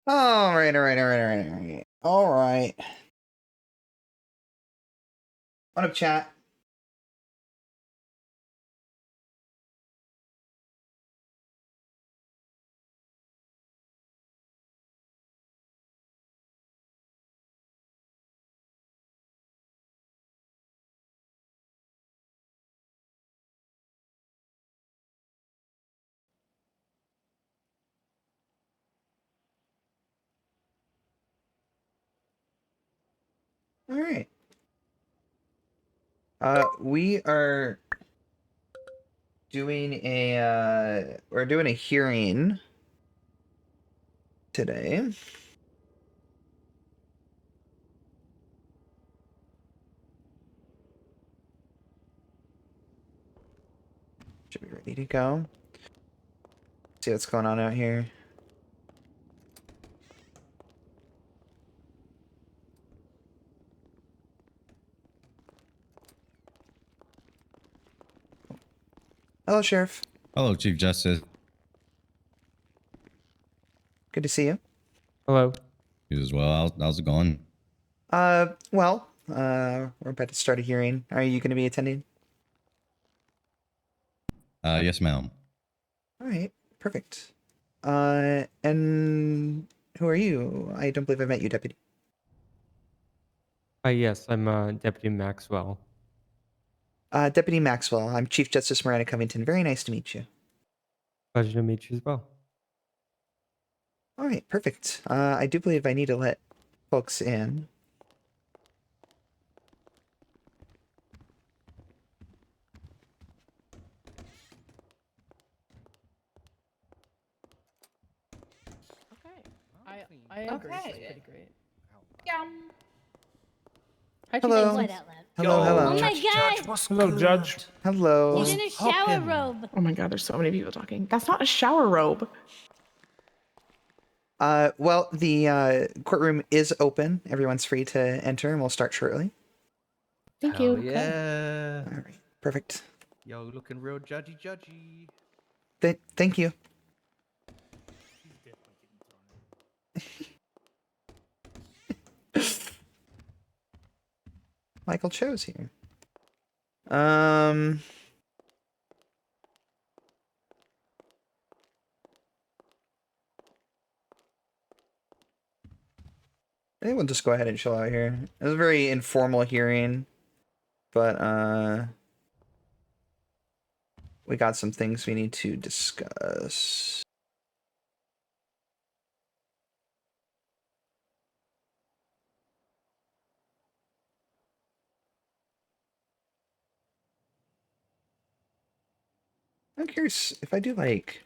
All right. What up, chat? All right. We are doing we're doing a hearing today. Should be ready to go. See what's going on out here. Hello, Sheriff. Hello, Chief Justice. Good to see you. Hello. You as well. How's it going? We're about to start a hearing. Are you going to be attending? Yes, ma'am. All right, perfect. And who are you? I don't believe I met you, Deputy. Yes, I'm Deputy Maxwell. Deputy Maxwell. I'm Chief Justice Miranda Covington. Very nice to meet you. Pleasure to meet you as well. All right, perfect. I do believe I need to let folks in. I agree. Okay. This is pretty great. Yeah. How'd you Hello. What out loud? Hello. Oh my god! Hello, Judge. Hello. He's in a shower robe. Oh my god, there's so many people talking. That's not a shower robe. Well, the courtroom is open. Everyone's free to enter, and we'll start shortly. Thank Hell you. yeah. All right, perfect. Yo, looking real judgy. Thank you. Michael Cho's here. I think we'll just go ahead and chill out here. It was a very informal hearing, but we got some things we need to discuss. I'm curious if I do like...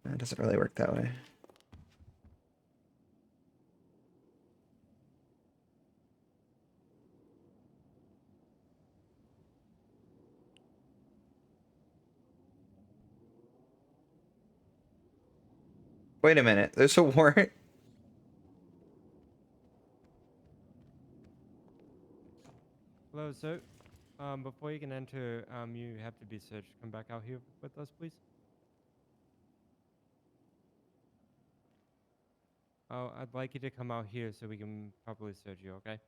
That doesn't really work that way. Wait a minute, there's a warrant? Hello, sir. Before you can enter, you have to be searched. Come back out here with us, please. Oh, I'd like you to come out here so we can properly search you, okay?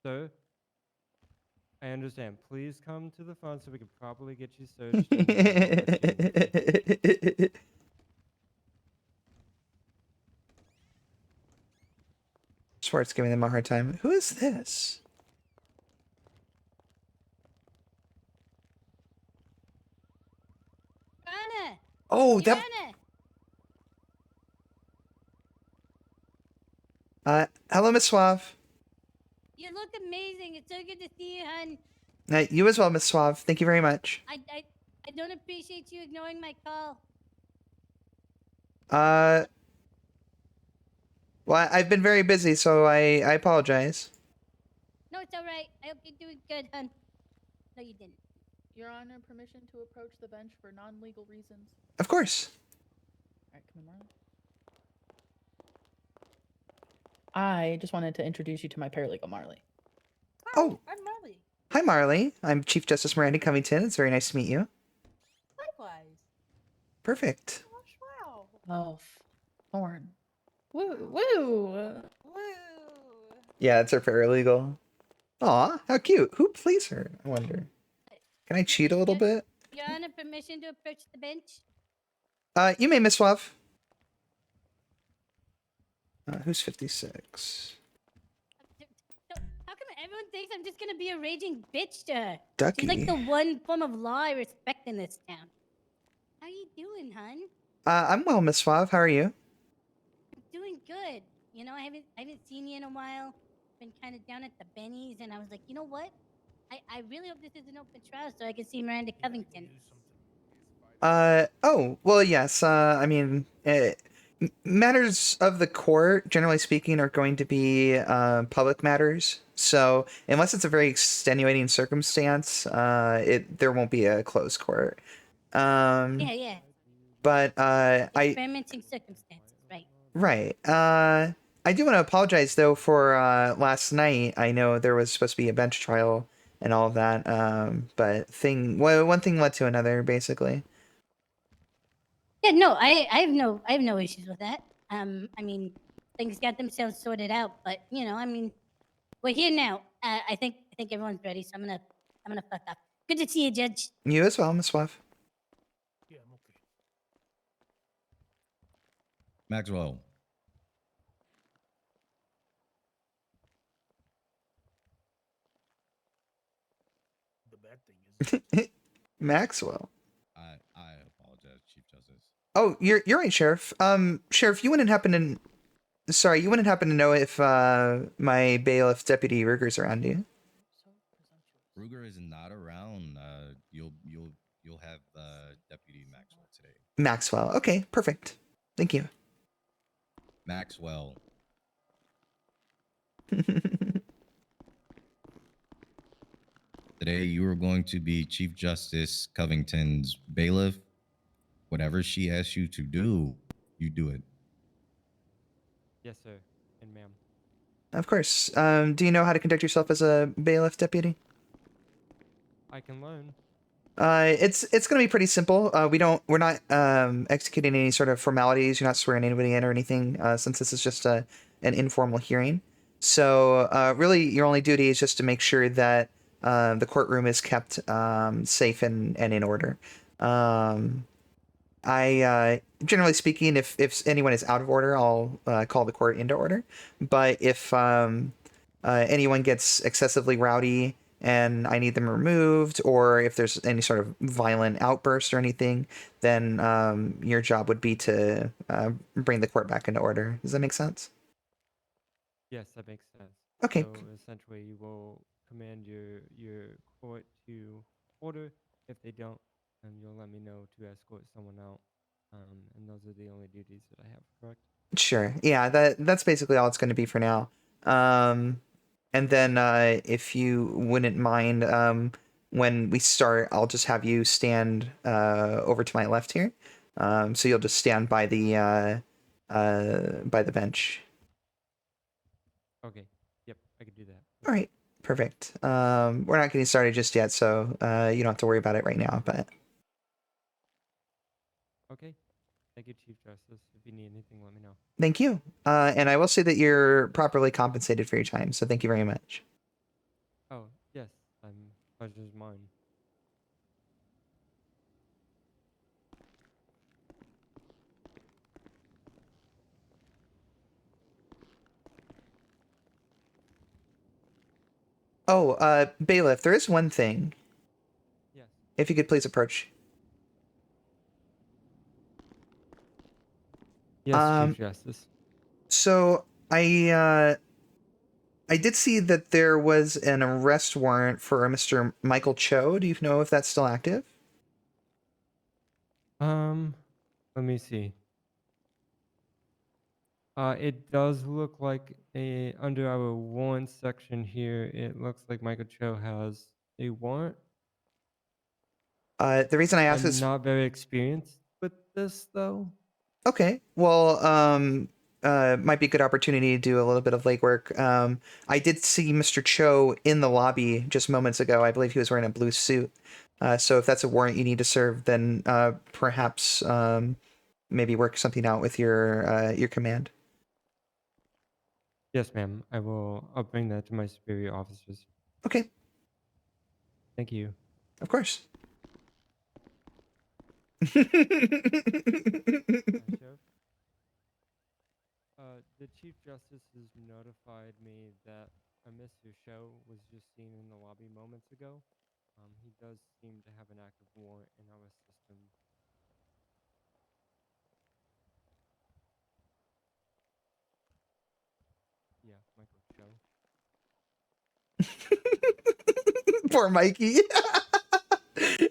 Sir? I understand. Please come to the front so we can properly get you searched. Schwartz giving them a hard time. Who is this? Anna! Oh, that... Anna! Hello, Miss Suave. You look amazing. It's so good to see you, hun. You as well, Miss Suave. Thank you very much. I don't appreciate you ignoring my call. Well, I've been very busy, so I apologize. No, it's alright. I hope you're doing good, hun. No, you didn't. Your Honor, permission to approach the bench for non-legal reasons. Of course. Alright, come in, Marley. I just wanted to introduce you to my paralegal, Marley. Oh. I'm Marley. Hi, Marley. I'm Chief Justice Miranda Covington. It's very nice to meet you. Likewise. Perfect. Oh, wow. Oh, Thorn. Woo, woo. Yeah, it's our paralegal. Aw, how cute. Who plays her? I wonder. Can I cheat a little bit? Your Honor, permission to approach the bench? You may, Miss Suave. Who's 56? How come everyone thinks I'm just gonna be a raging bitch to her? Ducky. She's like the one form of law I respect in this town. How you doing, hun? I'm well, Miss Suave. How are you? I'm doing good. You know, I haven't seen you in a while. Been kind of down at the Bennies, and I was like, you know what? I really hope this is an open trial so I can see Miranda Covington. Oh, well, yes. I mean, matters of the court, generally speaking, are going to be public matters. So unless it's a very extenuating circumstance, there won't be a closed court. Yeah. But Experimenting circumstances, right? right. I do want to apologize though for last night. I know there was supposed to be a bench trial and all of that. But one thing led to another, basically. Yeah, no, I have no issues with that. I mean, things got themselves sorted out, but you know, I mean, we're here now. I think everyone's ready, so I'm gonna fuck off. Good to see you, Judge. You as well, Miss Suave. Maxwell. Maxwell. I apologize, Chief Justice. Oh, you're right, Sheriff. Sheriff, you wouldn't happen to know if my bailiff deputy Ruger's around, do you? Ruger is not around. You'll have Deputy Maxwell today. Maxwell. Okay, perfect. Thank you. Maxwell. Today you are going to be Chief Justice Covington's bailiff. Whatever she asks you to do, you do it. Yes, sir, and ma'am. Of course. Do you know how to conduct yourself as a bailiff deputy? I can learn. It's gonna be pretty simple. We're not executing any sort of formalities. You're not swearing anybody in or anything. Since this is just an informal hearing. So really, your only duty is just to make sure that the courtroom is kept safe and in order. Generally speaking, if anyone is out of order, I'll call the court into order. But if anyone gets excessively rowdy and I need them removed, or if there's any sort of violent outburst or anything, then your job would be to bring the court back into order. Does that make sense? Yes, that makes sense. Okay. So essentially, you will command your court to order. If they don't, you'll let me know to escort someone out. And those are the only duties that I have, correct? Sure. Yeah, that's basically all it's going to be for now. And then if you wouldn't mind, when we start, I'll just have you stand over to my left here. So you'll just stand by the bench. Okay. Yep, I could do that. All right. Perfect. We're not getting started just yet, so you don't have to worry about it right now. But Okay. Thank you, Chief Justice. If you need anything, let me know. thank you. And I will say that you're properly compensated for your time, so thank you very much. Oh, yes. Pleasure's mine. Oh, bailiff, there is one thing. Yes. If you could please approach. Yes, Chief Justice. So I did see that there was an arrest warrant for a Mr. Michael Cho. Do you know if that's still active? Let me see. It does look like under our warrant section here, it looks like Michael Cho has a warrant. The reason I asked I'm is not very experienced with this, though. okay. Well, might be a good opportunity to do a little bit of legwork. I did see Mr. Cho in the lobby just moments ago. I believe he was wearing a blue suit. So if that's a warrant you need to serve, then perhaps maybe work something out with your command. Yes, ma'am. I'll bring that to my superior officers. Okay, Thank you. of course. Sheriff? The Chief Justice has notified me that a Mr. Show was just seen in the lobby moments ago. He does seem to have an active warrant in our system. Yeah, Michael Show. Poor Mikey. Okay.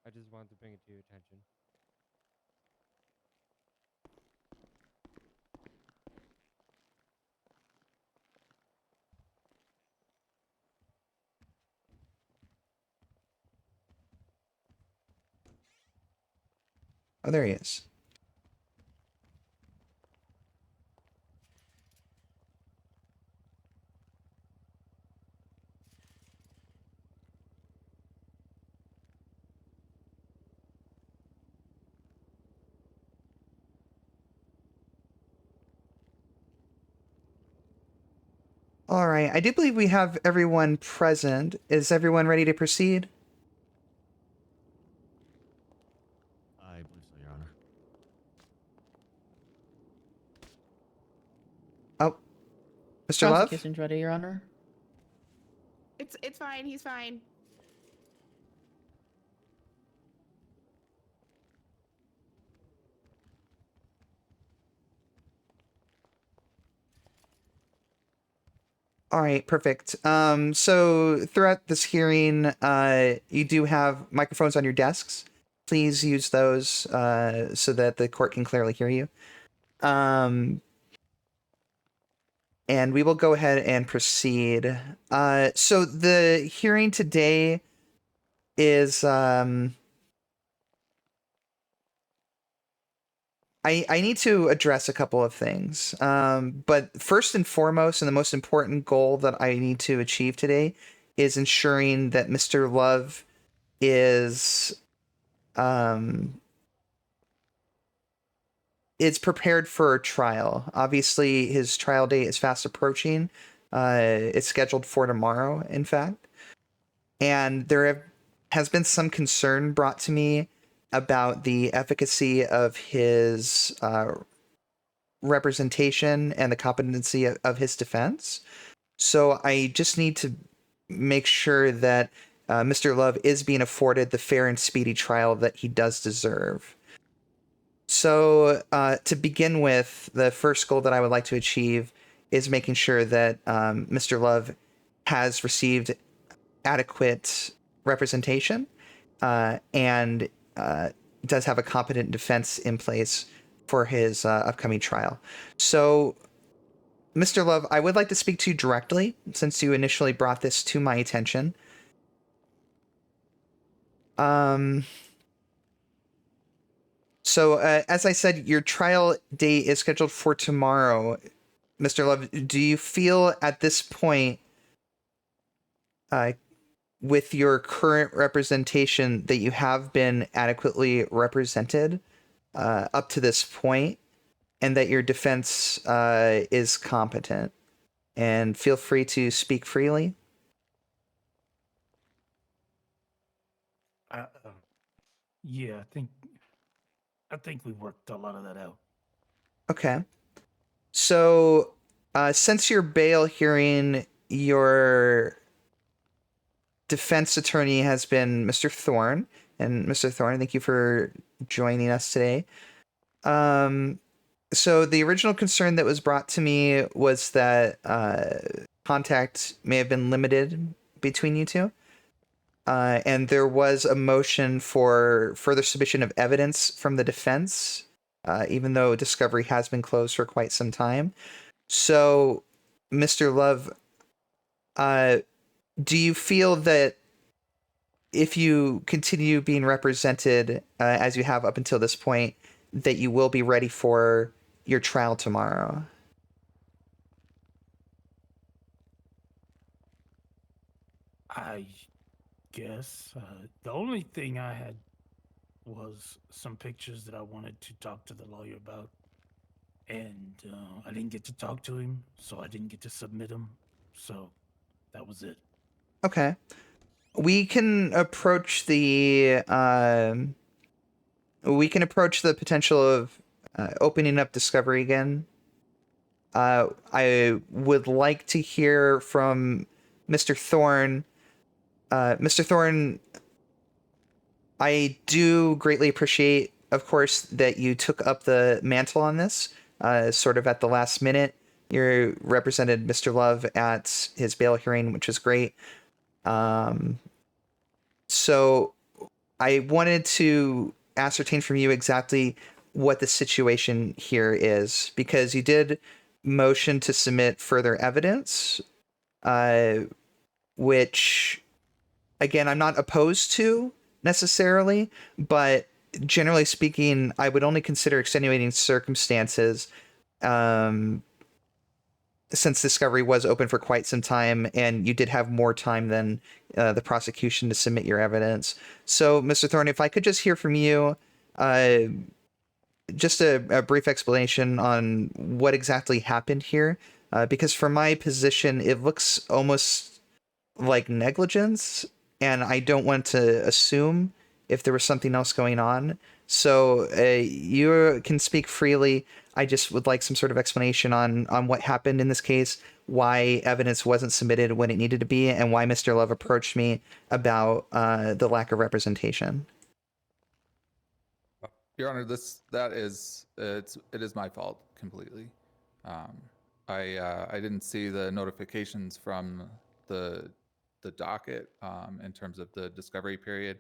I just wanted to bring it to your attention. Oh, there he is. All right. I do believe we have everyone present. Is everyone ready to proceed? I believe so, Your Honor. Oh, Mr. Love? Prosecution's ready, Your Honor. It's fine. He's fine. All right, perfect. So throughout this hearing, you do have microphones on your desks. Please use those so that the court can clearly hear you. And we will go ahead and proceed. So the hearing today is I need to address a couple of things. But first and foremost, and the most important goal that I need to achieve today is ensuring that Mr. Love is prepared for a trial. Obviously, his trial date is fast approaching. It's scheduled for tomorrow, in fact. And has been some concern brought to me about the efficacy of his representation and the competency of his defense. So I just need to make sure that Mr. Love is being afforded the fair and speedy trial that he does deserve. So to begin with, the first goal that I would like to achieve is making sure that Mr. Love has received adequate representation and does have a competent defense in place for his upcoming trial. So, Mr. Love, I would like to speak to you directly since you initially brought this to my attention. So, as I said, your trial date is scheduled for tomorrow. Mr. Love, do you feel at this point, with your current representation, that you have been adequately represented up to this point, and that your defense is competent? And feel free to speak freely. Yeah, I think we worked a lot of that out. Okay. So, since your bail hearing, your defense attorney has been Mr. Thorne. And Mr. Thorne, thank you for joining us today. So the original concern that was brought to me was that contact may have been limited between you two. And there was a motion for further submission of evidence from the defense, even though discovery has been closed for quite some time. So, Mr. Love, do you feel that if you continue being represented as you have up until this point, that you will be ready for your trial tomorrow? I guess the only thing I had was some pictures that I wanted to talk to the lawyer about, and I didn't get to talk to him, so I didn't get to submit them. So that was it. Okay. We can approach the potential of opening up discovery again. I would like to hear from Mr. Thorne. Mr. Thorne, I do greatly appreciate, of course, that you took up the mantle on this, sort of at the last minute. You represented Mr. Love at his bail hearing, which was great. So I wanted to ascertain from you exactly what the situation here is, because you did motion to submit further evidence, which, again, I'm not opposed to necessarily, but generally speaking, I would only consider extenuating circumstances, since discovery was open for quite some time and you did have more time than the prosecution to submit your evidence. So, Mr. Thorne, if I could just hear from you, just a brief explanation on what exactly happened here, because from my position, it looks almost like negligence, and I don't want to assume if there was something else going on. So you can speak freely. I just would like some sort of explanation on what happened in this case, why evidence wasn't submitted when it needed to be, and why Mr. Love approached me about the lack of representation. Your Honor, it is my fault completely. I didn't see the notifications from the docket in terms of the discovery period,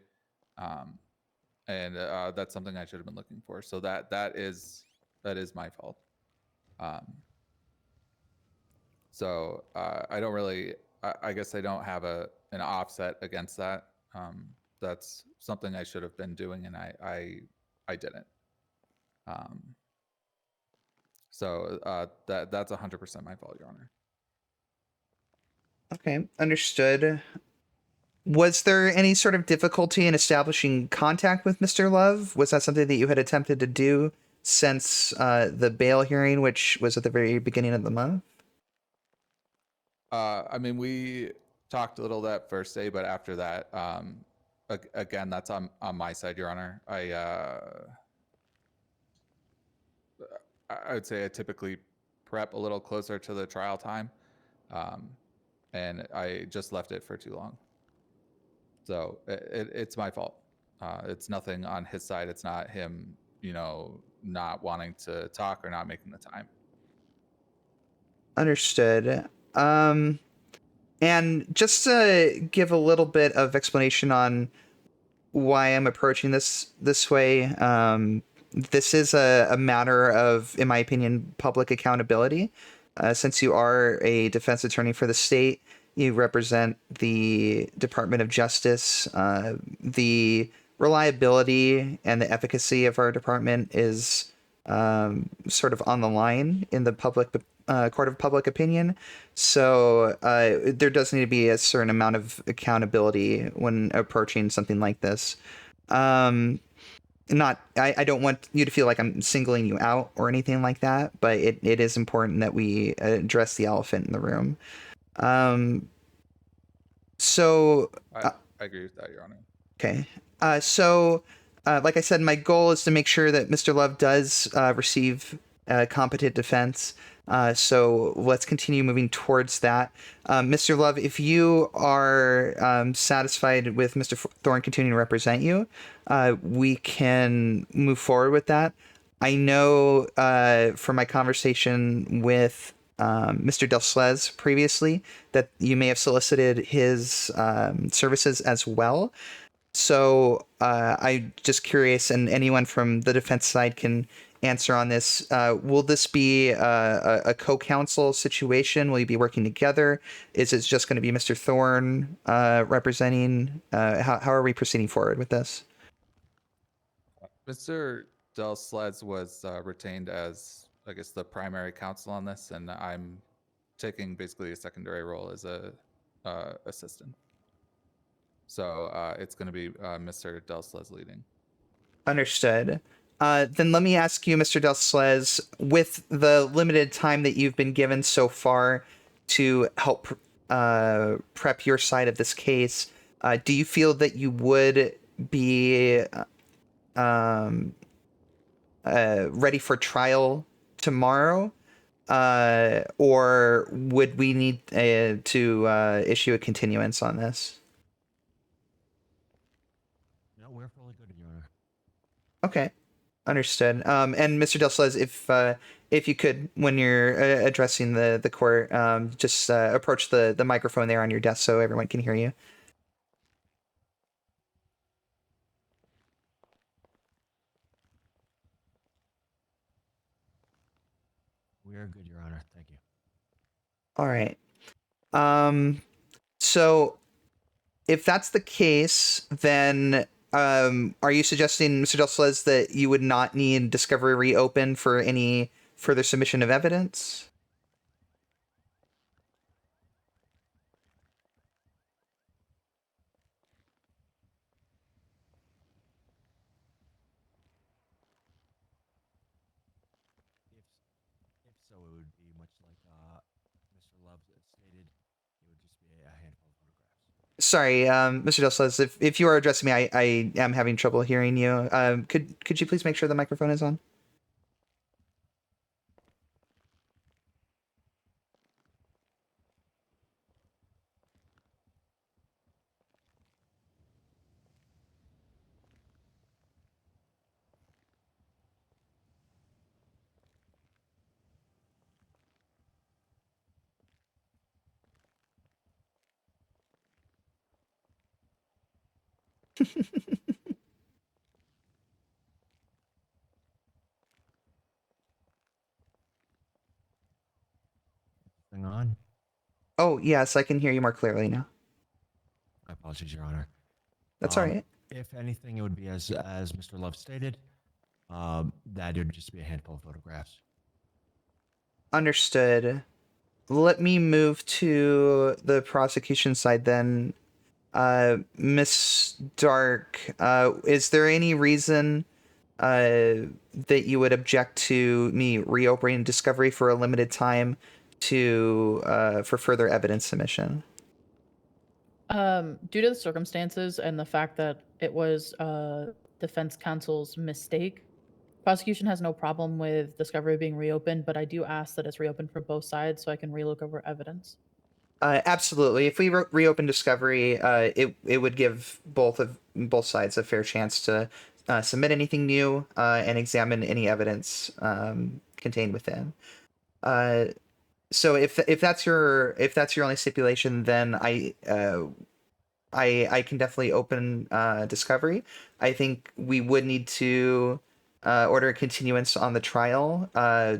and that's something I should have been looking for. So that is my fault. So I don't really. I guess I don't have an offset against that. That's something I should have been doing, and I didn't. So that's 100% my fault, Your Honor. Okay, understood. Was there any sort of difficulty in establishing contact with Mr. Love? Was that something that you had attempted to do since the bail hearing, which was at the very beginning of the month? I mean, we talked a little that first day, but after that, again, that's on my side, Your Honor. I would say I typically prep a little closer to the trial time, and I just left it for too long. So it's my fault. It's nothing on his side. It's not him, not wanting to talk or not making the time. Understood. And just to give a little bit of explanation on why I'm approaching this way, this is a matter of, in my opinion, public accountability. Since you are a defense attorney for the state, you represent the Department of Justice. The reliability and the efficacy of our department is sort of on the line in the public court of public opinion. So there does need to be a certain amount of accountability when approaching something like this. I don't want you to feel like I'm singling you out or anything like that, but it is important that we address the elephant in the room. So I agree with that, Your Honor. Okay. So like I said, my goal is to make sure that Mr. Love does receive competent defense. So let's continue moving towards that. Mr. Love, if you are satisfied with Mr. Thorne continuing to represent you, we can move forward with that. I know from my conversation with Mr. Delslez previously that you may have solicited his services as well. So I'm just curious, and anyone from the defense side can answer on this. Will this be a co-counsel situation? Will you be working together? Is it just going to be Mr. Thorne representing? How are we proceeding forward with this? Mr. Del Sleds was retained as, I guess, the primary counsel on this, and I'm taking basically a secondary role as a assistant. So it's going to be Mr. Del Sleds leading. Understood. Then let me ask you, Mr. Del Slez, with the limited time that you've been given so far to help prep your side of this case, do you feel that you would be ready for trial tomorrow? Or would we need to issue a continuance on this? No, we're fully good, Your Honor. Okay, understood. And Mr. Del Slez, if you could, when you're addressing the court, just approach the microphone there on your desk so everyone can hear you. We are good, Your Honor. Thank you. All right. So if that's the case, then are you suggesting, Mr. Del Slez, that you would not need discovery reopened for any further submission of evidence? If so, it would be much like Mr. Love stated. It would just be a handful of photographs. Sorry, Mr. Del Slez, if you are addressing me, I am having trouble hearing you. Could you please make sure the microphone is on? Thing on? Oh, yes, I can hear you more clearly now. My apologies, Your Honor. That's all right. If anything, it would be as Mr. Love stated. That it would just be a handful of photographs. Understood. Let me move to the prosecution side then. Miss Dark, is there any reason that you would object to me reopening discovery for a limited time to for further evidence submission? Due to the circumstances and the fact that it was defense counsel's mistake, prosecution has no problem with discovery being reopened, but I do ask that it's reopened for both sides so I can relook over evidence. Absolutely. If we reopen discovery, it would give both sides a fair chance to submit anything new and examine any evidence contained within. So if that's your only stipulation, then I can definitely open discovery. I think we would need to order a continuance on the trial,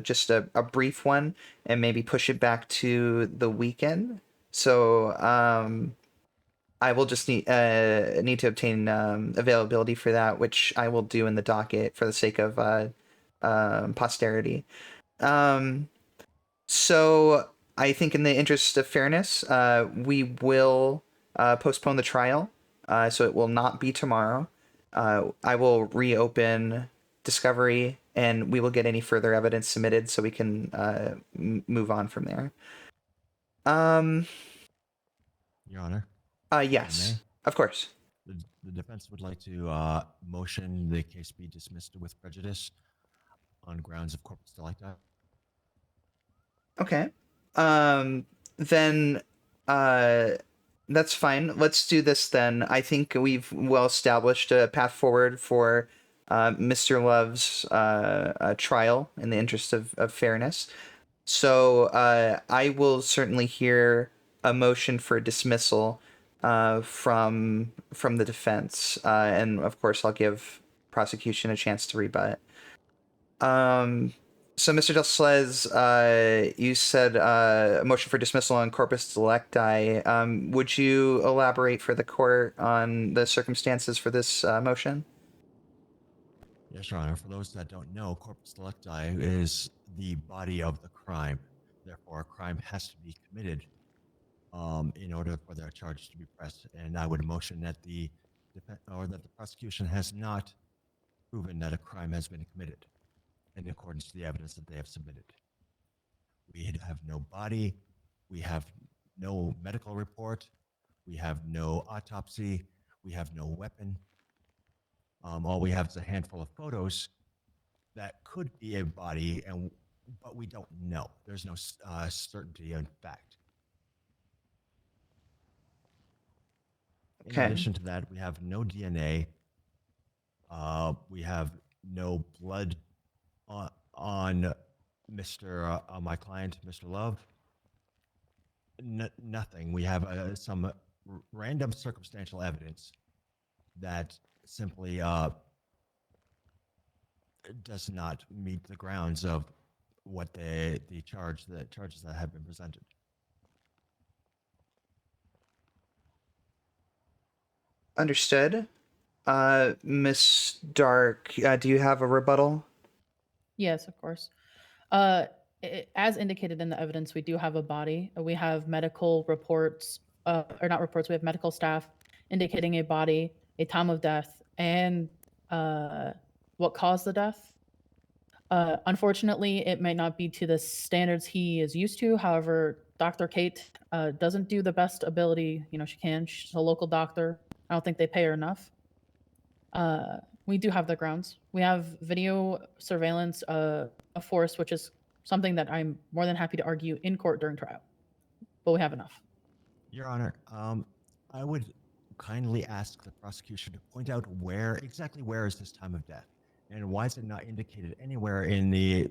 just a brief one, and maybe push it back to the weekend. So I will just need to obtain availability for that, which I will do in the docket for the sake of posterity. So I think in the interest of fairness, we will postpone the trial, so it will not be tomorrow. I will reopen discovery, and we will get any further evidence submitted so we can move on from there. Your Honor. Yes, of course. The defense would like to motion the case be dismissed with prejudice on grounds of corpus delicti. Okay. Then that's fine. Let's do this then. I think we've well established a path forward for Mr. Love's trial in the interest of fairness. So I will certainly hear a motion for dismissal from the defense, and of course I'll give prosecution a chance to rebut. So, Mr. Del Slez, you said a motion for dismissal on corpus delicti. Would you elaborate for the court on the circumstances for this motion? Yes, Your Honor. For those that don't know, corpus delicti is the body of the crime. Therefore, a crime has to be committed in order for their charges to be pressed. And I would motion that the prosecution has not proven that a crime has been committed in accordance to the evidence that they have submitted. We have no body. We have no medical report. We have no autopsy. We have no weapon. All we have is a handful of photos that could be a body, but we don't know. There's no certainty in fact. In Okay. addition to that, we have no DNA. We have no blood on Mr. My client, Mr. Love. Nothing. We have some random circumstantial evidence that simply does not meet the grounds of what the charges that have been presented. Understood. Miss Dark, do you have a rebuttal? Yes, of course. As indicated in the evidence, we do have a body. We have medical reports, or not reports, we have medical staff indicating a body, a time of death, and what caused the death. Unfortunately, it might not be to the standards he is used to. However, Dr. Kate doesn't do the best ability, she can. She's a local doctor. I don't think they pay her enough. We do have the grounds. We have video surveillance of force, which is something that I'm more than happy to argue in court during trial. But we have enough. Your Honor, I would kindly ask the prosecution to point out where is this time of death, and why is it not indicated anywhere in the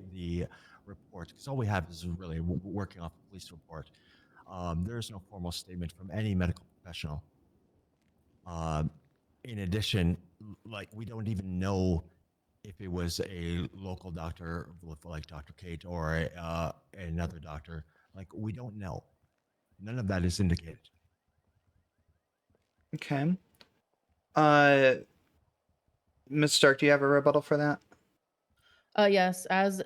report? Because all we have is really working off a police report. There is no formal statement from any medical professional. In addition, we don't even know if it was a local doctor like Dr. Kate or another doctor. We don't know. None of that is indicated. Okay. Miss Stark, do you have a rebuttal for that? Yes, as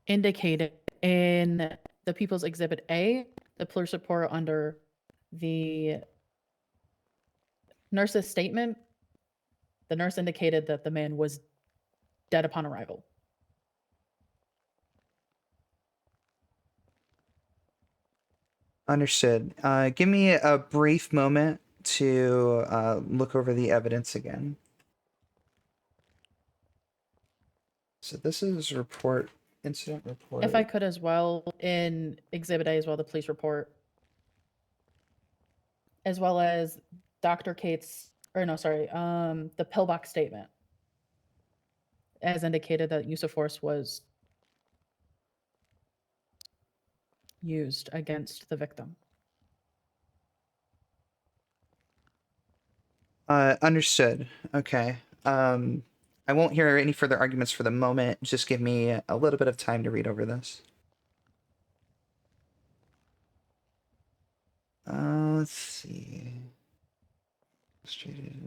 indicated in the People's Exhibit A, the police report under the nurse's statement, the nurse indicated that the man was dead upon arrival. Understood. Give me a brief moment to look over the evidence again. So this is incident report. If I could as well, in Exhibit A as well, the police report, as well as Dr. Kate's, the pillbox statement, as indicated that use of force was used against the victim. Understood. Okay. I won't hear any further arguments for the moment. Just give me a little bit of time to read over this. Let's see. See.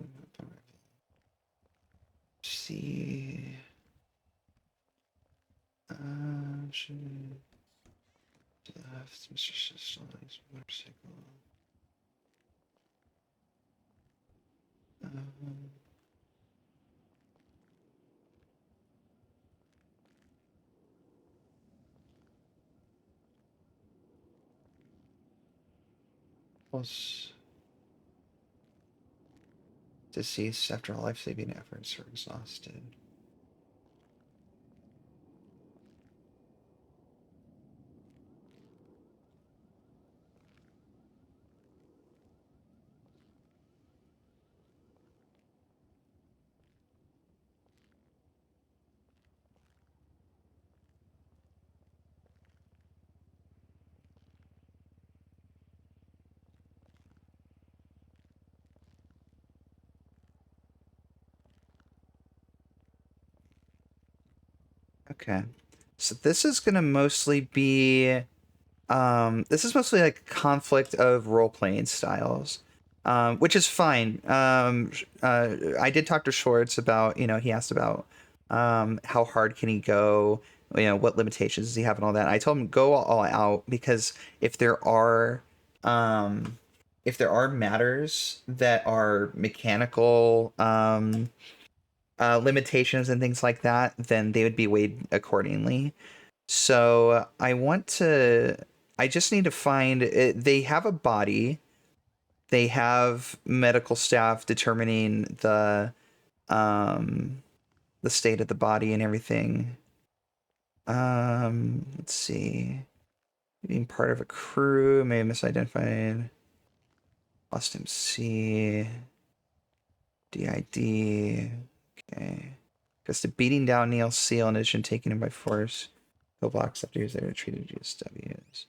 Left, Mr. Sisley's motorcycle. Was deceased after life-saving efforts were exhausted. Okay. So this is gonna mostly be this is mostly like conflict of role-playing styles. Which is fine. I did talk to Schwartz about, he asked about how hard can he go, what limitations does he have and all that. I told him go all out, because if there are matters that are mechanical limitations and things like that, then they would be weighed accordingly. So I just need to find it. They have a body. They have medical staff determining the state of the body and everything. Let's see. Being part of a crew, may have misidentified. Lost MC. DID. Okay. Goes to beating down Neil Seal in addition to taking him by force. The blocks after he was there treated GSWs.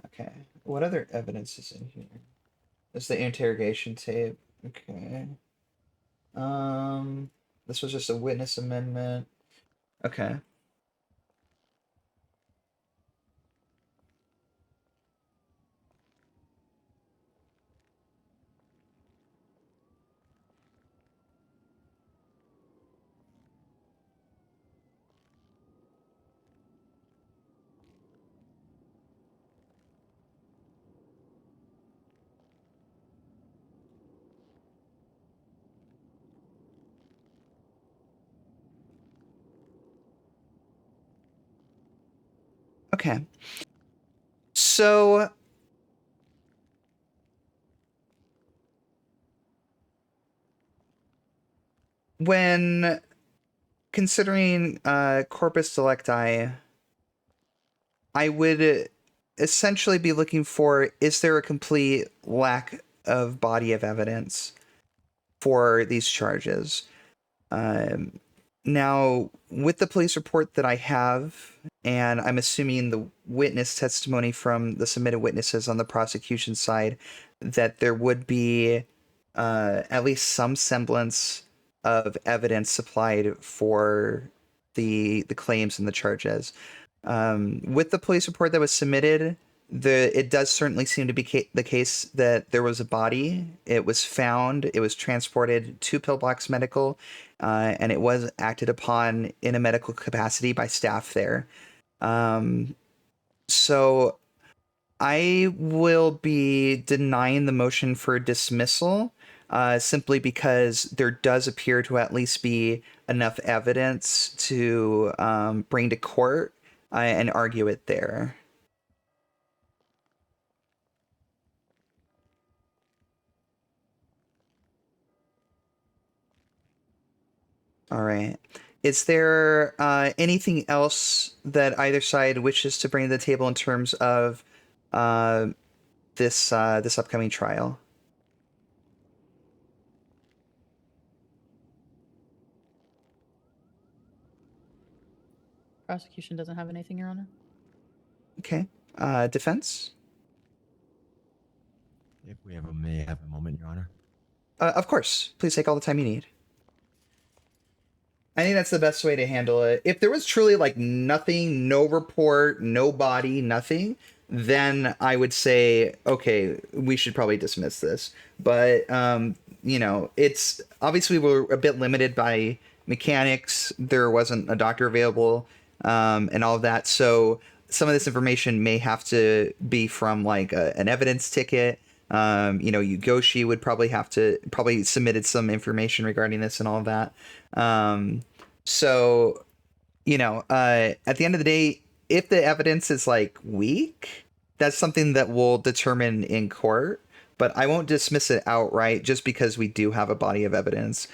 Okay. What other evidence is in here? There's the interrogation tape. Okay. This was just a witness amendment. Okay. Okay. So when considering corpus delicti, I would essentially be looking for, is there a complete lack of body of evidence for these charges? Now, with the police report that I have, and I'm assuming the witness testimony from the submitted witnesses on the prosecution side, that there would be at least some semblance of evidence supplied for the claims and the charges. With the police report that was submitted, it does certainly seem to be the case that there was a body. It was found. It was transported to Pillbox Medical, and it was acted upon in a medical capacity by staff there. So I will be denying the motion for dismissal, simply because there does appear to at least be enough evidence to bring to court and argue it there. All right. Is there anything else that either side wishes to bring to the table in terms of this upcoming trial? Prosecution doesn't have anything, Your Honor. Okay. Defense? If we may have a moment, Your Honor. Of course. Please take all the time you need. I think that's the best way to handle it. If there was truly like nothing, no report, no body, nothing, then I would say, okay, we should probably dismiss this. But, it's obviously we're a bit limited by mechanics. There wasn't a doctor available, and all of that. So some of this information may have to be from like an evidence ticket. Yugoshi would probably submitted some information regarding this and all of that. So, at the end of the day, if the evidence is like weak, that's something that we'll determine in court, but I won't dismiss it outright just because we do have a body of evidence.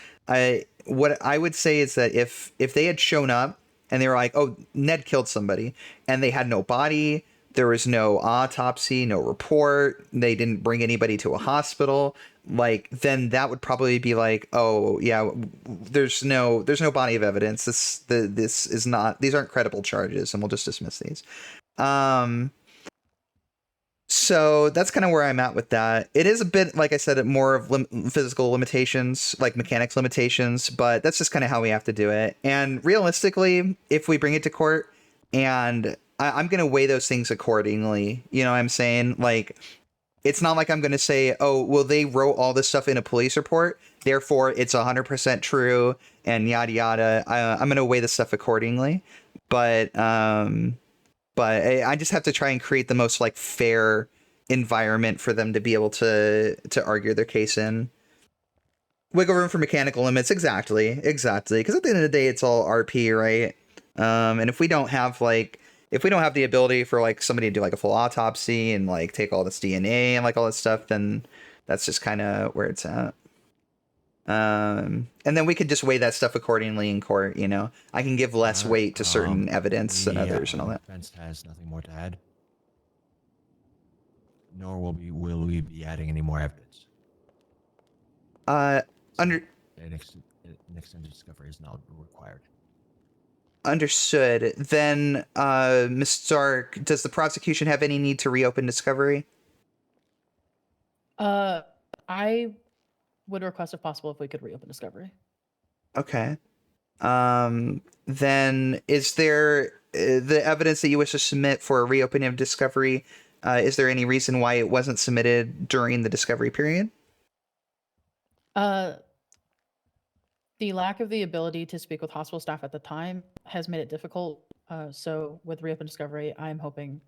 What I would say is that if they had shown up and they were like, oh, Ned killed somebody, and they had no body, there was no autopsy, no report, they didn't bring anybody to a hospital, like, then that would probably be like, oh yeah, there's no body of evidence. This is not, these aren't credible charges, and we'll just dismiss these. So that's kind of where I'm at with that. It is a bit, like I said, more of physical limitations, like mechanics limitations, but that's just kind of how we have to do it. And realistically, if we bring it to court, and I'm going to weigh those things accordingly, you know what I'm saying? Like, it's not like I'm going to say, oh, well, they wrote all this stuff in a police report, therefore it's 100% true, and yada yada. I'm going to weigh the stuff accordingly. But I just have to try and create the most like fair environment for them to be able to argue their case in. Wiggle room for mechanical limits, exactly. Because at the end of the day, it's all RP, right? And if we don't have the ability for like somebody to do like a full autopsy and like take all this DNA and like all this stuff, then that's just kind of where it's at. And then we could just weigh that stuff accordingly in court. You know, I can give less weight to certain evidence than others and all that. Defense has nothing more to add. Nor will we be adding any more evidence. Under An extended discovery is not required. Understood. Then, Ms. Stark, does the prosecution have any need to reopen discovery? I would request, if possible, if we could reopen discovery. Okay. Then is there the evidence that you wish to submit for a reopening of discovery? Is there any reason why it wasn't submitted during the discovery period? The lack of the ability to speak with hospital staff at the time has made it difficult. So with reopen discovery, I'm hoping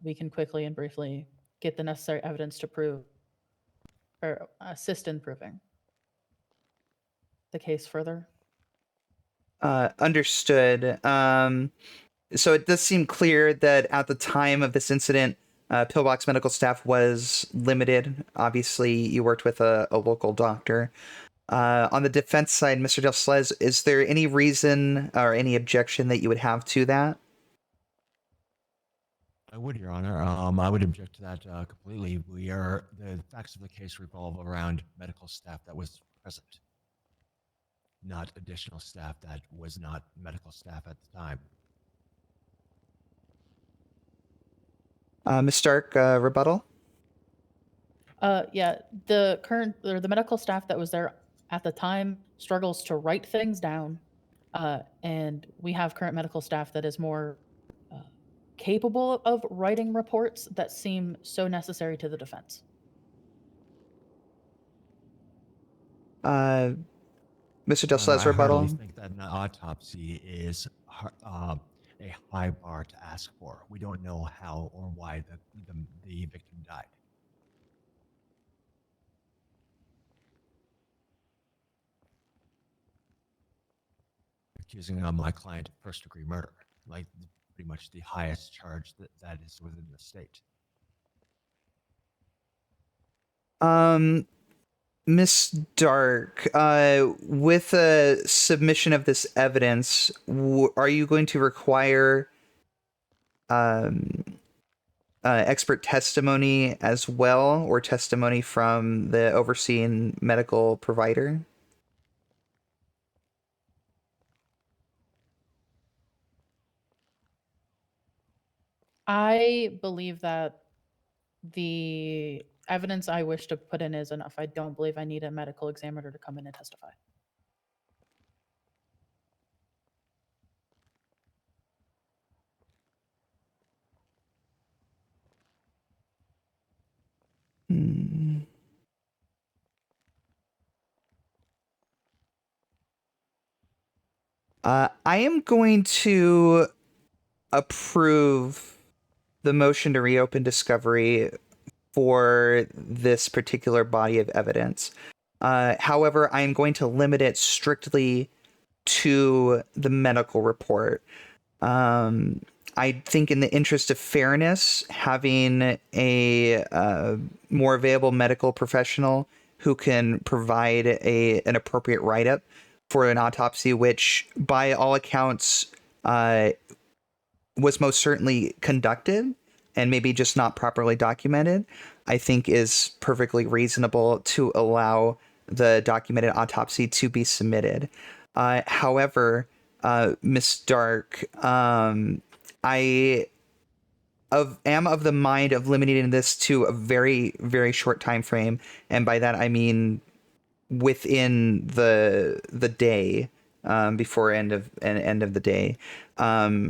we can quickly and briefly get the necessary evidence to prove or assist in proving the case further. Understood. So it does seem clear that at the time of this incident, Pillbox medical staff was limited. Obviously, you worked with a local doctor. On the defense side, Mr. Del Slez, is there any reason or any objection that you would have to that? I would, Your Honor. I would object to that completely. The facts of the case revolve around medical staff that was present, not additional staff that was not medical staff at the time. Ms. Stark, rebuttal? Yeah, the medical staff that was there at the time struggles to write things down, and we have current medical staff that is more capable of writing reports that seem so necessary to the defense. Mr. Del Slez, I rebuttal? hardly think that an autopsy is a high bar to ask for. We don't know how or why the victim died. Accusing my client of first-degree murder, like pretty much the highest charge that is within the state. Miss Dark, with a submission of this evidence, are you going to require expert testimony as well, or testimony from the overseeing medical provider? I believe that the evidence I wish to put in is enough. I don't believe I need a medical examiner to come in and testify. I am going to approve the motion to reopen discovery for this particular body of evidence. However, I am going to limit it strictly to the medical report. I think in the interest of fairness, having a more available medical professional who can provide an appropriate write-up for an autopsy, which by all accounts was most certainly conducted and maybe just not properly documented, I think is perfectly reasonable to allow the documented autopsy to be submitted. However, Ms. Dark, I am of the mind of limiting this to a very, very short time frame, and by that I mean within the day, before end of the day.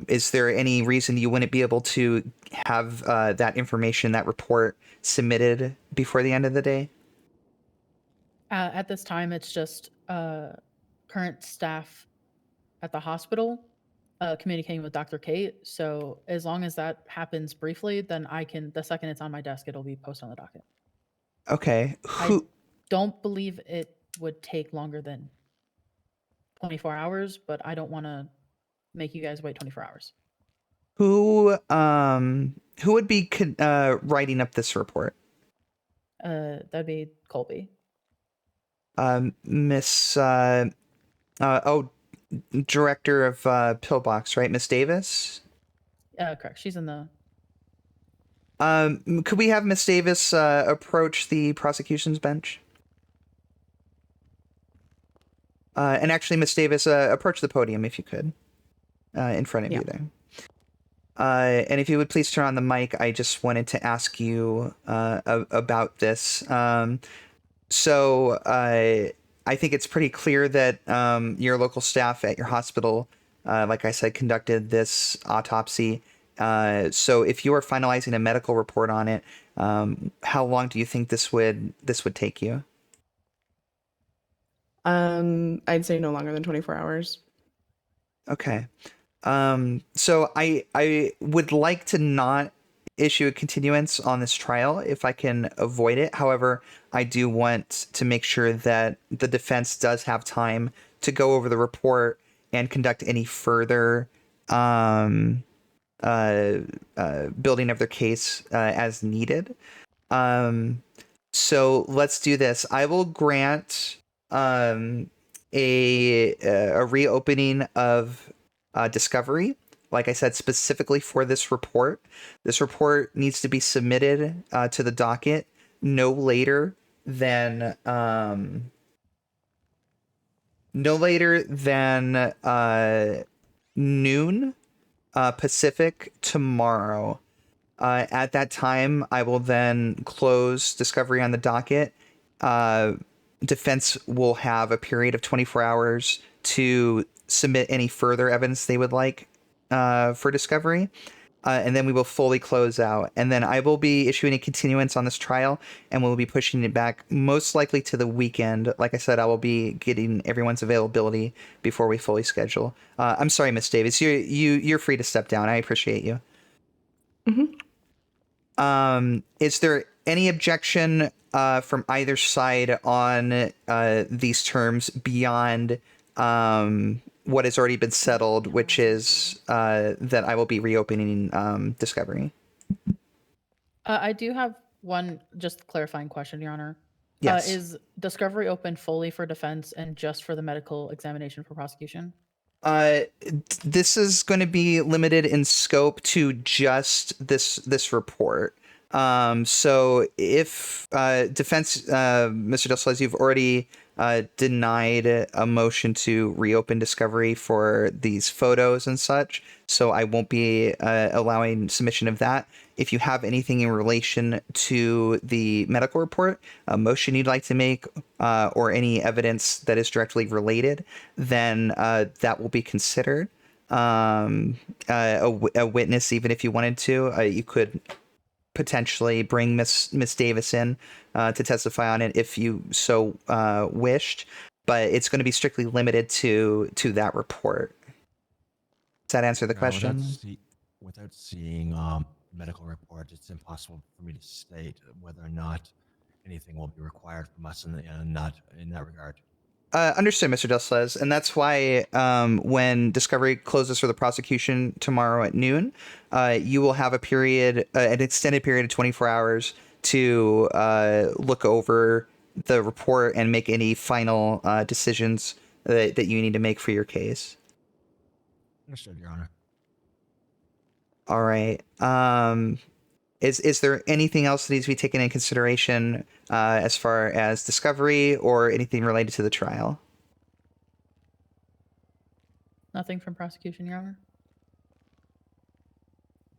Is there any reason you wouldn't be able to have that information, that report, submitted before the end of the day? At this time, it's just current staff at the hospital communicating with Dr. Kate. So as long as that happens briefly, then I can, the second it's on my desk, it'll be posted on the docket. Okay. I don't believe it would take longer than 24 hours, but I don't want to make you guys wait 24 hours. Who would be writing up this report? That'd be Colby. Miss Director of Pillbox, right? Miss Davis? Correct. She's in the... Could we have Miss Davis approach the prosecution's bench? And actually, Miss Davis, approach the podium if you could, in front of you there. And if you would please turn on the mic, I just wanted to ask you about this. So I think it's pretty clear that your local staff at your hospital, like I said, conducted this autopsy. So if you are finalizing a medical report on it, how long do you think this would take you? I'd say no longer than 24 hours. Okay. So I would like to not issue a continuance on this trial if I can avoid it. However, I do want to make sure that the defense does have time to go over the report and conduct any further building of their case as needed. So let's do this. I will grant a reopening of discovery, like I said, specifically for this report. This report needs to be submitted to the docket no later than noon Pacific tomorrow. At that time, I will then close discovery on the docket. Defense will have a period of 24 hours to submit any further evidence they would like for discovery. And then we will fully close out. And then I will be issuing a continuance on this trial, and we'll be pushing it back most likely to the weekend. Like I said, I will be getting everyone's availability before we fully schedule. I'm sorry, Miss Davis. You're free to step down. I appreciate you. Mm-hmm. Is there any objection from either side on these terms beyond what has already been settled, which is that I will be reopening discovery? I do have one just clarifying question, Your Honor. Yes. Is discovery open fully for defense and just for the medical examination for prosecution? This is going to be limited in scope to just this report. So if defense, Mr. Delsles, you've already denied a motion to reopen discovery for these photos and such, so I won't be allowing submission of that. If you have anything in relation to the medical report, a motion you'd like to make, or any evidence that is directly related, then that will be considered. A witness, even if you wanted to, you could potentially bring Miss Davis in to testify on it if you so wished, but it's going to be strictly limited to that report. Does that answer the question? Without seeing medical report, it's impossible for me to state whether or not anything will be required from us in that regard. Understood, Mr. Delsles, and that's why when discovery closes for the prosecution tomorrow at noon, you will have a period, an extended period of 24 hours to look over the report and make any final decisions that you need to make for your case. Understood, Your Honor. All right. Is there anything else that needs to be taken into consideration as far as discovery or anything related to the trial? Nothing from prosecution, Your Honor?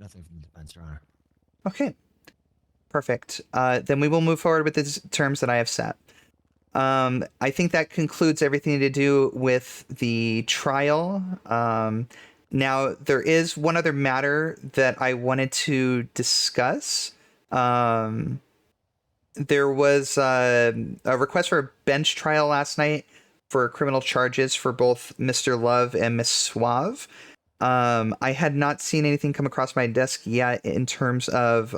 Nothing from the defense, Your Honor. Okay. Perfect. Then we will move forward with the terms that I have set. I think that concludes everything to do with the trial. Now, there is one other matter that I wanted to discuss. There was a request for a bench trial last night for criminal charges for both Mr. Love and Miss Suave. I had not seen anything come across my desk yet in terms of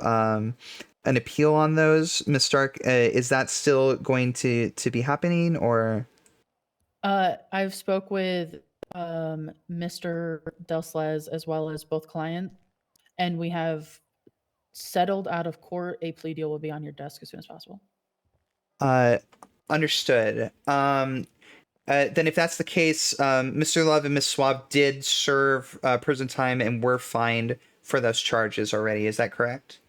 an appeal on those. Miss Stark, is that still going to be happening, or? I've spoke with Mr. Delslez as well as both clients, and we have settled out of court. A plea deal will be on your desk as soon as possible. Understood. Then if that's the case, Mr. Love and Miss Swab did serve prison time and were fined for those charges already. Is that correct?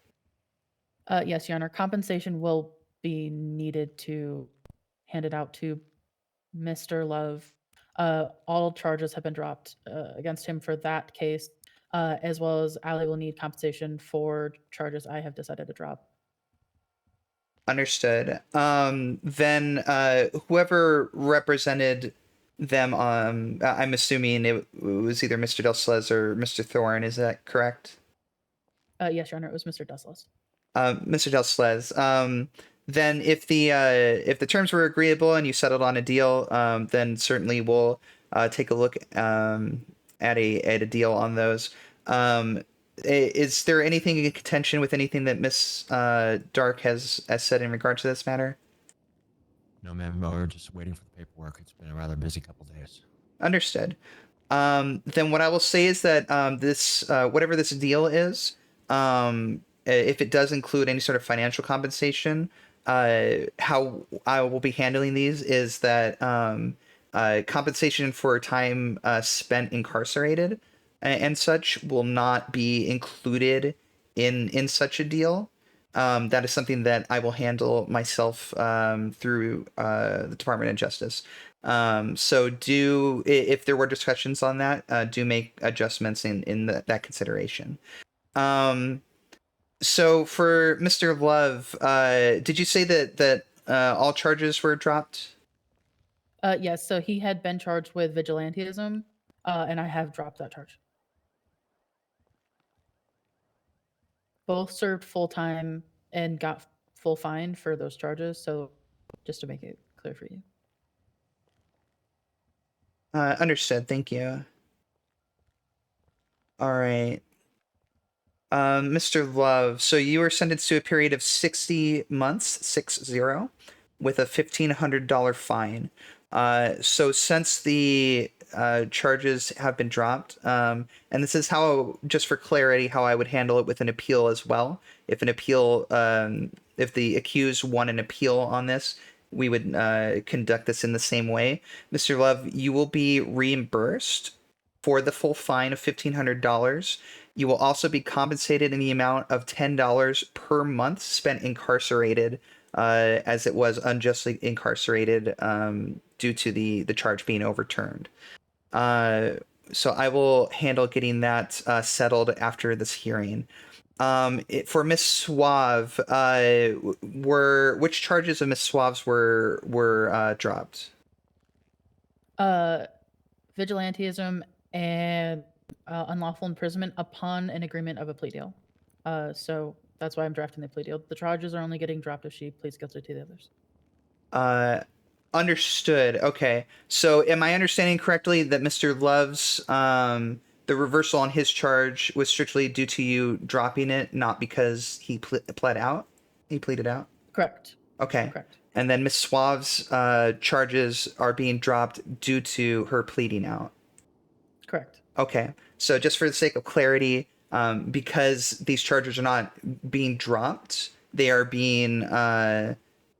Yes, Your Honor. Compensation will be needed to hand it out to Mr. Love. All charges have been dropped against him for that case, as well as Ali will need compensation for charges I have decided to drop. Understood. Then whoever represented them, I'm assuming it was either Mr. Delslez or Mr. Thorne. Is that correct? Yes, Your Honor. It was Mr. Deslos. Mr. Delslez. Then if the terms were agreeable and you settled on a deal, then certainly we'll take a look at a deal on those. Is there anything in contention with anything that Miss Dark has said in regard to this matter? No, ma'am. We're just waiting for the paperwork. It's been a rather busy couple days. Understood. Then what I will say is that this whatever this deal is, if it does include any sort of financial compensation, how I will be handling these is that compensation for time spent incarcerated and such will not be included in such a deal. That is something that I will handle myself through the Department of Justice. So if there were discussions on that, do make adjustments in that consideration. So for Mr. Love, did you say that all charges were dropped? Yes, so he had been charged with vigilantism, and I have dropped that charge. Both served full time and got full fine for those charges, so just to make it clear for you. Understood. Thank you. All right. Mr. Love, so you were sentenced to a period of 60 months, 60, with a $1,500 fine. So since the charges have been dropped, and this is how, just for clarity, how I would handle it with an appeal as well. If an appeal, if the accused won an appeal on this, we would conduct this in the same way. Mr. Love, you will be reimbursed for the full fine of $1,500. You will also be compensated in the amount of $10 per month spent incarcerated, as it was unjustly incarcerated due to the charge being overturned. So I will handle getting that settled after this hearing. For Miss Suave, which charges of Miss Suave's were dropped? Vigilantism and unlawful imprisonment upon an agreement of a plea deal. So that's why I'm drafting the plea deal. The charges are only getting dropped if she pleads guilty to the others. Understood. Okay. So am I understanding correctly that Mr. Love's the reversal on his charge was strictly due to you dropping it, not because he pled out? He pleaded out? Correct. Okay. Correct. And then Miss Suave's charges are being dropped due to her pleading out? Correct. Okay. So just for the sake of clarity, because these charges are not being dropped, they are being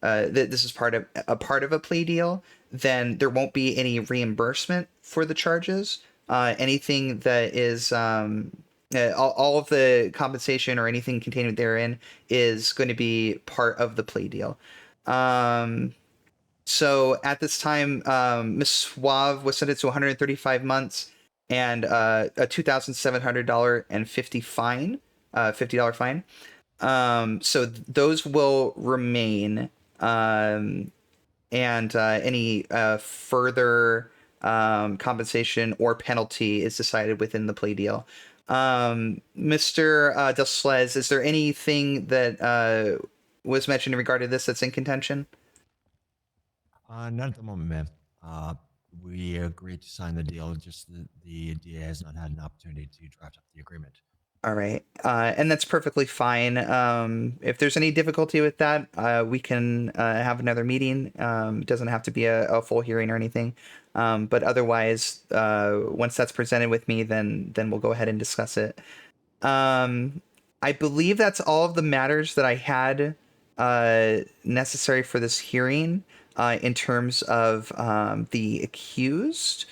this is part of a plea deal, then there won't be any reimbursement for the charges. Anything that is all of the compensation or anything contained therein is going to be part of the plea deal. So at this time, Ms. Suave was sentenced to 135 months and a $2,700 and $50 fine. So those will remain. And any further compensation or penalty is decided within the plea deal. Mr. Delslez, is there anything that was mentioned in regard to this that's in contention? Not at the moment, ma'am. We agreed to sign the deal. Just the DA has not had an opportunity to draft up the agreement. All right. And that's perfectly fine. If there's any difficulty with that, we can have another meeting. It doesn't have to be a full hearing or anything. But otherwise, once that's presented with me, then we'll go ahead and discuss it. I believe that's all of the matters that I had necessary for this hearing in terms of the accused.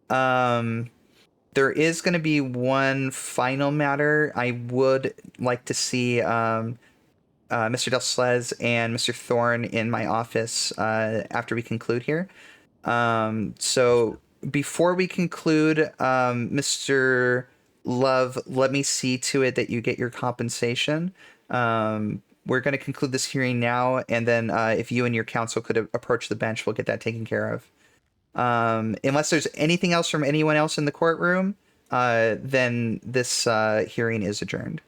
There is going to be one final matter. I would like to see Mr. Delslez and Mr. Thorne in my office after we conclude here. So before we conclude, Mr. Love, let me see to it that you get your compensation. We're going to conclude this hearing now, and then if you and your counsel could approach the bench, we'll get that taken care of. Unless there's anything else from anyone else in the courtroom, then this hearing is adjourned.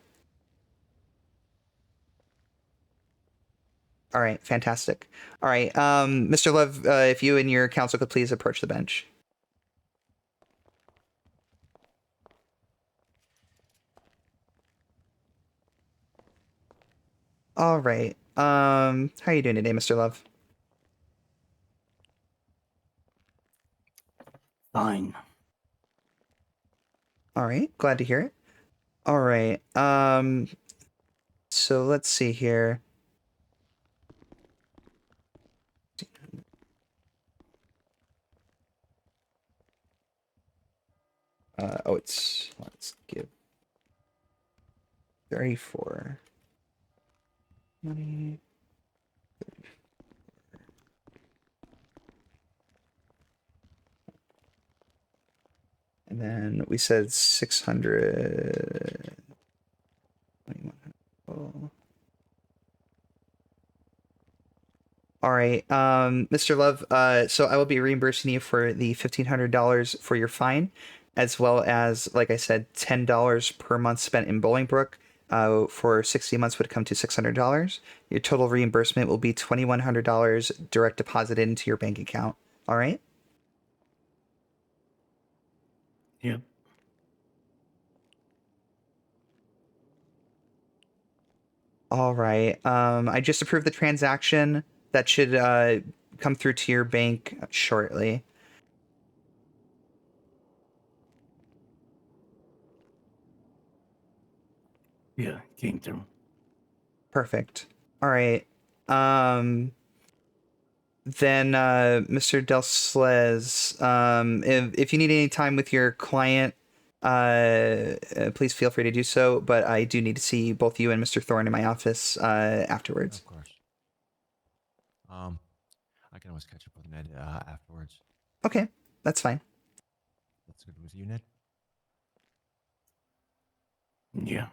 All right, fantastic. All right, Mr. Love, if you and your counsel could please approach the bench. All right. How are you doing today, Mr. Love? Fine. All right, glad to hear it. All right. So let's see here. Let's give 34. 20. And then we said 600. 2100. All right, Mr. Love. So I will be reimbursing you for the $1,500 for your fine, as well as, like I said, $10 per month spent in Bolingbrook. For 60 months would come to $600. Your total reimbursement will be $2,100 direct deposited into your bank account. All right. Yep. All right. I just approved the transaction. That should come through to your bank shortly. Yeah, came through. Perfect. All right. Then Mr. Delslez, if you need any time with your client, please feel free to do so. But I do need to see both you and Mr. Thorne in my office afterwards. Of course. I can always catch up with Ned afterwards. Okay, that's fine. That's good with you, Ned. Yeah.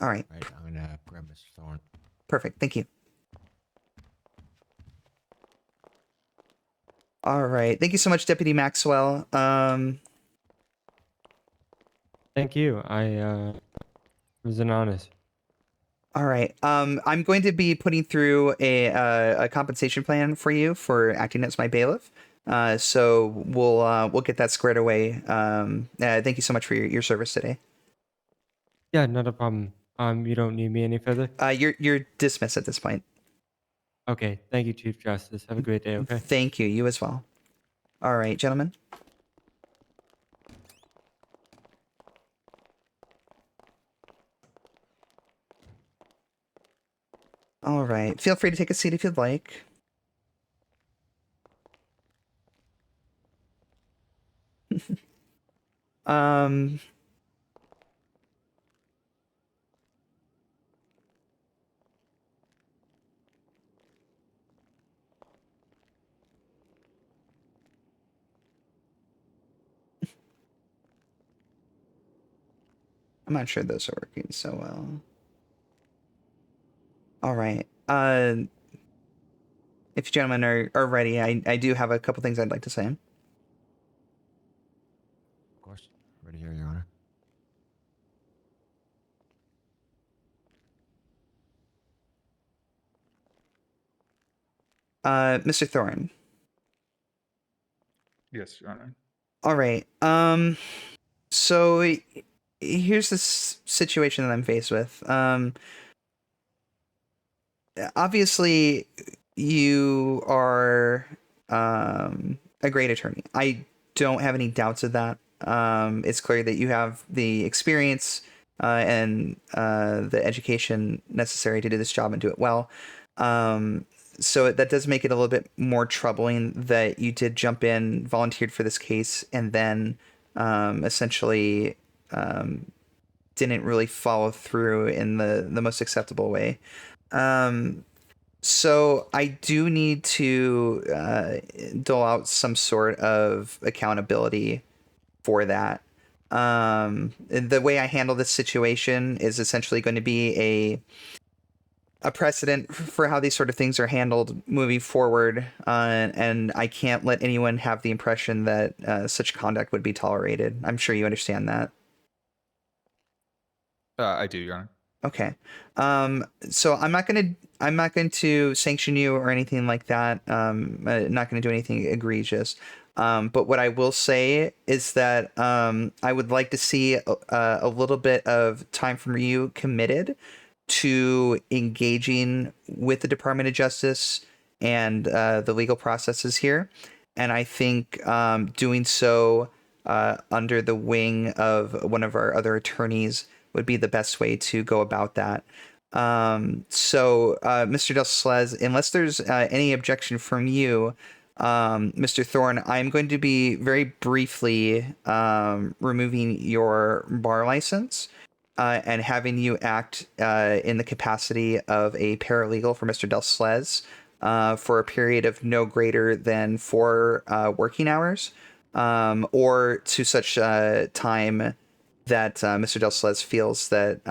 All right. Right, I'm gonna grab Mr. Thorne. Perfect. Thank you. All right. Thank you so much, Deputy Maxwell. Thank you. It was an honor. All right. I'm going to be putting through a compensation plan for you for acting as my bailiff. So we'll get that squared away. Thank you so much for your service today. Yeah, not a problem. You don't need me any further? You're dismissed at this point. Okay. Thank you, Chief Justice. Have a great day, okay? Thank you. You as well. All right, gentlemen. All right. Feel free to take a seat if you'd like. um... I'm not sure those are working so well. All right. If you gentlemen are ready, I do have a couple things I'd like to say. Of course. Ready here, Your Honor. Mr. Thorne. Yes, Your Honor. All right. So here's this situation that I'm faced with. Obviously, you are a great attorney. I don't have any doubts of that. It's clear that you have the experience and the education necessary to do this job and do it well. So that does make it a little bit more troubling that you did jump in, volunteered for this case, and then essentially didn't really follow through in the most acceptable way. So I do need to dole out some sort of accountability for that. The way I handle this situation is essentially going to be a precedent for how these sort of things are handled moving forward, and I can't let anyone have the impression that such conduct would be tolerated. I'm sure you understand that. I do, Your Honor. Okay. So I'm not going to sanction you or anything like that. I'm not going to do anything egregious. But what I will say is that I would like to see a little bit of time from you committed to engaging with the Department of Justice and the legal processes here. And I think doing so under the wing of one of our other attorneys would be the best way to go about that. Mr. Del Slez, unless there's any objection from you, Mr. Thorne, I'm going to be very briefly removing your bar license and having you act in the capacity of a paralegal for Mr. Del Slez for a period of no greater than 4 working hours, or to such time that Mr. Del Slez feels that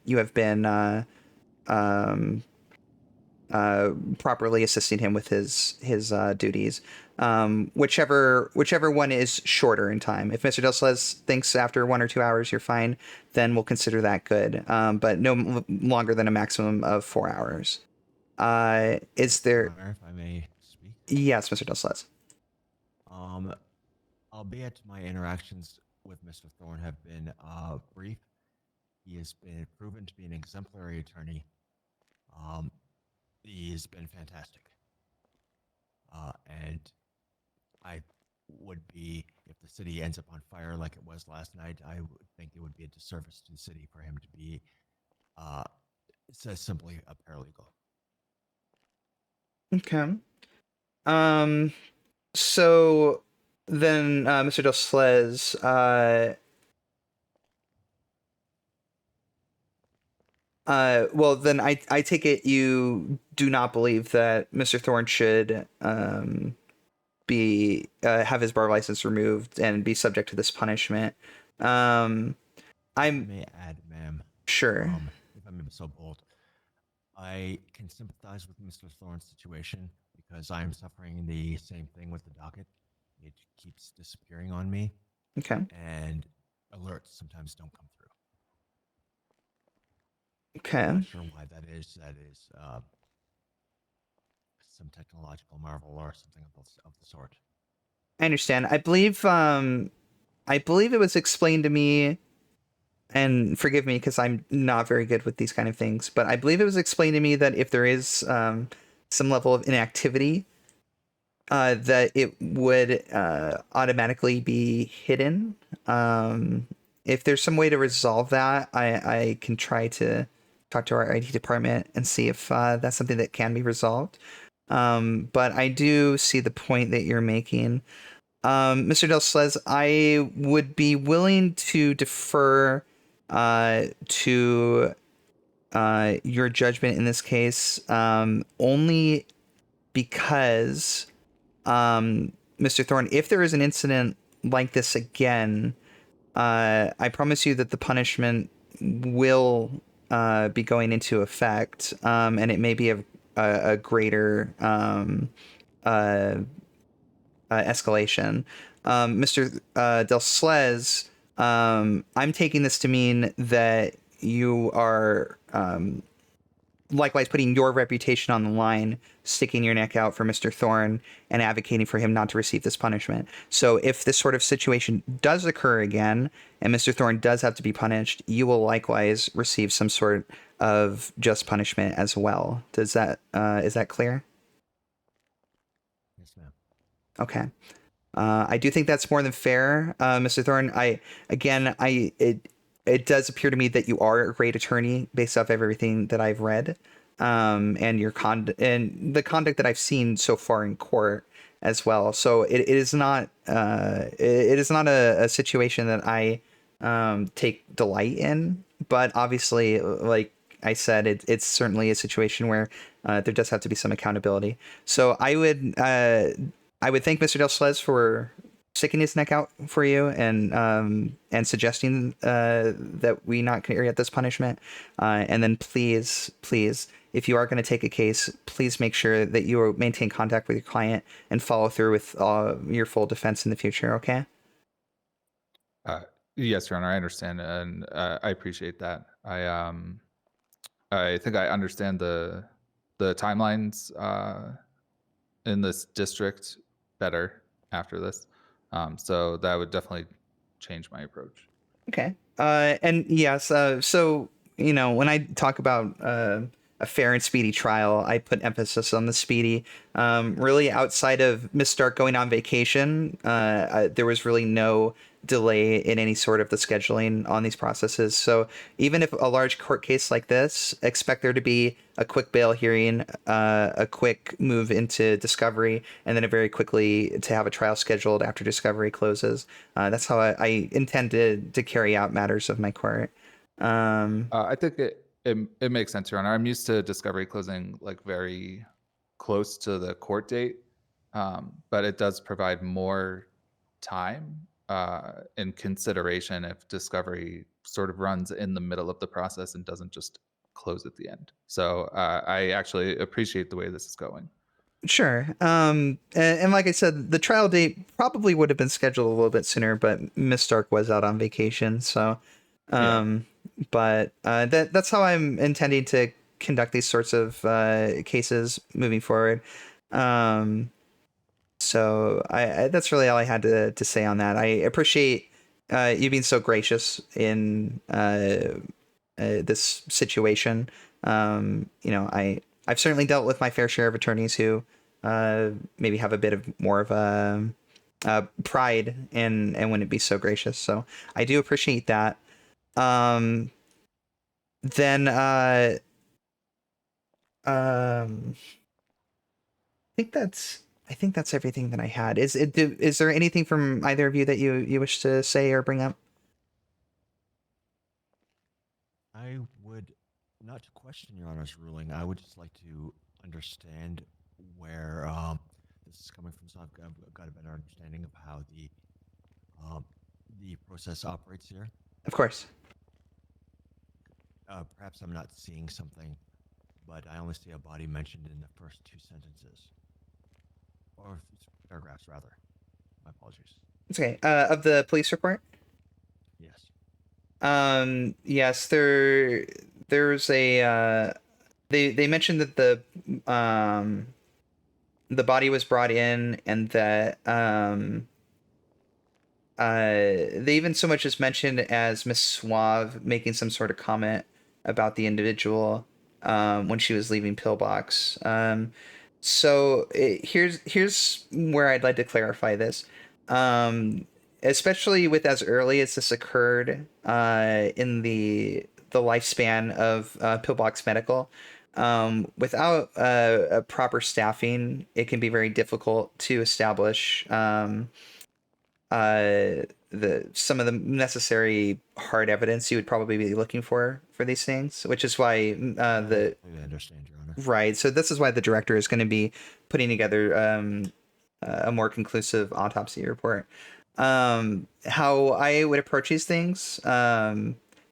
you have been properly assisting him with his duties. Whichever one is shorter in time. If Mr. Del Slez thinks after 1 or 2 hours you're fine, then we'll consider that good. But no longer than a maximum of 4 hours. Is there? Your Honor, if I may speak. Yes, Mr. Del Slez. Albeit my interactions with Mr. Thorne have been brief, he has been proven to be an exemplary attorney. He's been fantastic. And I would be, if the city ends up on fire like it was last night, I would think it would be a disservice to the city for him to be simply a paralegal. Okay. So then, Mr. Del Slez, well, then I take it you do not believe that Mr. Thorne should be have his bar license removed and be subject to this punishment. I may add, ma'am. Sure. If I'm so bold, I can sympathize with Mr. Thorne's situation because I'm suffering the same thing with the docket. It keeps disappearing on me. Okay. And alerts sometimes don't come through. Okay. I'm not sure why that is. That is some technological marvel or something of the sort. I understand. I believe it was explained to me, and forgive me because I'm not very good with these kind of things, but I believe it was explained to me that if there is some level of inactivity, that it would automatically be hidden. If there's some way to resolve that, I can try to talk to our IT department and see if that's something that can be resolved. But I do see the point that you're making. Mr. Del Slez, I would be willing to defer to your judgment in this case, only because, Mr. Thorne, if there is an incident like this again, I promise you that the punishment will be going into effect, and it may be a greater escalation. Mr. Del Slez, I'm taking this to mean that you are likewise putting your reputation on the line, sticking your neck out for Mr. Thorne and advocating for him not to receive this punishment. So if this sort of situation does occur again and Mr. Thorne does have to be punished, you will likewise receive some sort of just punishment as well. Is that clear? Yes, ma'am. Okay. I do think that's more than fair, Mr. Thorne. It does appear to me that you are a great attorney based off of everything that I've read, and and the conduct that I've seen so far in court as well. So it is not a situation that I take delight in, but obviously, like I said, it's certainly a situation where there does have to be some accountability. So I would thank Mr. Del Slez for sticking his neck out for you and suggesting that we not carry out this punishment. And then please, if you are going to take a case, please make sure that you maintain contact with your client and follow through with your full defense in the future. Okay. Yes, Your Honor, I understand, and I appreciate that. I think I understand the timelines in this district better after this. So that would definitely change my approach. Okay. And yes, so, when I talk about a fair and speedy trial, I put emphasis on the speedy. Really, outside of Miss Stark going on vacation, there was really no delay in any sort of the scheduling on these processes. So even if a large court case like this, expect there to be a quick bail hearing, a quick move into discovery, and then a very quickly to have a trial scheduled after discovery closes. That's how I intend to carry out matters of my court. I think it makes sense, Your Honor. I'm used to discovery closing like very close to the court date, but it does provide more time in consideration if discovery sort of runs in the middle of the process and doesn't just close at the end. So I actually appreciate the way this is going. Sure. And like I said, the trial date probably would have been scheduled a little bit sooner, but Miss Stark was out on vacation. So, but that's how I'm intending to conduct these sorts of cases moving forward. So I that's really all I had to say on that. I appreciate you being so gracious in this situation. I've certainly dealt with my fair share of attorneys who maybe have a bit of more of a pride and wouldn't be so gracious. So I do appreciate that. Then I think that's everything that I had. Is there anything from either of you that you wish to say or bring up? I would not to question Your Honor's ruling. I would just like to understand where this is coming from, so I've got a better understanding of how the process operates here. Of course. Perhaps I'm not seeing something, but I only see a body mentioned in the first two sentences. Or paragraphs, rather. My apologies. It's okay. Of the police report? Yes. Yes, there's a they mentioned that the body was brought in and that they even so much as mentioned as Miss Suave making some sort of comment about the individual when she was leaving Pillbox. So here's where I'd like to clarify this. Especially with as early as this occurred in the lifespan of Pillbox Medical. Without a proper staffing, it can be very difficult to establish some of the necessary hard evidence you would probably be looking for these things, which is why I understand, Your Honor. right. So this is why the director is going to be putting together a more conclusive autopsy report. How I would approach these things,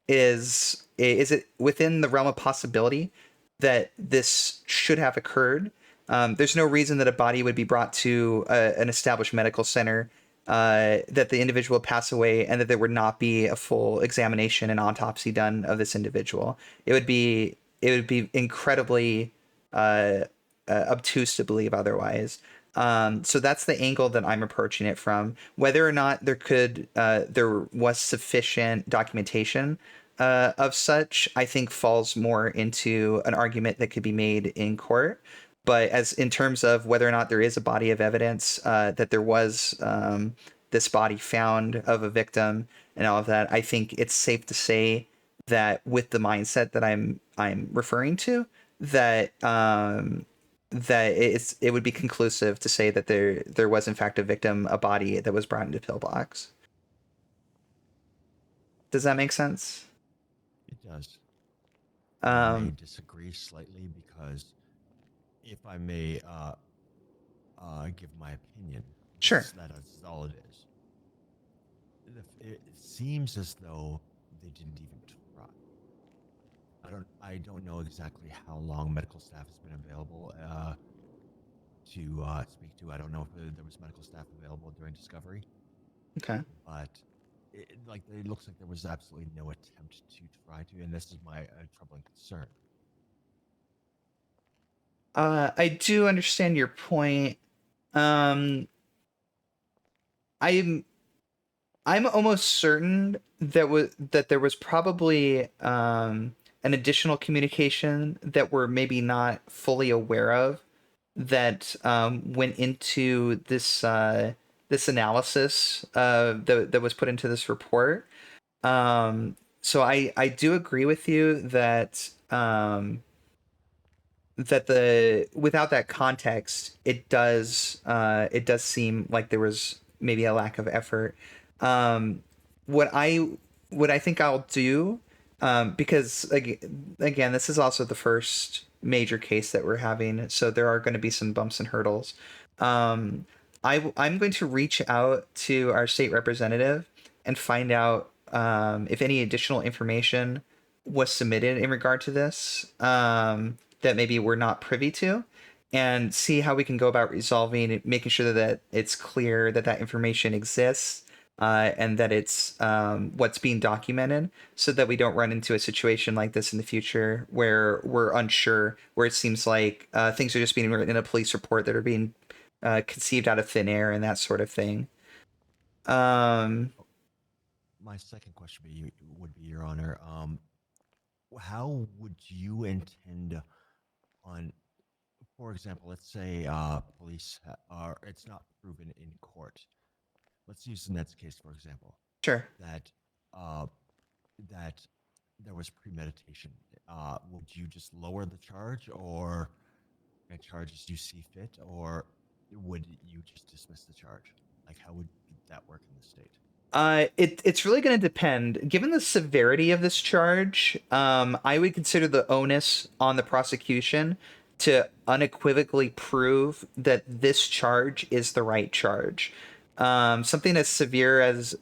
is it within the realm of possibility that this should have occurred? There's no reason that a body would be brought to an established medical center, that the individual would pass away, and that there would not be a full examination and autopsy done of this individual. It would be incredibly obtuse to believe otherwise. So that's the angle that I'm approaching it from. Whether or not there was sufficient documentation of such, I think falls more into an argument that could be made in court. But as in terms of whether or not there is a body of evidence that there was this body found of a victim and all of that, I think it's safe to say that with the mindset that I'm referring to, that it would be conclusive to say that there was in fact a victim, a body that was brought into pillbox. Does that make sense? It does. I may Um, disagree slightly because, if I may give my opinion, Sure. that is all it is. It seems as though they didn't even try. I don't know exactly how long medical staff has been available to speak to. I don't know if there was medical staff available during discovery. Okay. But it looks like there was absolutely no attempt to try to, and this is my troubling concern. I do understand your point. I'm almost certain that there was probably an additional communication that we're maybe not fully aware of that went into this this analysis that was put into this report. So I do agree with you that without that context, it does seem like there was maybe a lack of effort. What I think I'll do, because again, this is also the first major case that we're having, so there are going to be some bumps and hurdles. I'm going to reach out to our state representative and find out if any additional information was submitted in regard to this that maybe we're not privy to, and see how we can go about resolving it, making sure that it's clear that that information exists and that it's what's being documented, so that we don't run into a situation like this in the future where we're unsure, where it seems like things are just being written in a police report that are being conceived out of thin air and that sort of thing. My second question would be, Your Honor, how would you intend on, for example, let's say police are, it's not proven in court. Let's use the Ned's case, for example. Sure. That that there was premeditation. Would you just lower the charge, or charge as you see fit, or would you just dismiss the charge? Like, how would that work in the state? It's really going to depend. Given the severity of this charge, I would consider the onus on the prosecution to unequivocally prove that this charge is the right charge. Something as severe as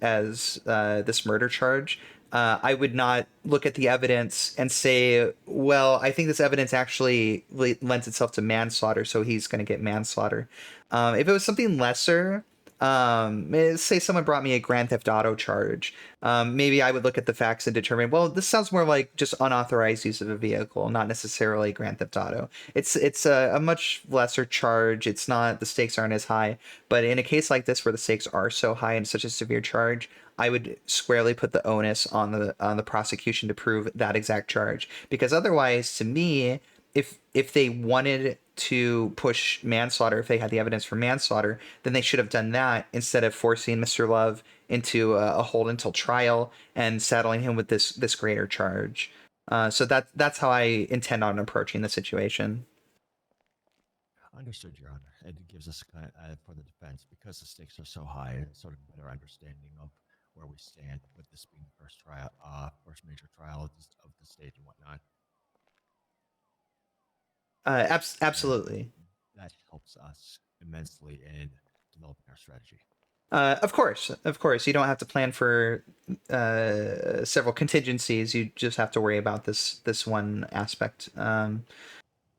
this murder charge, I would not look at the evidence and say, well, I think this evidence actually lends itself to manslaughter, so he's going to get manslaughter. If it was something lesser, say someone brought me a Grand Theft Auto charge, maybe I would look at the facts and determine, well, this sounds more like just unauthorized use of a vehicle, not necessarily Grand Theft Auto. It's a much lesser charge. It's not, the stakes aren't as high. But in a case like this where the stakes are so high and such a severe charge, I would squarely put the onus on the prosecution to prove that exact charge. Because otherwise, to me, if they wanted to push manslaughter, if they had the evidence for manslaughter, then they should have done that instead of forcing Mr. Love into a hold until trial and saddling him with this greater charge. So that's how I intend on approaching the situation. Understood, Your Honor. It gives us for the defense, because the stakes are so high, sort of a better understanding of where we stand with this being the first trial, first major trial of the state and whatnot. Absolutely. That helps us immensely in developing our strategy. Of course, you don't have to plan for several contingencies. You just have to worry about this one aspect.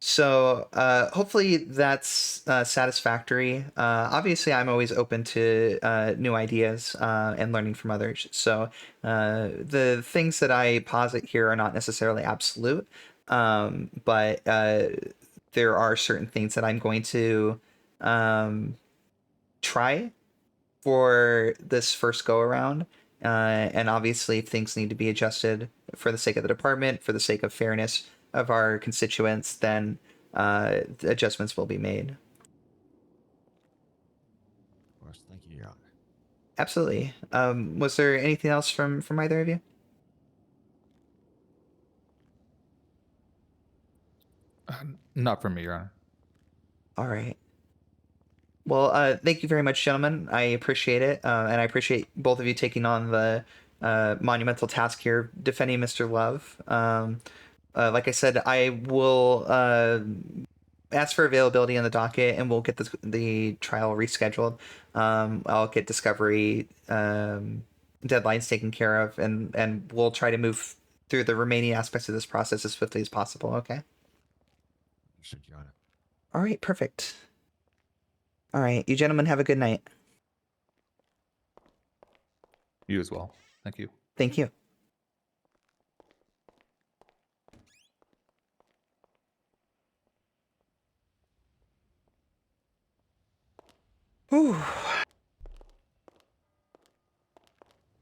So hopefully that's satisfactory. Obviously, I'm always open to new ideas and learning from others. So the things that I posit here are not necessarily absolute, but there are certain things that I'm going to try for this first go around. And obviously, things need to be adjusted for the sake of the department, for the sake of fairness of our constituents, then adjustments will be made. Of course, thank you, Your Honor. Absolutely. Was there anything else from either of you? Not from me, Your Honor. All right. Well, thank you very much, gentlemen. I appreciate it, and I appreciate both of you taking on the monumental task here, defending Mr. Love. Like I said, I will ask for availability on the docket, and we'll get the trial rescheduled. I'll get discovery deadlines taken care of, and we'll try to move through the remaining aspects of this process as swiftly as possible. Okay. Should, Your Honor. All right. Perfect. All right. You gentlemen have a good night. You as well. Thank you. Thank you. Whew.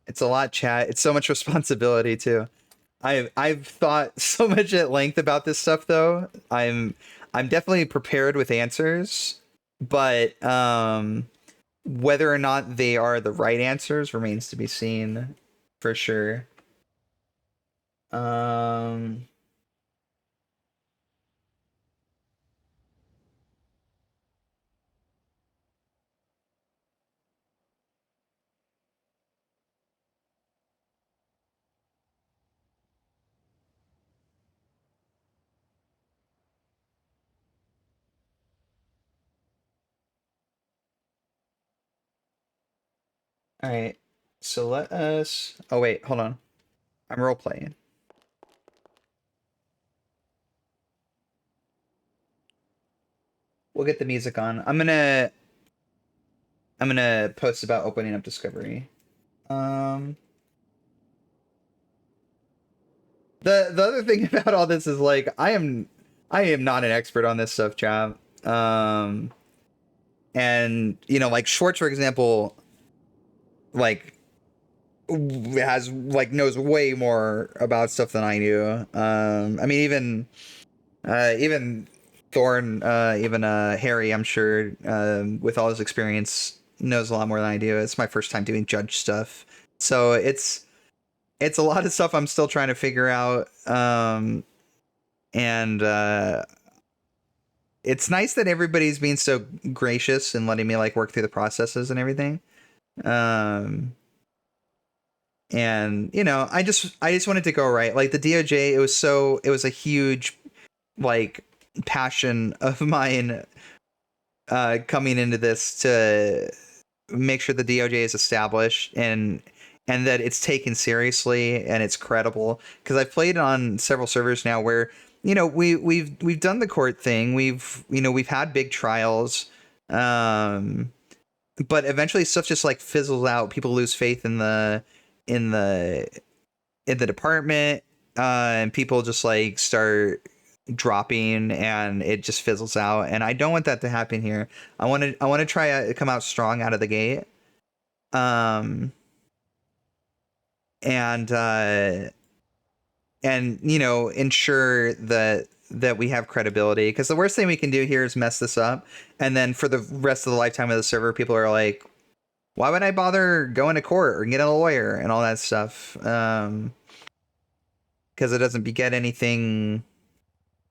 It's a lot, chat. It's so much responsibility too. I've thought so much at length about this stuff though. I'm definitely prepared with answers, but whether or not they are the right answers remains to be seen for sure. All right. So let us. Oh wait, hold on. I'm role playing. We'll get the music on. I'm gonna post about opening up discovery. The other thing about all this is like I am not an expert on this stuff, Chap. And you know, like Schwartz, for example, like knows way more about stuff than I do. I mean, even Thorne, even Harry, I'm sure, with all his experience, knows a lot more than I do. It's my first time doing judge stuff, so it's a lot of stuff I'm still trying to figure out. And it's nice that everybody's being so gracious and letting me like work through the processes and everything. And you know, I just wanted to go right. Like the DOJ, it was a huge like passion of mine coming into this to make sure the DOJ is established and that it's taken seriously and it's credible. Because I've played on several servers now where you know we've done the court thing. We've had big trials, but eventually stuff just like fizzles out. People lose faith in the department, and people just like start dropping and it just fizzles out, and I don't want that to happen here. I want to try to come out strong out of the gate, and you know, ensure that we have credibility, because the worst thing we can do here is mess this up, and then for the rest of the lifetime of the server people are like, why would I bother going to court or getting a lawyer and all that stuff, because it doesn't beget anything,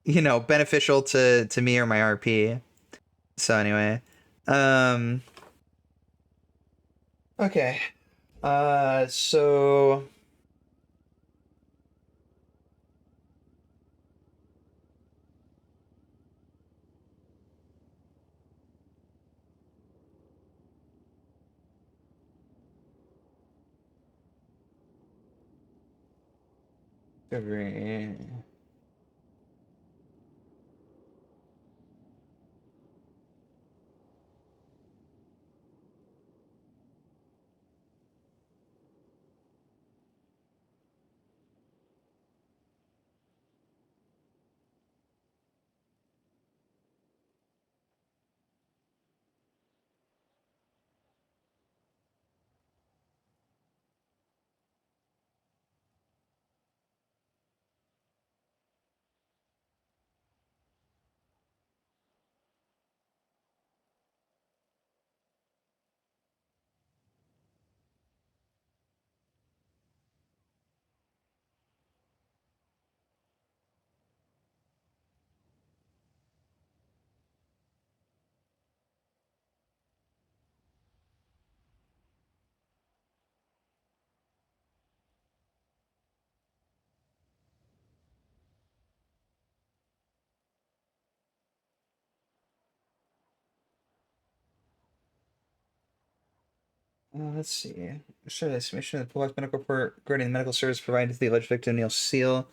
you know, beneficial to me or my RP. So anyway, okay, so Discovery. Let's see. Sure, the submission of the police medical report regarding the medical service provided to the alleged victim, Neil Seal.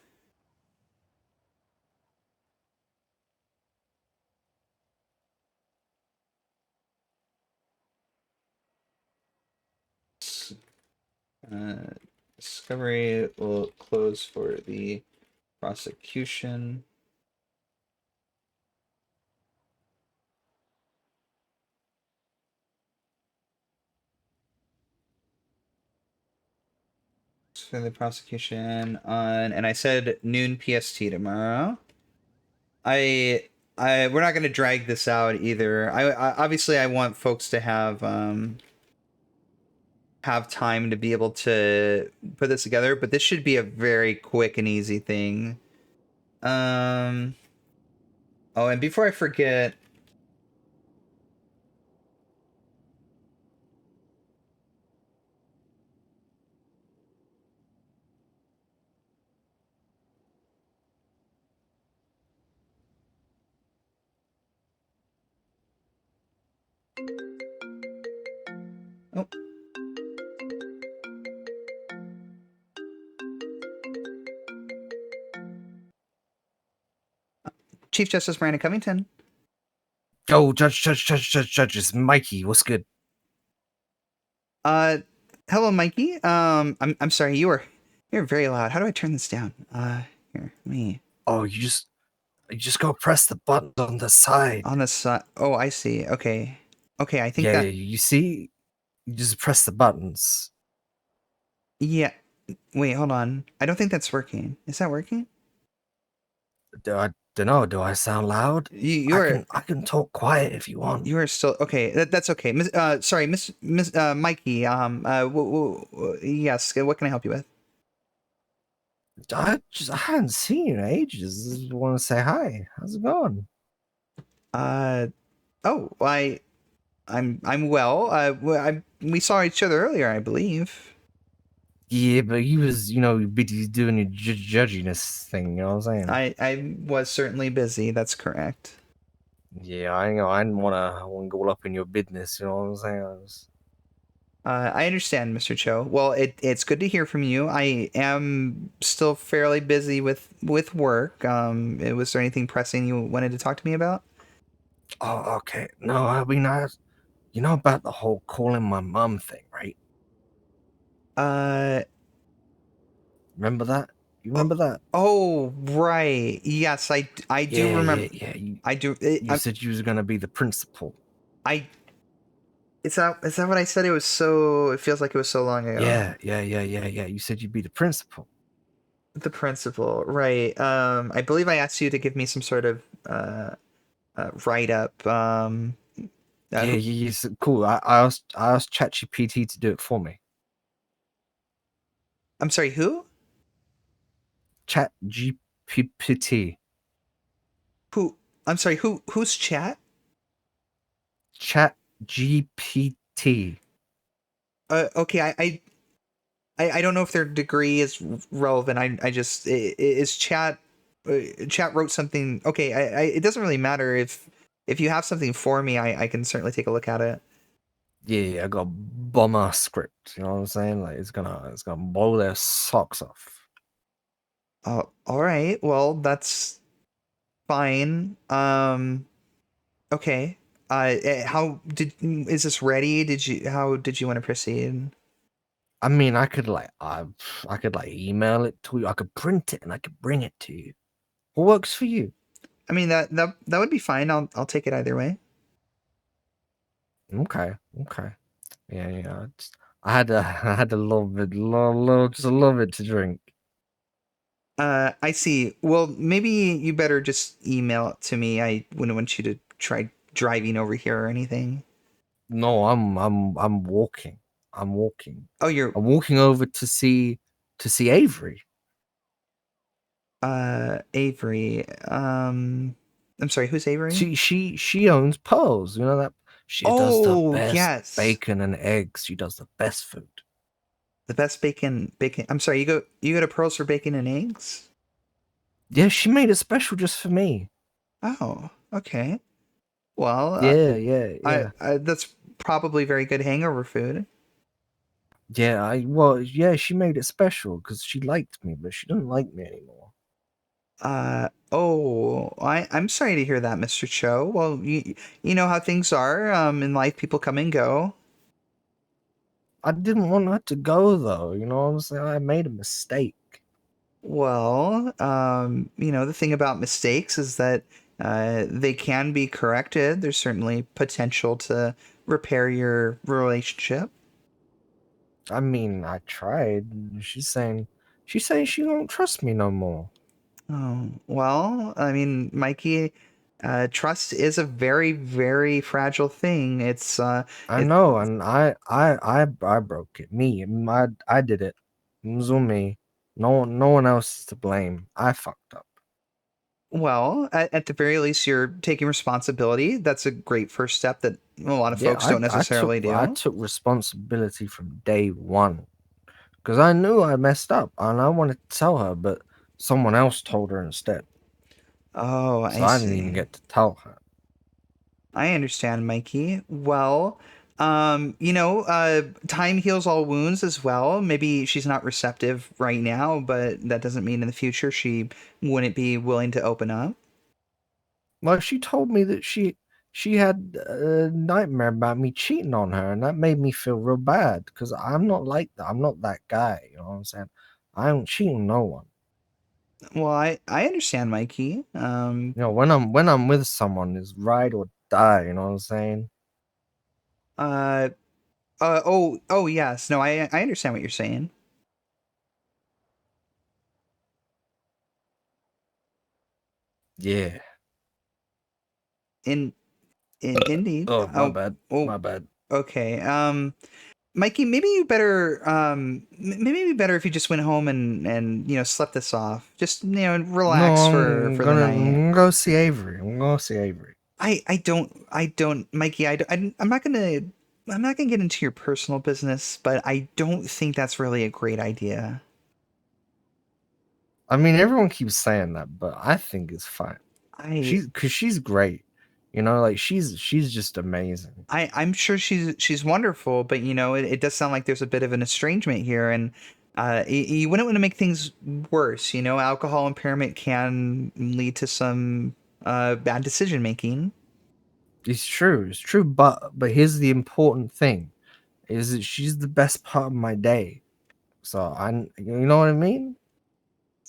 Uh, discovery will close for the prosecution. For the prosecution on, and I said noon PST tomorrow. We're not going to drag this out either. I obviously I want folks to have time to be able to put this together, but this should be a very quick and easy thing. Oh, and before I forget, oh. Chief Justice Miranda Covington. Oh, Judge, it's Mikey. What's good? Hello, Mikey. I'm sorry, you're very loud. How do I turn this down? Here, me. Oh, you just go press the button on the side. On the side. Oh, I see. Okay. Okay, I think Yeah, that. you see, you just press the buttons. Yeah. Wait, hold on. I don't think that's working. Is that working? I don't know. Do I sound loud? You're. I can talk quiet if you want. You are still okay. That's okay. Sorry, Miss Mikey. Yes. What can I help you with? I hadn't seen you in ages. Just want to say hi. How's it going? Oh, I'm well. We saw each other earlier, I believe. Yeah, but he was, busy doing your judginess thing. You know what I'm saying? I was certainly busy. That's correct. Yeah, I know. I didn't want to go up in your business. You know what I'm saying? I understand, Mr. Cho. Well, it's good to hear from you. I am still fairly busy with work. Was there anything pressing you wanted to talk to me about? Oh, okay. No, I mean, you know about the whole calling my mom thing, right? Remember that? You remember that? Oh, right. Yes, I do remember. Yeah. I do. You said you was gonna be the principal. Is that what I said? It feels like it was so long ago. Yeah. You said you'd be the principal. The principal, right? I believe I asked you to give me some sort of write up. Yeah. Cool. I asked ChatGPT to do it for me. I'm sorry, who? ChatGPT. Who? I'm sorry, who's chat? ChatGPT. Okay, I don't know if their degree is relevant. I just is chat. Chat wrote something. Okay, it doesn't really matter if you have something for me. I can certainly take a look at it. Yeah, I got a bomber script. You know what I'm saying? Like it's gonna blow their socks off. All right. Well, that's fine. Okay. How is this ready? How did you want to proceed? I mean, I could like I could like email it to you. I could print it and I could bring it to you. What works for you? I mean that would be fine. I'll take it either way. Okay, okay. Yeah. I had a I had a little bit, little, just a little bit to drink. I see. Well, maybe you better just email it to me. I wouldn't want you to try driving over here or anything. No, I'm walking. I'm walking. Oh, you're I'm walking over to see Avery. Avery. I'm sorry, who's Avery? She owns Pearls. You know that she does the Oh, best yes. bacon and eggs. She does the best food. The best bacon. I'm sorry, you go to Pearls for bacon and eggs? Yeah, she made it special just for me. Oh, okay. Well, Yeah. I that's probably very good hangover food. Yeah, she made it special because she liked me, but she doesn't like me anymore. I'm sorry to hear that, Mr. Cho. Well, you know how things are in life, people come and go. I didn't want her to go though, you know what I'm saying? I made a mistake. Well, you know, the thing about mistakes is that they can be corrected. There's certainly potential to repair your relationship. I mean, I tried. She's saying she don't trust me no more. Oh, well, I mean, Mikey, trust is a very, very fragile thing. I know, and I broke it. I did it. It was on me. No one else is to blame. I fucked up. Well, at the very least, you're taking responsibility. That's a great first step that a lot of Yeah, folks don't necessarily do. I took responsibility from day one because I knew I messed up and I wanted to tell her, but someone else told her instead. Oh, So I I didn't even see. get to tell her. I understand, Mikey. Well, you know, time heals all wounds as well. Maybe she's not receptive right now, but that doesn't mean in the future she wouldn't be willing to open up. Well, she told me that she had a nightmare about me cheating on her, and that made me feel real bad because I'm not like that. I'm not that guy. You know what I'm saying? I don't cheat on no one. Well, I understand, Mikey. You know, when I'm with someone, it's ride or die. You know what I'm saying? Oh yes. No, I understand what you're saying. Yeah. Indeed. Oh, my bad. Oh, My bad. okay. Mikey, maybe you better maybe it'd be better if you just went home and you know slept this off. Just you know No, relax for the night. I'm gonna go see Avery. I'm gonna see Avery. I don't Mikey. I'm not gonna get into your personal business, but I don't think that's really a great idea. I mean, everyone keeps saying that, but I think it's fine. I She's great. You know, like she's just amazing. I'm sure she's wonderful, but you know it does sound like there's a bit of an estrangement here, and you wouldn't want to make things worse. You know, alcohol impairment can lead to some bad decision making. It's true, but here's the important thing: is that she's the best part of my day. So you know what I mean?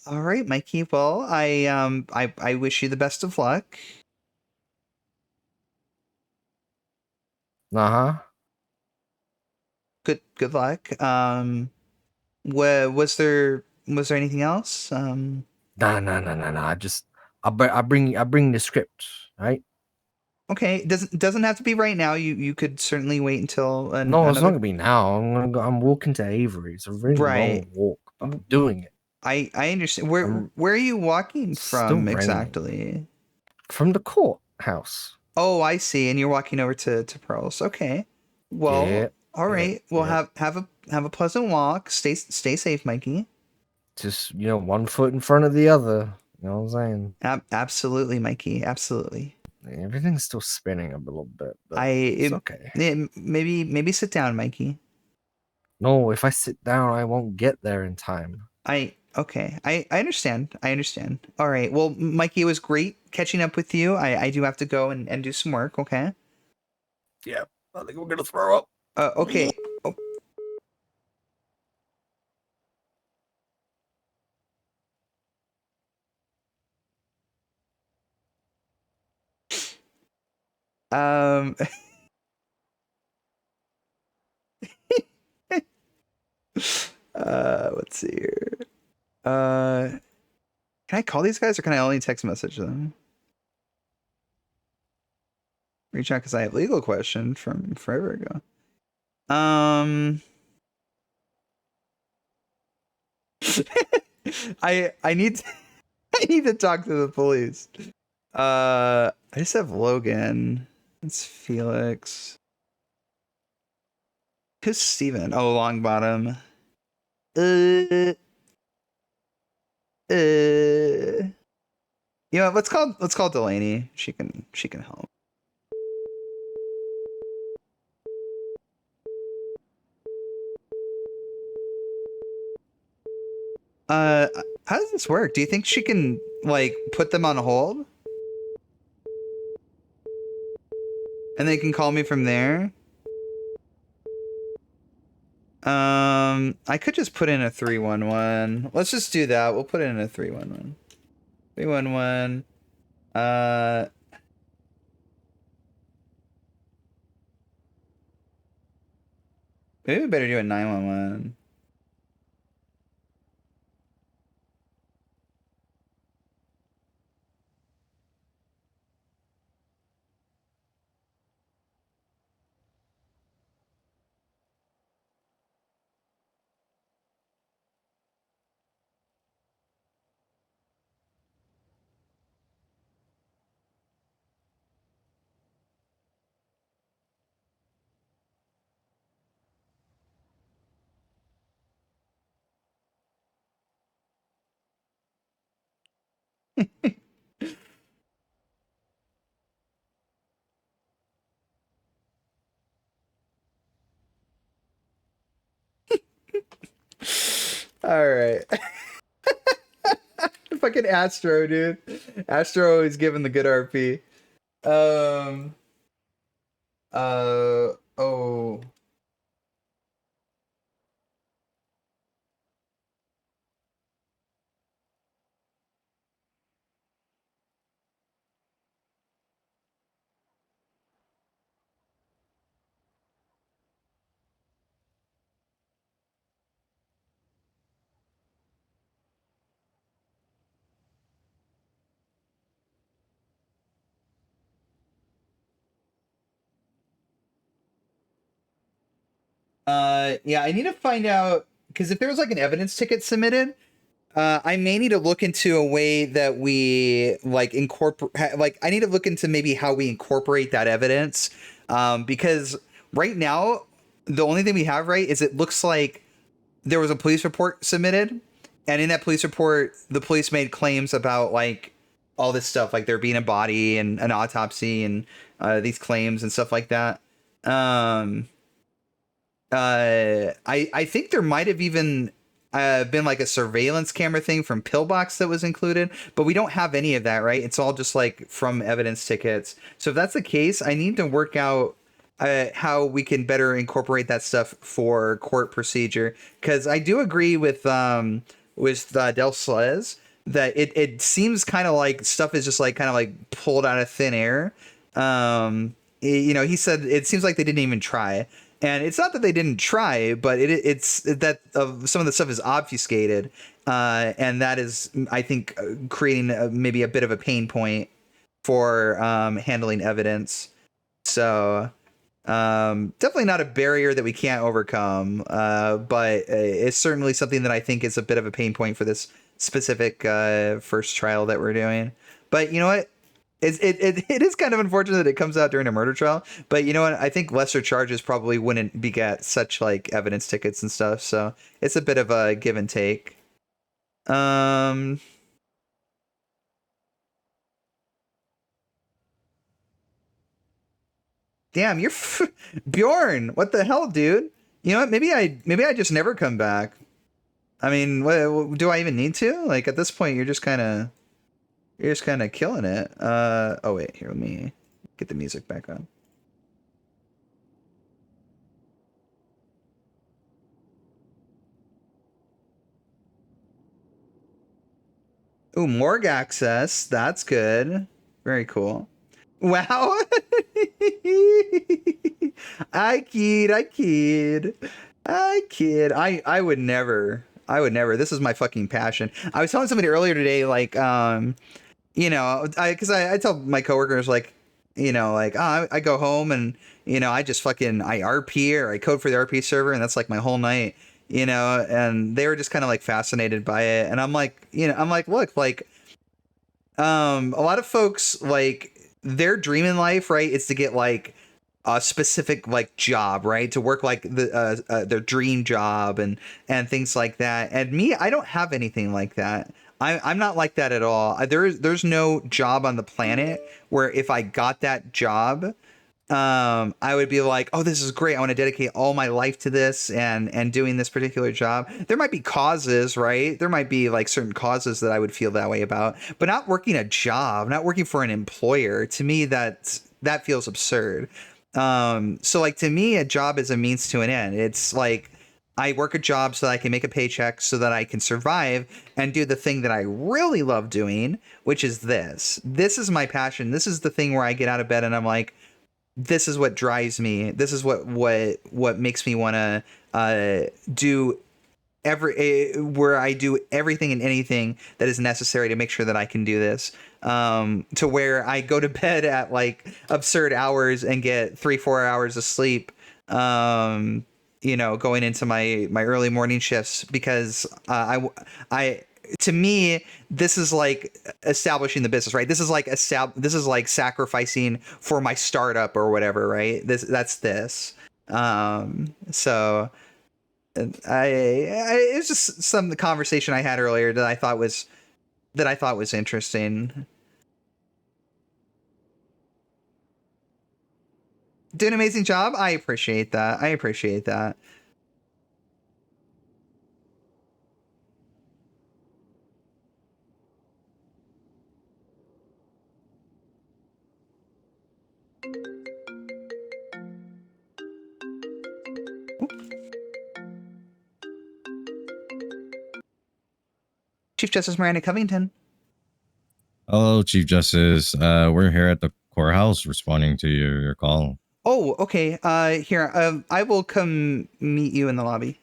All right, Mikey. Well, I wish you the best of luck. Uh-huh. Good luck. Was there anything else? No. I bring the script, right? Okay, doesn't have to be right now. You could certainly wait until No, it's not another. gonna be now. I'm walking to Avery. It's a really Right. long walk, but I'm doing it. I understand. Where are you walking Still from raining. exactly? From the courthouse. Oh, I see. And you're walking over to Pearls. Okay. Well, Yeah, all right. Well, yeah. have a pleasant walk. Stay safe, Mikey. Just, you know, one foot in front of the other. You know what I'm saying? Absolutely, Mikey. Absolutely. Everything's still spinning a little bit, but it's okay. Maybe sit down, Mikey. No, if I sit down, I won't get there in time. Okay, I understand. I understand. All right. Well, Mikey, it was great catching up with you. I do have to go and do some work. Okay. Yeah, I think we're gonna throw up. Okay. Oh. Let's see here. Can I call these guys or can I only text message them? Reach out because I have legal question from forever ago. I need to, I need to talk to the police. I just have Logan. It's Felix. Who's Steven? Oh, Longbottom. You know, let's call Delaney. She can help. How does this work? Do you think she can like put them on hold? And they can call me from there? I could just put in a 311. Let's just do that. We'll put in a 311. 311. Maybe we better do a 911. All right. Fucking Astro, dude. Astro is giving the good RP. Oh. Yeah, I need to find out because if there was like an evidence ticket submitted, I may need to look into a way that we like incorporate. Like, I need to look into maybe how we incorporate that evidence, because right now the only thing we have right is it looks like there was a police report submitted, and in that police report, the police made claims about like all this stuff, like there being a body and an autopsy and these claims and stuff like that. I think there might have even been like a surveillance camera thing from Pillbox that was included, but we don't have any of that, right? It's all just like from evidence tickets. So if that's the case, I need to work out how we can better incorporate that stuff for court procedure, because I do agree with Del Slez that it seems kind of like stuff is just like kind of like pulled out of thin air. You know, he said it seems like they didn't even try. And it's not that they didn't try, but it's that some of the stuff is obfuscated, and that is, I think, creating maybe a bit of a pain point for handling evidence. So definitely not a barrier that we can't overcome, but it's certainly something that I think is a bit of a pain point for this specific first trial that we're doing. But you know what? It is kind of unfortunate that it comes out during a murder trial, but you know what? I think lesser charges probably wouldn't beget such like evidence tickets and stuff. So it's a bit of a give and take. Damn, you're Bjorn. What the hell, dude? You know what? Maybe I just never come back. I mean, what, do I even need to? Like, at this point, you're just kind of killing it. Oh wait, here, let me get the music back on. Ooh, morgue access. That's good. Very cool. Wow. I kid. I would never. This is my fucking passion. I was telling somebody earlier today, like, you know, because I tell my coworkers, like, you know, like, oh, I go home and, you know, I just fucking, I RP or I code for the RP server, and that's like my whole night, you know, and they were just kind of like fascinated by it. And I'm like, you know, I'm like, look, like, a lot of folks, like, their dream in life, right, is to get like a specific like job, right, to work like their dream job and things like that. And me, I don't have anything like that. I'm not like that at all. There's no job on the planet where if I got that job, I would be like, oh, this is great. I want to dedicate all my life to this and doing this particular job. There might be causes, right? There might be like certain causes that I would feel that way about, but not working a job, not working for an employer. To me, that feels absurd. So like, to me, a job is a means to an end. It's like, I work a job so that I can make a paycheck so that I can survive and do the thing that I really love doing, which is this. This is my passion. This is the thing where I get out of bed and I'm like, this is what drives me. This is what makes me want to do where I do everything and anything that is necessary to make sure that I can do this. To where I go to bed at like absurd hours and get 3-4 hours of sleep. You know, going into my early morning shifts because I to me, this is like establishing the business, right? This is like sacrificing for my startup or whatever, right? This. So it's just some conversation I had earlier that I thought was interesting. Do an amazing job. I appreciate that. Chief Justice Miranda Covington. Hello, Chief Justice. We're here at the courthouse responding to your call. Oh, okay. Here, I will come meet you in the lobby.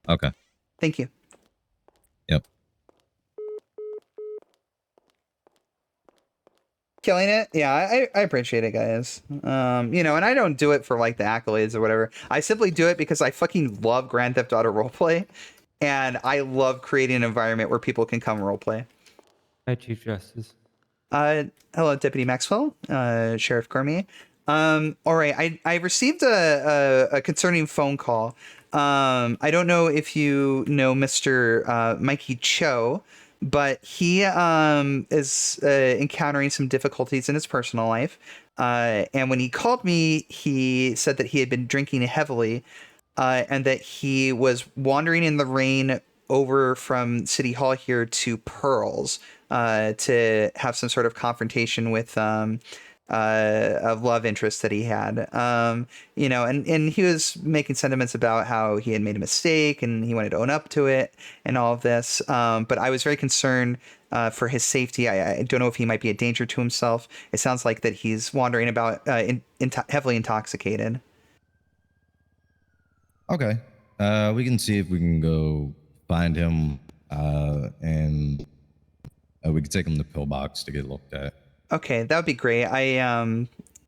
Okay. Thank you. Yep. Killing it. Yeah, I appreciate it, guys. You know, and I don't do it for like the accolades or whatever. I simply do it because I fucking love Grand Theft Auto roleplay, and I love creating an environment where people can come roleplay. Hi, Chief Justice. Hello, Deputy Maxwell, Sheriff Cormier. All right, I received a concerning phone call. I don't know if you know Mr. Mikey Cho, but he is encountering some difficulties in his personal life. And when he called me, he said that he had been drinking heavily, and that he was wandering in the rain over from City Hall here to Pearls to have some sort of confrontation with a love interest that he had. You know, and he was making sentiments about how he had made a mistake and he wanted to own up to it and all of this. But I was very concerned for his safety. I don't know if he might be a danger to himself. It sounds like that he's wandering about heavily intoxicated. Okay. We can see if we can go find him, and we can take him to the pillbox to get looked at. Okay, that would be great.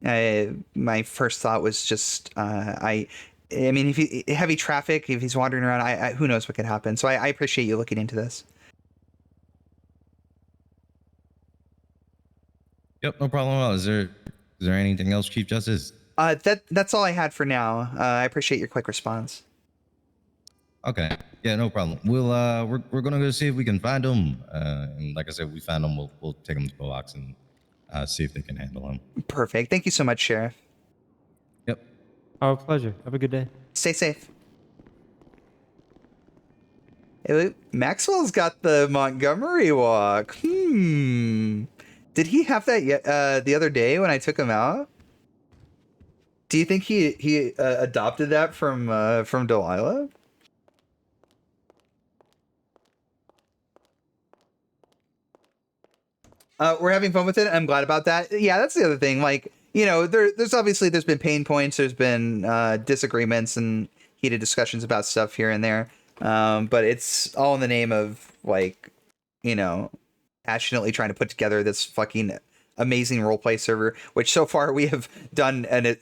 My first thought was just, I mean, if heavy traffic, if he's wandering around, who knows what could happen. So I appreciate you looking into this. Yep, no problem at all. Is there anything else, Chief Justice? That's all I had for now. I appreciate your quick response. Okay. Yeah, no problem. We'll we're gonna go see if we can find him. And like I said, we found him. We'll take him to the pillbox and see if they can handle him. Perfect. Thank you so much, Sheriff. Yep. Our pleasure. Have a good day. Stay safe. Maxwell's got the Montgomery walk. Did he have that yet? The other day when I took him out? Do you think he adopted that from Delilah? We're having fun with it. I'm glad about that. Yeah, that's the other thing. Like, there's obviously there's been pain points. There's been disagreements and heated discussions about stuff here and there. But it's all in the name of like, passionately trying to put together this fucking amazing roleplay server, which so far we have done an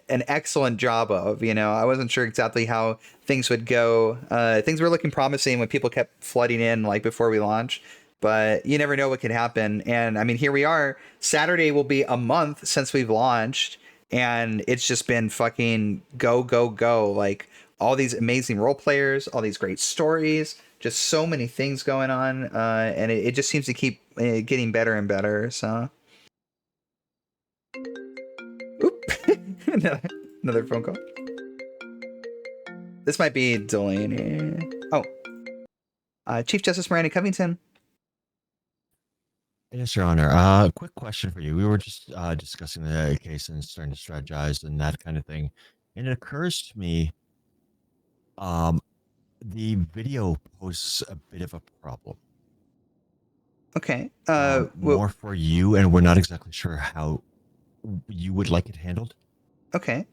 excellent job of. I wasn't sure exactly how things would go. Things were looking promising when people kept flooding in like before we launched. But you never know what can happen. And I mean, here we are. Saturday will be a month since we've launched. And it's just been fucking go, go, go. Like all these amazing role players, all these great stories, just so many things going on. And it just seems to keep getting better and better. So. Oop. Another phone call. This might be Delaney. Oh. Chief Justice Miranda Covington. Yes, Your Honor. Quick question for you. We were just discussing the case and starting to strategize and that kind of thing. And it occurs to me the video poses a bit of a problem. Okay. More for you, and we're not exactly sure how you would like it handled. Okay.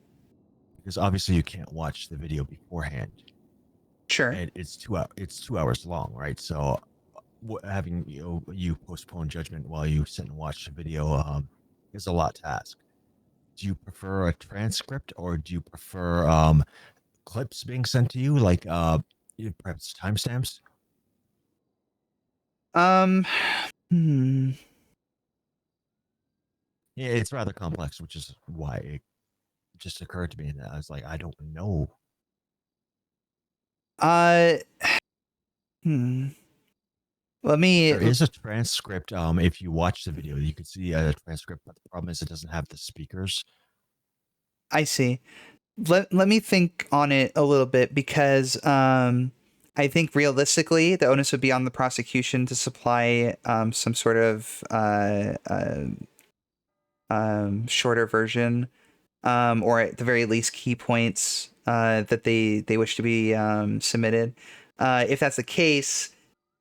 Because obviously you can't watch the video beforehand. Sure. And it's 2 hours long, right? So having you postpone judgment while you sit and watch the video is a lot to ask. Do you prefer a transcript or do you prefer clips being sent to you, like perhaps timestamps? Yeah, it's rather complex, which is why it just occurred to me that I was like, I don't know. Let me. There is a transcript. If you watch the video, you can see a transcript, but the problem is it doesn't have the speakers. I see. Let me think on it a little bit because I think realistically the onus would be on the prosecution to supply some sort of shorter version or at the very least key points that they wish to be submitted. If that's the case,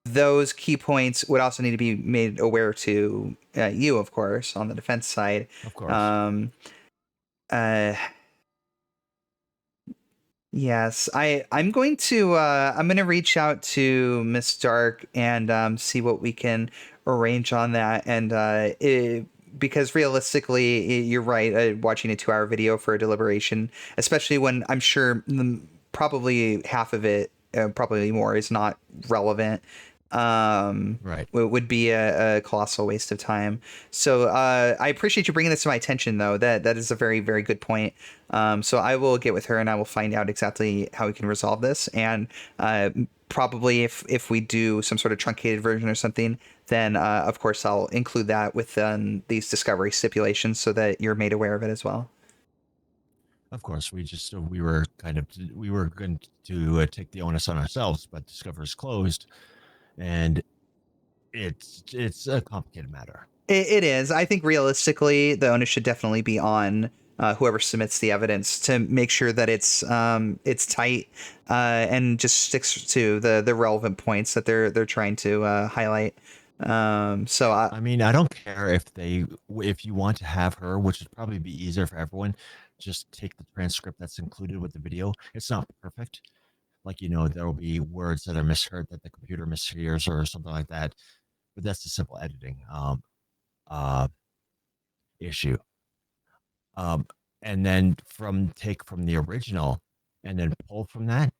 those key points would also need to be made aware to you, of course, on the defense side. Of course. Yes, I'm going to reach out to Miss Dark and see what we can arrange on that. And because realistically, you're right. Watching a 2-hour video for a deliberation, especially when I'm sure probably half of it, probably more, is not relevant. Right. Would be a colossal waste of time. So I appreciate you bringing this to my attention, though. That is a very, very good point. So I will get with her and I will find out exactly how we can resolve this. And probably if we do some sort of truncated version or something, then of course I'll include that with these discovery stipulations so that you're made aware of it as well. Of course, we were going to take the onus on ourselves, but Discover is closed, and it's a complicated matter. It is. I think realistically, the onus should definitely be on whoever submits the evidence to make sure that it's tight and just sticks to the relevant points that they're trying to highlight. So I mean, I don't care if you want to have her, which would probably be easier for everyone, just take the transcript that's included with the video. It's not perfect. Like, there will be words that are misheard that the computer mishears or something like that. But that's the simple editing issue. And then take from the original and then pull from that.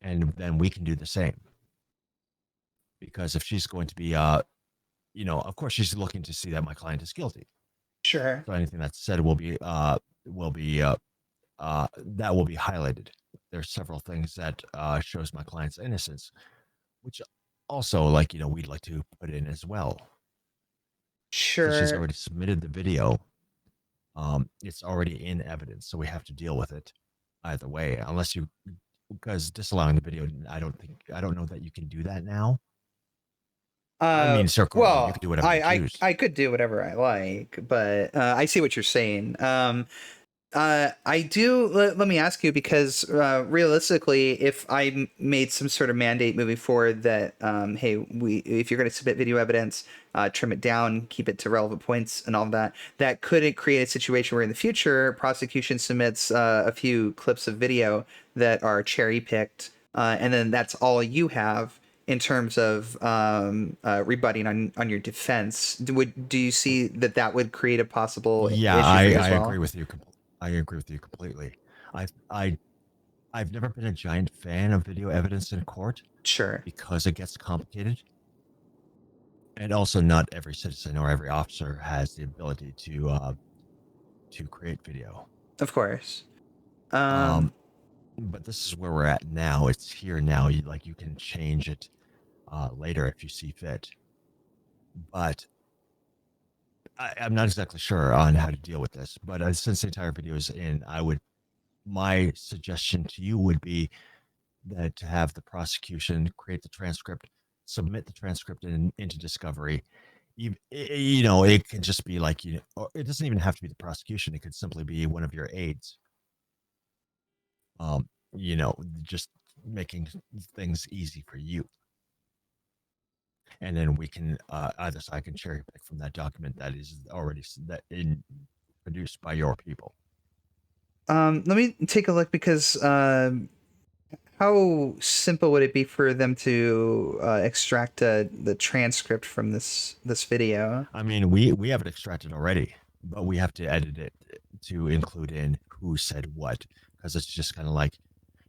And then we can do the same. Because if she's going to be, of course she's looking to see that my client is guilty. Sure. So anything that's said will be that will be highlighted. There's several things that shows my client's innocence, which also, we'd like to put in as well. Sure. So she's already submitted the video. It's already in evidence, so we have to deal with it either way. Unless you because disallowing the video, I don't know that you can do that now. I mean, Sir Corbin, you Well, can do whatever you choose. I could do whatever I like, but I see what you're saying. I do. Let me ask you, because realistically, if I made some sort of mandate moving forward that, hey, if you're going to submit video evidence, trim it down, keep it to relevant points, and all of that, that could create a situation where in the future prosecution submits a few clips of video that are cherry picked, and then that's all you have in terms of rebutting on your defense. Do you see that would create a possible issue for you as well? agree with you. I agree with you completely. I've never been a giant fan of video evidence in court. Sure. Because it gets complicated. And also, not every citizen or every officer has the ability to create video. Of course. But this is where we're at now. It's here now. You can change it later if you see fit. But I'm not exactly sure on how to deal with this. But since the entire video is in, my suggestion to you would be that to have the prosecution create the transcript, submit the transcript into discovery. It can just be like, or it doesn't even have to be the prosecution. It could simply be one of your aides. Just making things easy for you. And then we can either side can cherry pick from that document that is already produced by your people. Let me take a look, because how simple would it be for them to extract the transcript from this video? I mean, we have it extracted already, but we have to edit it to include in who said what, because it's just kind of like,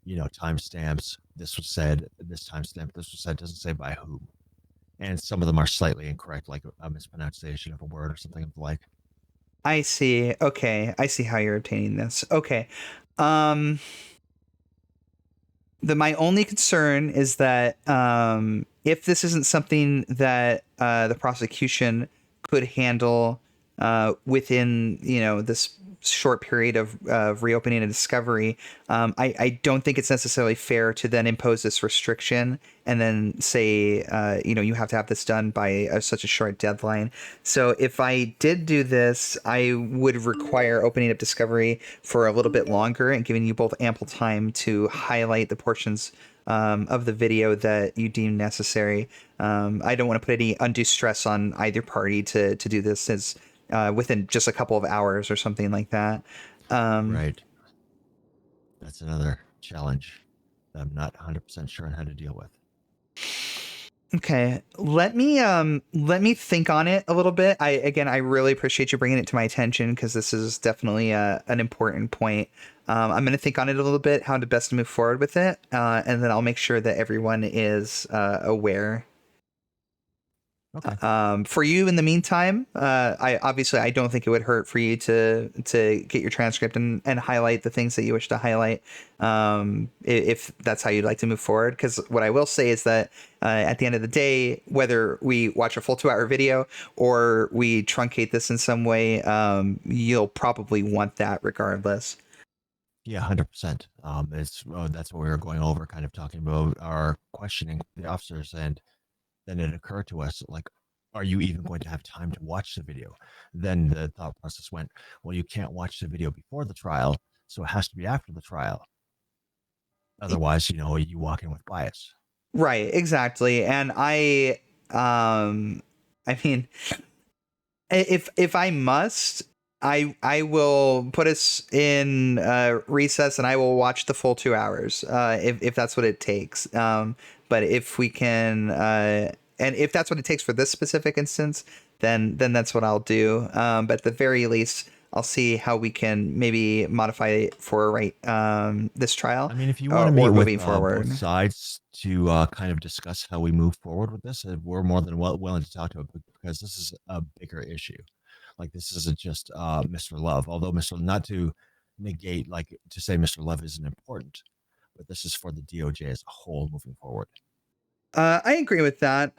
timestamps. This was said. This timestamp. This was said. Doesn't say by whom, and some of them are slightly incorrect, like a mispronunciation of a word or something of the like. I see. Okay, I see how you're obtaining this. Okay. My only concern is that if this isn't something that the prosecution could handle within this short period of reopening a discovery, I don't think it's necessarily fair to then impose this restriction and then say you have to have this done by such a short deadline. So if I did do this, I would require opening up discovery for a little bit longer and giving you both ample time to highlight the portions of the video that you deem necessary. I don't want to put any undue stress on either party to do this as within just a couple of hours or something like that. Right. That's another challenge that I'm not 100% sure on how to deal with. Okay, let me think on it a little bit. I really appreciate you bringing it to my attention, because this is definitely an important point. I'm going to think on it a little bit, how to best move forward with it, and then I'll make sure that everyone is aware. Okay. For you in the meantime, I don't think it would hurt for you to get your transcript and highlight the things that you wish to highlight, if that's how you'd like to move forward. Because what I will say is that at the end of the day, whether we watch a full 2-hour video or we truncate this in some way, you'll probably want that regardless. Yeah, 100%. That's what we were going over, kind of talking about our questioning the officers, and then it occurred to us, like, are you even going to have time to watch the video? Then the thought process went, well, you can't watch the video before the trial, so it has to be after the trial. Otherwise, you walk in with bias. Right, exactly. And I mean, if I must, I will put us in recess and I will watch the full 2 hours if that's what it takes. But if we can, and if that's what it takes for this specific instance, then that's what I'll do. But at the very least, I'll see how we can maybe modify it for this trial. I mean, if you want to meet with forward. both sides to kind of discuss how we move forward with this, we're more than willing to talk to it, because this is a bigger issue. Like, this isn't just Mr. Love, although not to negate, like, to say Mr. Love isn't important, but this is for the DOJ as a whole moving forward. I agree with that.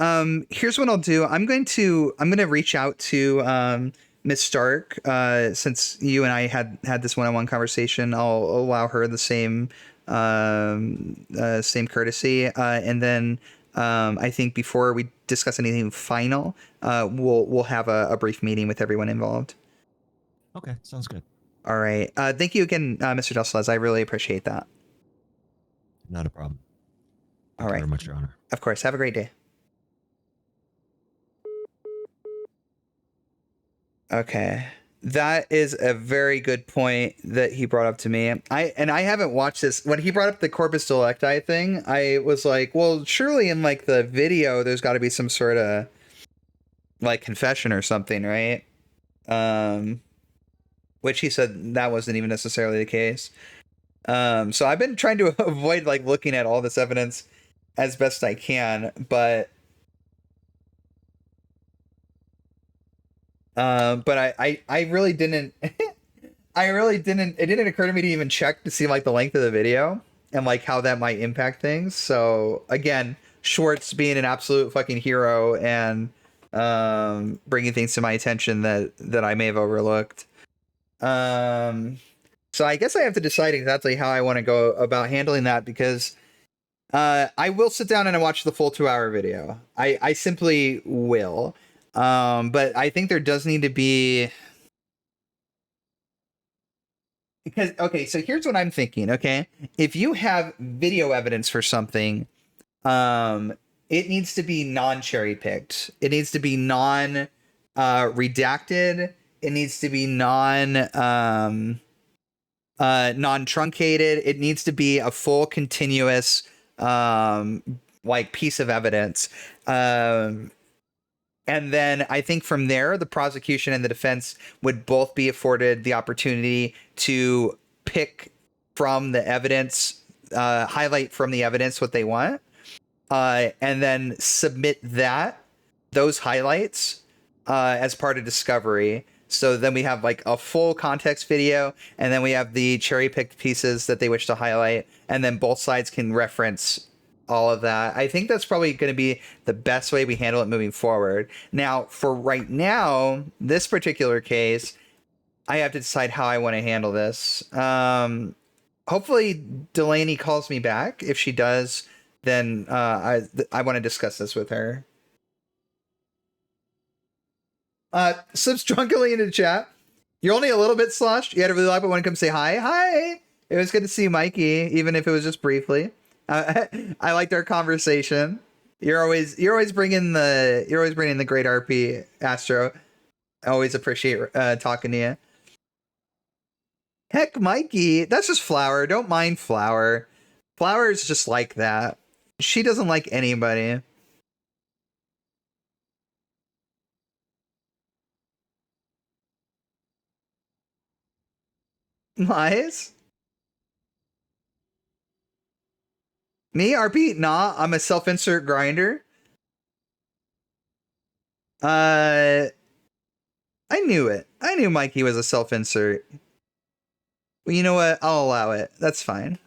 Here's what I'll do. I'm going to reach out to Miss Stark. Since you and I had this one-on-one conversation, I'll allow her the same same courtesy. And then I think before we discuss anything final, we'll have a brief meeting with everyone involved. Okay, sounds good. All right. Thank you again, Mr. Dusselez. I really appreciate that. Not a problem. Thank All you right. very much, Your Honor. Of course. Have a great day. Okay. That is a very good point that he brought up to me. I haven't watched this. When he brought up the corpus delicti thing, I was like, well, surely in like the video there's got to be some sort of like confession or something, right? Which he said that wasn't even necessarily the case. So I've been trying to avoid like looking at all this evidence as best I can, but I really didn't it didn't occur to me to even check to see like the length of the video and like how that might impact things. So again, Schwartz being an absolute fucking hero and bringing things to my attention that I may have overlooked. So I guess I have to decide exactly how I want to go about handling that, because I will sit down and watch the full 2-hour video. I simply will. But I think there does need to be, because, okay, so here's what I'm thinking, okay? If you have video evidence for something, it needs to be non-cherry picked. It needs to be redacted. It needs to be non-truncated. It needs to be a full continuous, like piece of evidence. And then I think from there, the prosecution and the defense would both be afforded the opportunity to pick from the evidence, highlight from the evidence what they want, and then submit those highlights as part of discovery. So then we have like a full context video, and then we have the cherry-picked pieces that they wish to highlight, and then both sides can reference all of that. I think that's probably going to be the best way we handle it moving forward. Now, for right now, this particular case, I have to decide how I want to handle this. Hopefully Delaney calls me back. If she does, then I want to discuss this with her. Slips drunkenly into the chat. You're only a little bit sloshed. You had to really like it when it comes to say hi. Hi. It was good to see Mikey, even if it was just briefly. I liked our conversation. You're always bringing the great RP, Astro. I always appreciate talking to you. Heck, Mikey, that's just Flower. Don't mind Flower. Flower is just like that. She doesn't like anybody. Lies? Me, RP? Nah, I'm a self-insert grinder. I knew it. I knew Mikey was a self-insert. Well, you know what? I'll allow it. That's fine.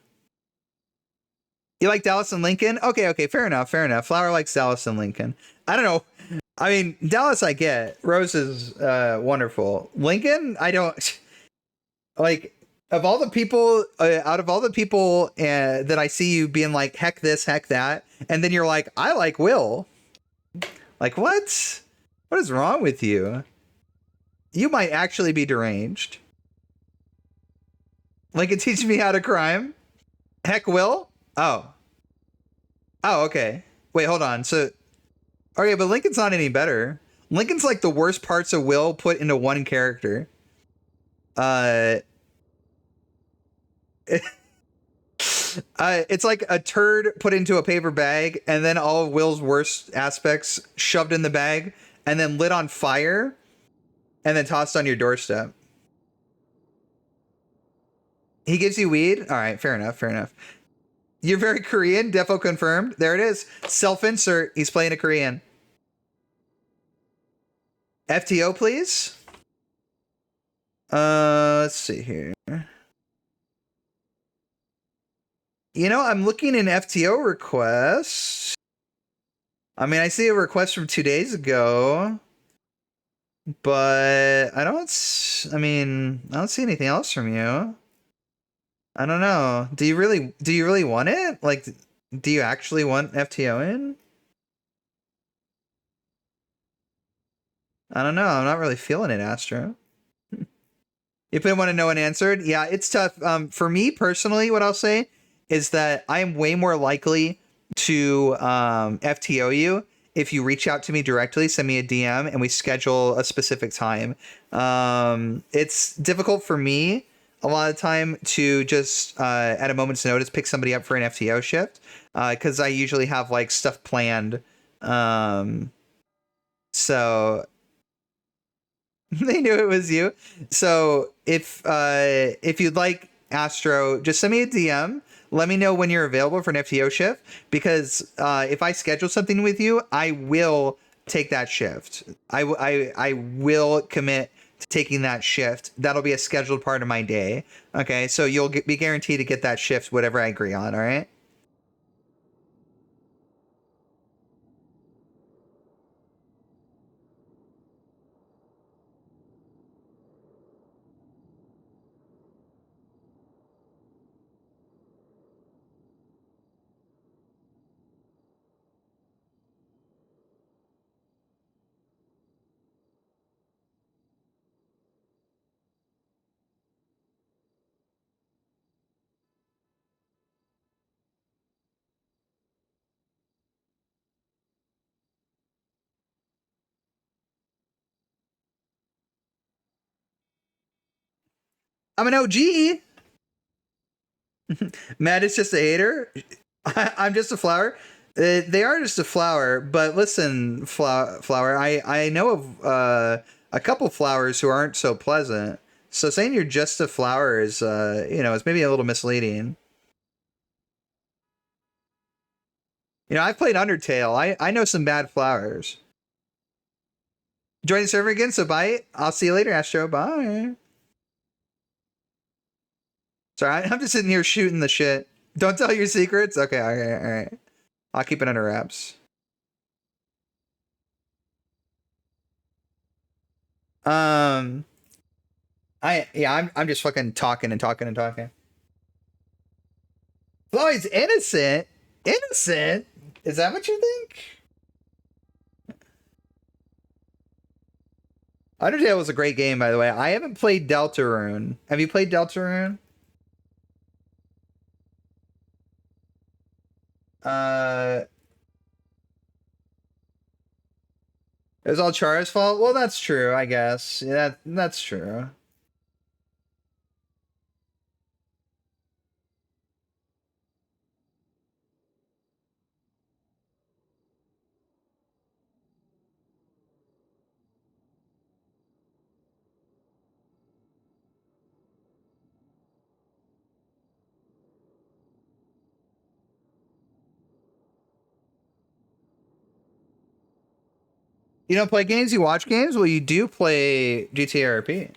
You like Dallas and Lincoln? Okay, fair enough. Flower likes Dallas and Lincoln. I don't know. I mean, Dallas I get. Rose is wonderful. Lincoln, I don't... Like, of all the people, out of all the people that I see you being like, heck this, heck that, and then you're like, I like Will. Like, what? What is wrong with you? You might actually be deranged. Lincoln teaches me how to crime. Heck Will? Oh, okay. Wait, hold on. So, okay, but Lincoln's not any better. Lincoln's like the worst parts of Will put into one character. It's like a turd put into a paper bag, and then all of Will's worst aspects shoved in the bag, and then lit on fire, and then tossed on your doorstep. He gives you weed? All right, fair enough. You're very Korean, defo confirmed. There it is. Self-insert. He's playing a Korean. FTO, please. Let's see here. You know, I'm looking in FTO requests. I mean, I see a request from 2 days ago, but I don't see anything else from you. I don't know. Do you really want it? Like, do you actually want FTO in? I don't know. I'm not really feeling it, Astro. If they want to know an answered, yeah, it's tough. For me personally, what I'll say is that I am way more likely to FTO you if you reach out to me directly, send me a DM, and we schedule a specific time. It's difficult for me a lot of time to just at a moment's notice pick somebody up for an FTO shift because I usually have like stuff planned. So they knew it was you. So if you'd like Astro, just send me a DM. Let me know when you're available for an FTO shift because if I schedule something with you, I will take that shift. I will commit to taking that shift. That'll be a scheduled part of my day. Okay, so you'll be guaranteed to get that shift, whatever I agree on. All right. I'm an OG. Matt is just a hater. I'm just a flower. They are just a flower, but listen, flower. I know of a couple flowers who aren't so pleasant. So saying you're just a flower is, is maybe a little misleading. I've played Undertale. I know some bad flowers. Join the server again, so bye. I'll see you later, Astro. Bye. Sorry, I'm just sitting here shooting the shit. Don't tell your secrets. Okay, all right. I'll keep it under wraps. I'm just fucking talking and talking and talking. Floyd's innocent. Innocent? Is that what you think? Undertale was a great game, by the way. I haven't played Deltarune. Have you played Deltarune? It was all Chara's fault? Well, that's true, I guess. Yeah, that's true. You don't play games, you watch games? Well, you do play GTRP.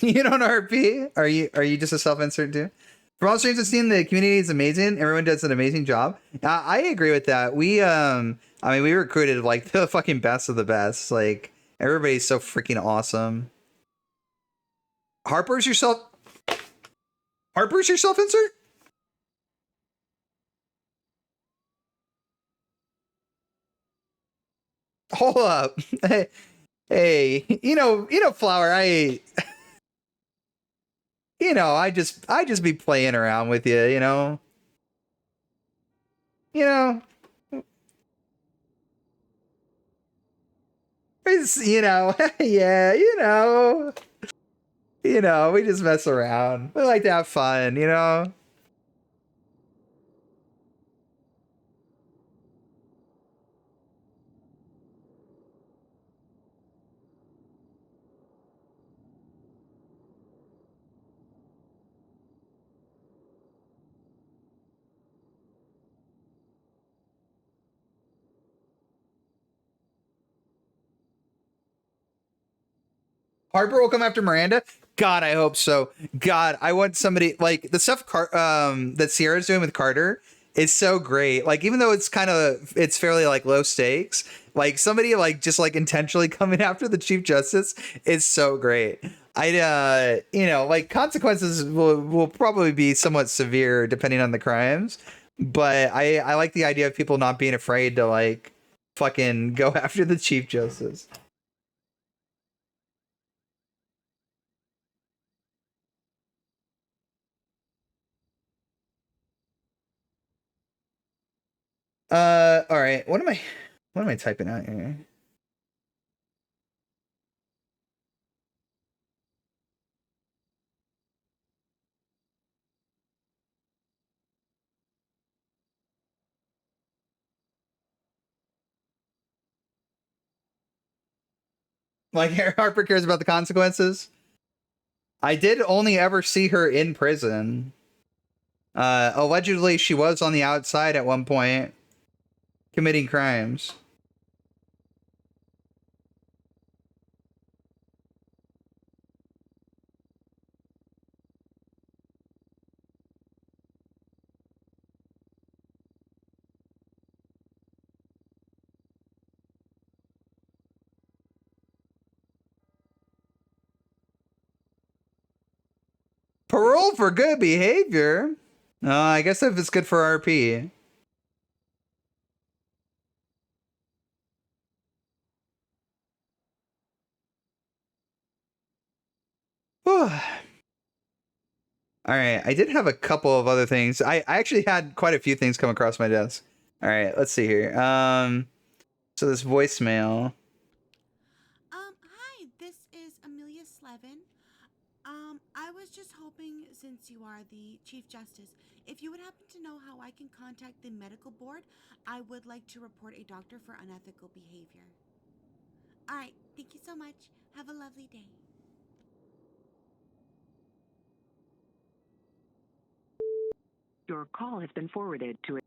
You don't RP? Are you just a self-insert too? For all streams I've seen, the community is amazing. Everyone does an amazing job. I agree with that. We we recruited like the fucking best of the best. Like everybody's so freaking awesome. Harper's your self-insert? Hold up. Hey, Flower, I just be playing around with you, You know, it's, yeah, we just mess around. We like to have fun, Harper will come after Miranda. God, I hope so. God, I want somebody like the stuff that Sierra's doing with Carter is so great. Like, even though it's fairly like low stakes, like somebody like just like intentionally coming after the Chief Justice is so great. Like consequences will probably be somewhat severe depending on the crimes, but I like the idea of people not being afraid to like fucking go after the Chief Justice. All right. What am I typing out here? Like Harper cares about the consequences. I did only ever see her in prison. Allegedly she was on the outside at one point committing crimes. Parole for good behavior. I guess if it's good for RP. All right, I did have a couple of other things. I actually had quite a few things come across my desk. All right, let's see here. So this voicemail. Hi, this is Amelia Slevin. I was just hoping, since you are the Chief Justice, if you would happen to know how I can contact the medical board, I would like to report a doctor for unethical behavior. All right, thank you so much. Have a lovely day. Your call has been forwarded to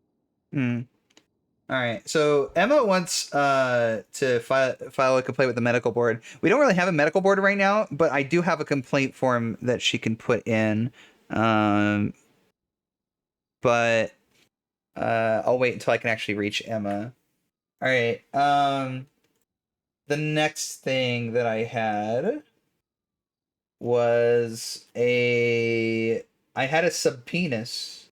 All right. So Emma wants to file a complaint with the medical board. We don't really have a medical board right now, but I do have a complaint form that she can put in. But I'll wait until I can actually reach Emma. All right. The next thing that I had was I had a subpenis.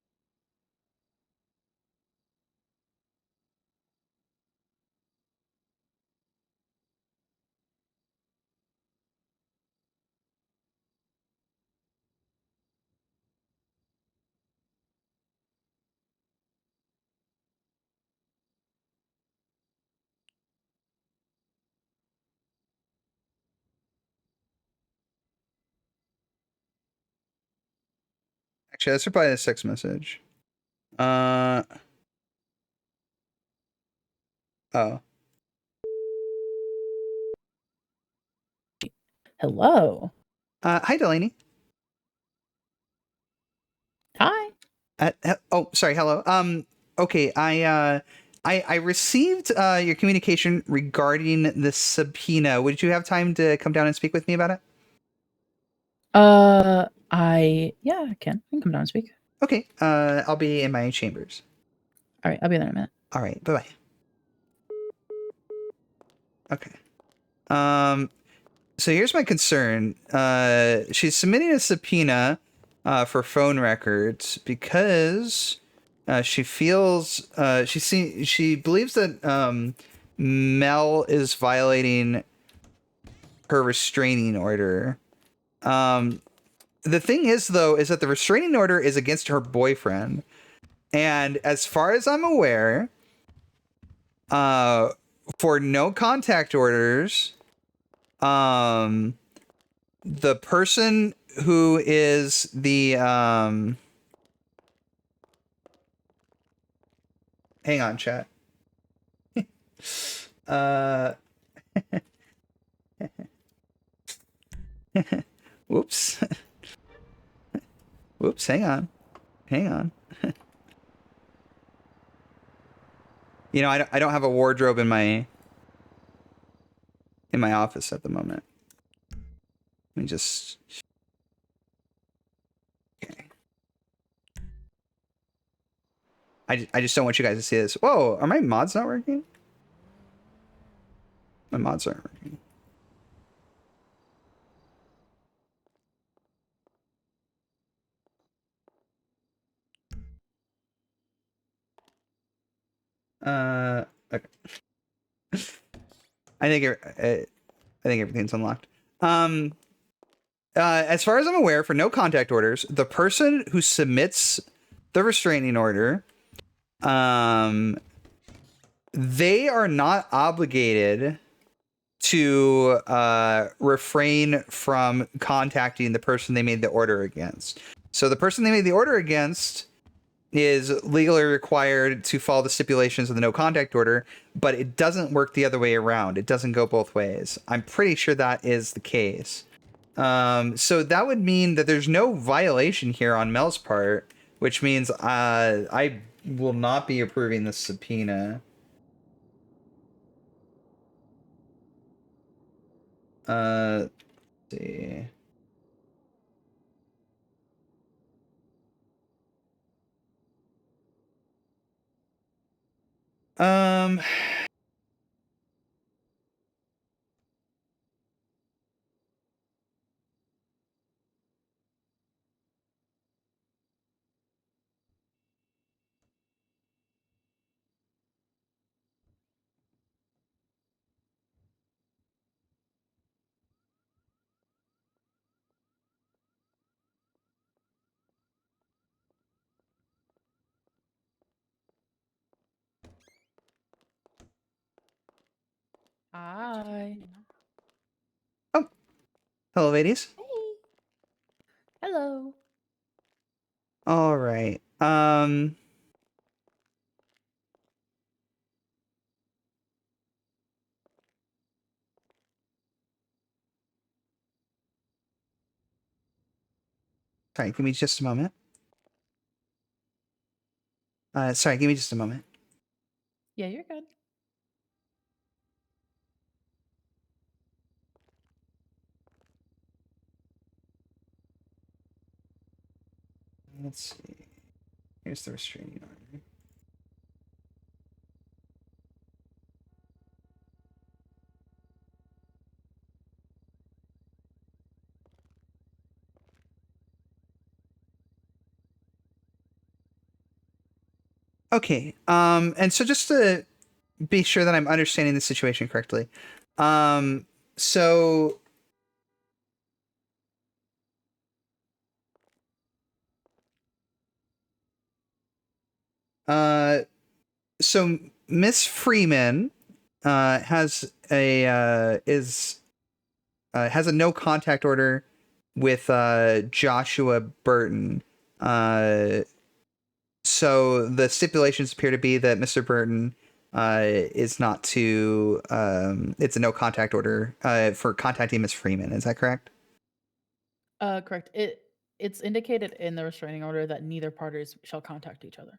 Actually, that's probably a text message. Oh. Hello. Hi, Delaney. Hi. Oh, sorry. Hello. Okay. I received your communication regarding the subpoena. Would you have time to come down and speak with me about it? I can come down and speak. Okay. I'll be in my chambers. All right, I'll be there in a minute. All right. Bye bye. Okay. So here's my concern. She's submitting a subpoena for phone records because she feels she believes that Mel is violating her restraining order. The thing is, though, is that the restraining order is against her boyfriend, and as far as I'm aware, for no contact orders, the person who is the hang on, chat. Whoops. Whoops, hang on. You know, I don't have a wardrobe in my office at the moment. Let me just. Okay. I just don't want you guys to see this. Whoa, are my mods not working? My mods aren't working. Okay. I think everything's unlocked. As far as I'm aware, for no contact orders, the person who submits the restraining order, they are not obligated to refrain from contacting the person they made the order against. So the person they made the order against is legally required to follow the stipulations of the no contact order, but it doesn't work the other way around. It doesn't go both ways. I'm pretty sure that is the case. So that would mean that there's no violation here on Mel's part, which means I will not be approving this subpoena. Let's see. Um, Hi. hello, ladies. Hey. Hello. All right. Sorry, give me just a moment. Sorry, give me just a moment. Yeah, you're good. Let's see. Here's the restraining order. Okay. And so just to be sure that I'm understanding the situation correctly. So uh so Miss Freeman has a has a no contact order with Joshua Burton. So the stipulations appear to be that Mr. Burton is not to it's a no contact order for contacting Miss Freeman. Is that correct? Correct. It's indicated in the restraining order that neither parties shall contact each other.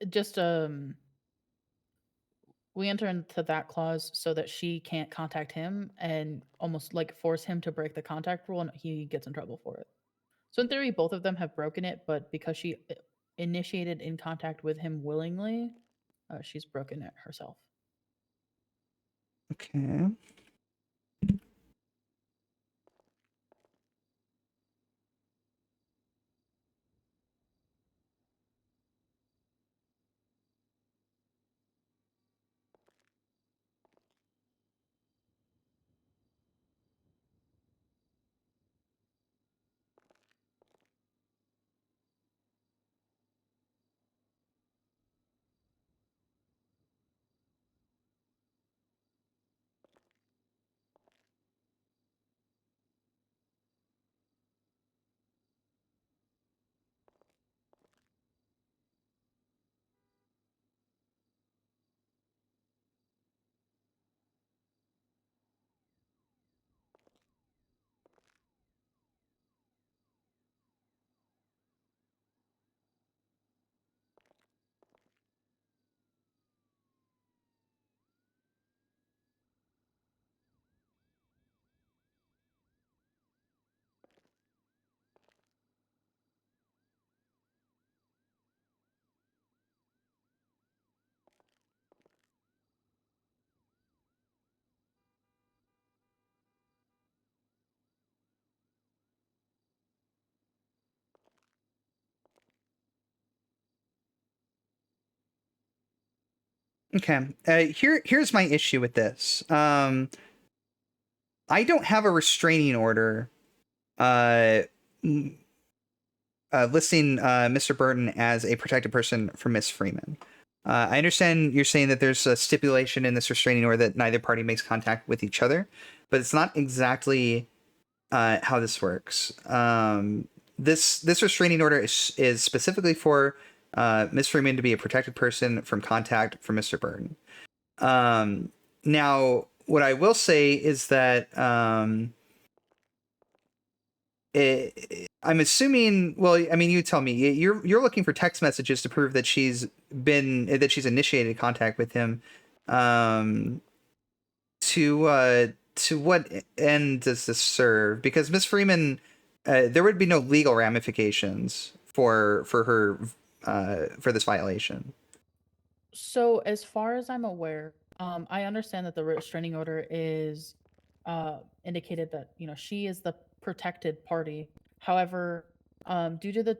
Just we enter into that clause so that she can't contact him and almost like force him to break the contact rule, and he gets in trouble for it. So in theory, both of them have broken it, but because she initiated in contact with him willingly, she's broken it herself. Okay. Okay. Here's my issue with this. I don't have a restraining order listing Mr. Burton as a protected person for Miss Freeman. I understand you're saying that there's a stipulation in this restraining order that neither party makes contact with each other, but it's not exactly how this works. This restraining order is specifically for Miss Freeman to be a protected person from contact from Mr. Burton. Now, what I will say is that I'm assuming. Well, I mean, you tell me. You're looking for text messages to prove that she's initiated contact with him. To what end does this serve? Because Miss Freeman, there would be no legal ramifications for her for this violation. So, as far as I'm aware, I understand that the restraining order is indicated that she is the protected party. However, due to the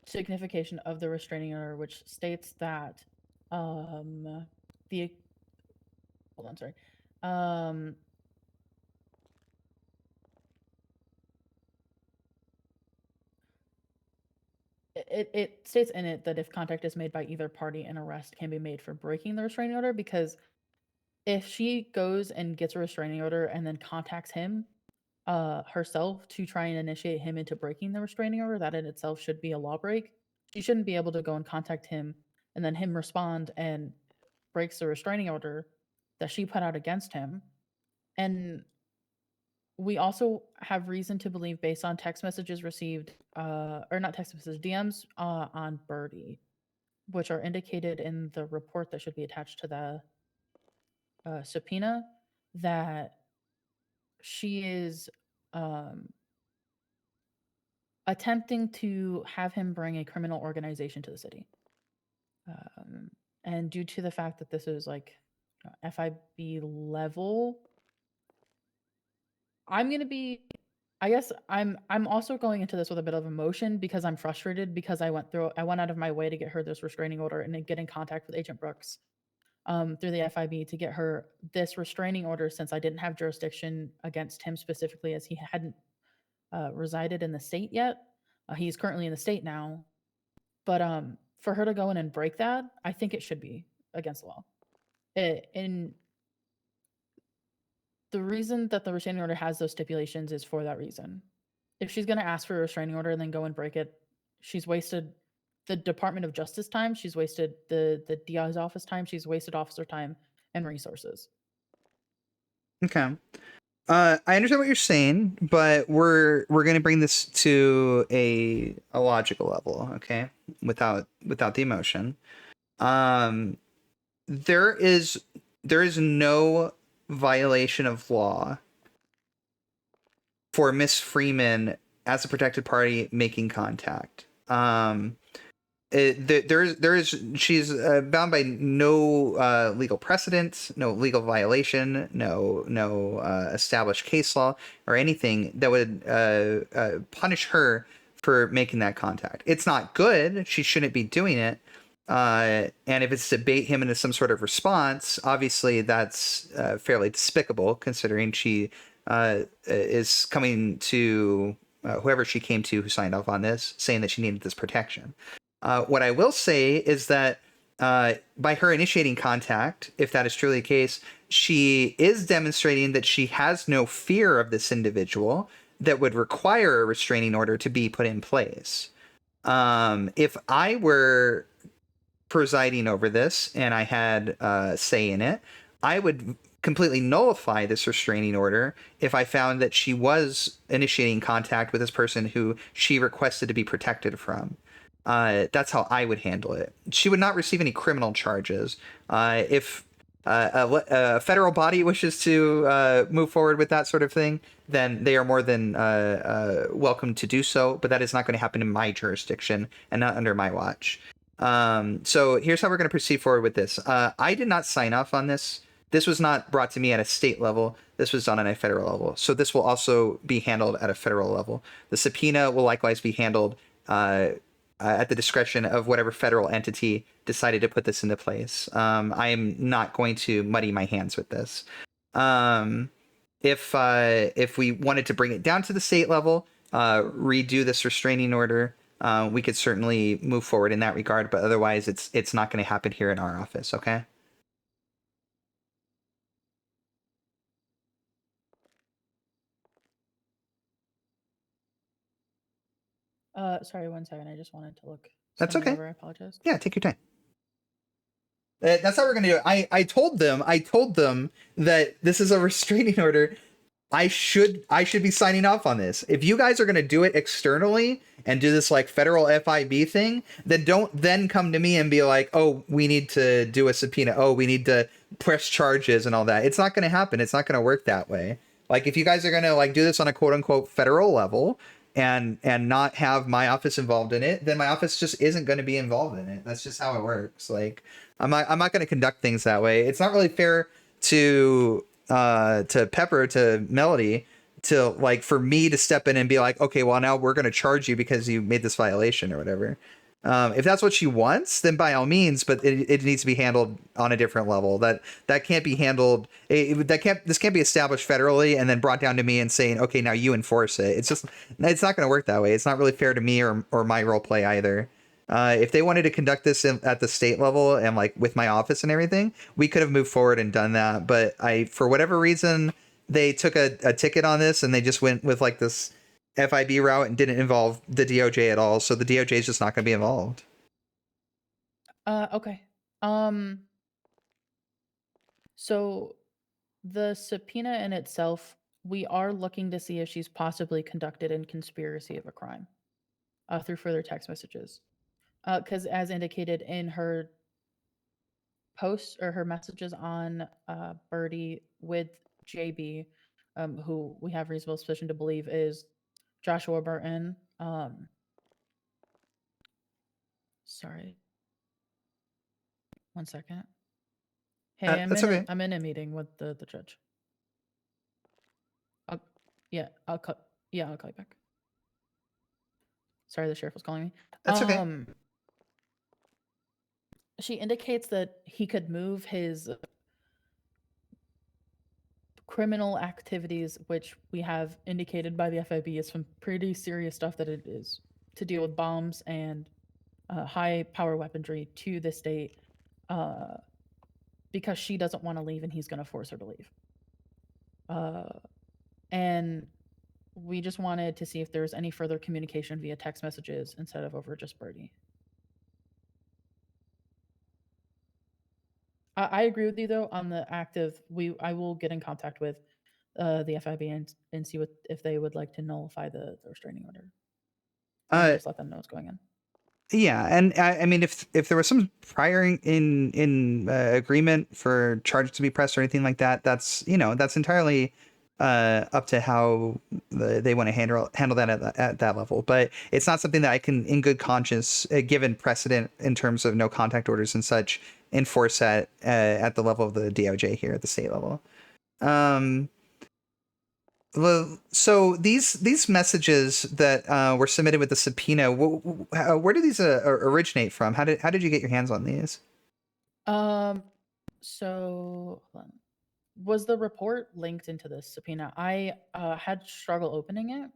signification of the restraining order, which states that the hold on, sorry. It states in it that if contact is made by either party, an arrest can be made for breaking the restraining order, because if she goes and gets a restraining order and then contacts him herself to try and initiate him into breaking the restraining order, that in itself should be a law break. She shouldn't be able to go and contact him and then him respond and breaks the restraining order that she put out against him. And we also have reason to believe, based on text messages received, or not text messages, DMs on Birdie, which are indicated in the report that should be attached to the subpoena, that she is attempting to have him bring a criminal organization to the city. And due to the fact that this is like FIB level, I'm also going into this with a bit of emotion because I'm frustrated, because I went out of my way to get her this restraining order and then get in contact with Agent Brooks through the FIB to get her this restraining order, since I didn't have jurisdiction against him specifically, as he hadn't resided in the state yet. He's currently in the state now, but for her to go in and break that, I think it should be against the law. And the reason that the restraining order has those stipulations is for that reason. If she's going to ask for a restraining order and then go and break it, she's wasted the Department of Justice time, she's wasted the DI's office time, she's wasted officer time and resources. Okay. I understand what you're saying, but we're going to bring this to a logical level, okay? Without the emotion. There is no violation of law for Miss Freeman as a protected party making contact. She's bound by no legal precedent, no legal violation, no established case law or anything that would punish her for making that contact. It's not good. She shouldn't be doing it. And if it's to bait him into some sort of response, obviously that's fairly despicable, considering she is coming to whoever she came to who signed off on this, saying that she needed this protection. What I will say is that by her initiating contact, if that is truly the case, she is demonstrating that she has no fear of this individual that would require a restraining order to be put in place. If I were presiding over this and I had say in it, I would completely nullify this restraining order if I found that she was initiating contact with this person who she requested to be protected from. That's how I would handle it. She would not receive any criminal charges. If a federal body wishes to move forward with that sort of thing, then they are more than welcome to do so, but that is not going to happen in my jurisdiction and not under my watch. So here's how we're going to proceed forward with this. I did not sign off on this. This was not brought to me at a state level. This was done at a federal level. So this will also be handled at a federal level. The subpoena will likewise be handled at the discretion of whatever federal entity decided to put this into place. I am not going to muddy my hands with this. If we wanted to bring it down to the state level, redo this restraining order, we could certainly move forward in that regard. But otherwise, it's not going to happen here in our office. Okay. Sorry, 1 second. I just wanted to look. That's something okay. Over. I apologize. Yeah, take your time. That's how we're gonna do it. I told them that this is a restraining order. I should be signing off on this. If you guys are gonna do it externally and do this like federal FIB thing, then don't then come to me and be like, oh, we need to do a subpoena. Oh, we need to press charges and all that. It's not gonna happen. It's not gonna work that way. Like if you guys are gonna like do this on a quote unquote federal level and not have my office involved in it, then my office just isn't going to be involved in it. That's just how it works. Like I'm not going to conduct things that way. It's not really fair to Pepper, to Melody, to like for me to step in and be like, okay, well now we're going to charge you because you made this violation or whatever. If that's what she wants, then by all means, but it needs to be handled on a different level. That can't be handled. This can't be established federally and then brought down to me and saying, okay, now you enforce it. It's not going to work that way. It's not really fair to me or my role play either. If they wanted to conduct this at the state level and like with my office and everything, we could have moved forward and done that. But for whatever reason, they took a ticket on this and they just went with like this FIB route and didn't involve the DOJ at all. So the DOJ is just not going to be involved. Okay. So the subpoena in itself, we are looking to see if she's possibly conducted in conspiracy of a crime through further text messages. Because as indicated in her posts or her messages on Birdie with JB, who we have reasonable suspicion to believe is Joshua Burton. Sorry. 1 second. Hey, that's okay. I'm in a meeting with the judge. I'll call you back. Sorry, the sheriff was calling me. That's okay. She indicates that he could move his criminal activities, which we have indicated by the FIB is some pretty serious stuff that it is to deal with bombs and high power weaponry to the state because she doesn't want to leave and he's going to force her to leave. And we just wanted to see if there's any further communication via text messages instead of over just Birdie. I agree with you though on the active. I will get in contact with the FIB and see if they would like to nullify the restraining order. Just let them know what's going on. Yeah, and I mean, if there was some prior in agreement for charges to be pressed or anything like that, that's entirely up to how they want to handle that at that level. But it's not something that I can, in good conscience, given precedent in terms of no contact orders and such, enforce at the level of the DOJ here at the state level. So these messages that were submitted with the subpoena, where do these originate from? How did you get your hands on these? So hold on. Was the report linked into the subpoena? I had struggle opening it.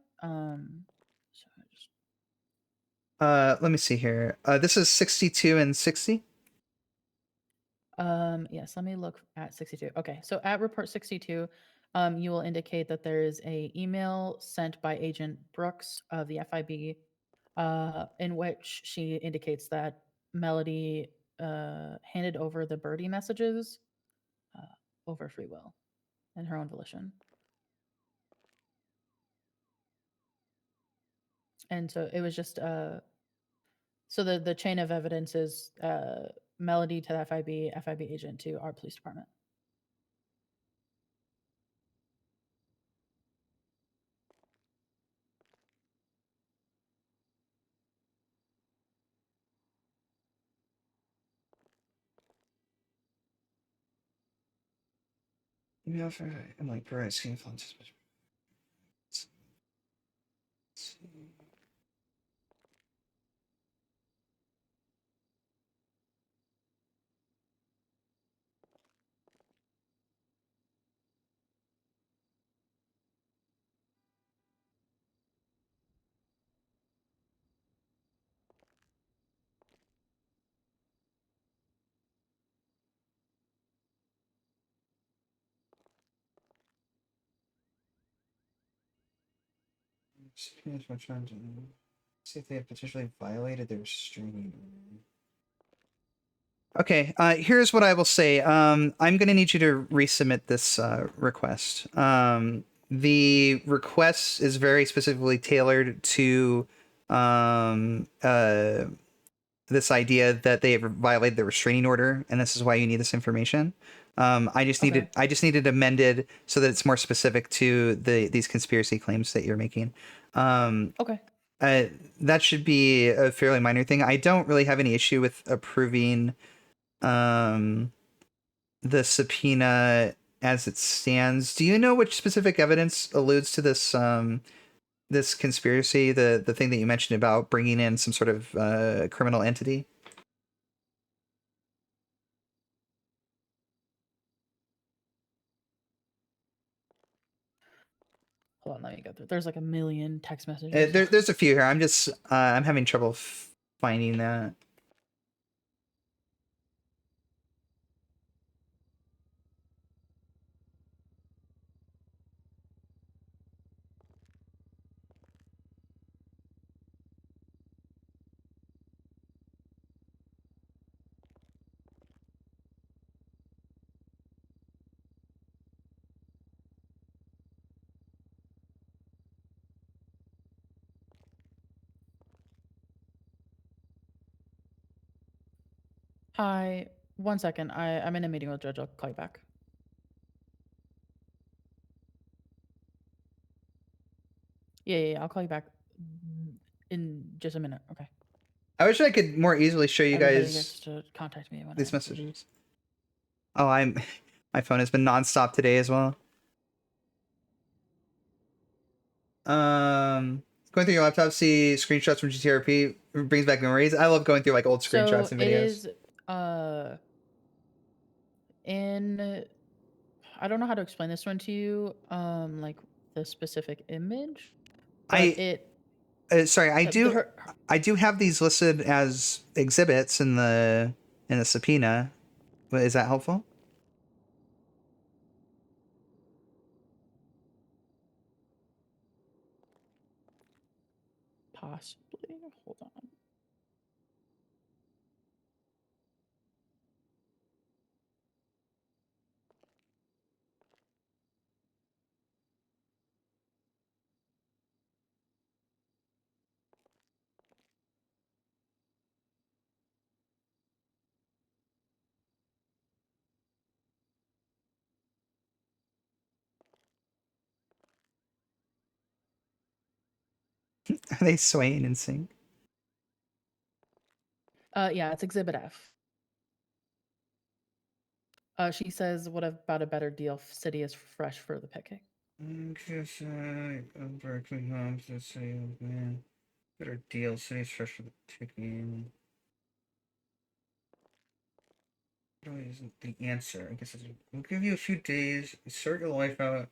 Let me see here. This is 62 and 60. Yes, let me look at 62. Okay, so at report 62, you will indicate that there is a email sent by Agent Brooks of the FIB, in which she indicates that Melody handed over the Birdie messages over free will and her own volition. And so it was just so the chain of evidence is Melody to the FIB agent to our police department. Yeah, I'm like, right, scheme fund. See if they have potentially violated their restraining order. Okay, here's what I will say. I'm going to need you to resubmit this request. The request is very specifically tailored to this idea that they have violated the restraining order, and this is why you need this information. I just need it amended so that it's more specific to these conspiracy claims that you're making. Okay. That should be a fairly minor thing. I don't really have any issue with approving the subpoena as it stands. Do you know which specific evidence alludes to this this conspiracy, the thing that you mentioned about bringing in some sort of criminal entity? Hold on, let me go through. There's like a million text messages. There's a few here. I'm just I'm having trouble finding that. Hi, 1 second. I'm in a meeting with Judge. I'll call you back. Yeah, I'll call you back in just a minute. Okay. I wish I could more easily show you Everybody guys gets to contact me when these I- messages. Oh, my phone has been nonstop today as well. Going through your laptop, see screenshots from GTRP brings back memories. I love going through like old screenshots and it videos. is in I don't know how to explain this one to you, like the specific image, but sorry, I do have these listed as exhibits in the subpoena. Is that helpful? possibly. Hold on. Are they swaying in sync? Yeah, it's Exhibit F. She says, "What about a better deal? City is fresh for the picking." Better deal. City's fresh for the picking. Really isn't the answer. I guess we'll give you a few days. Sort your life out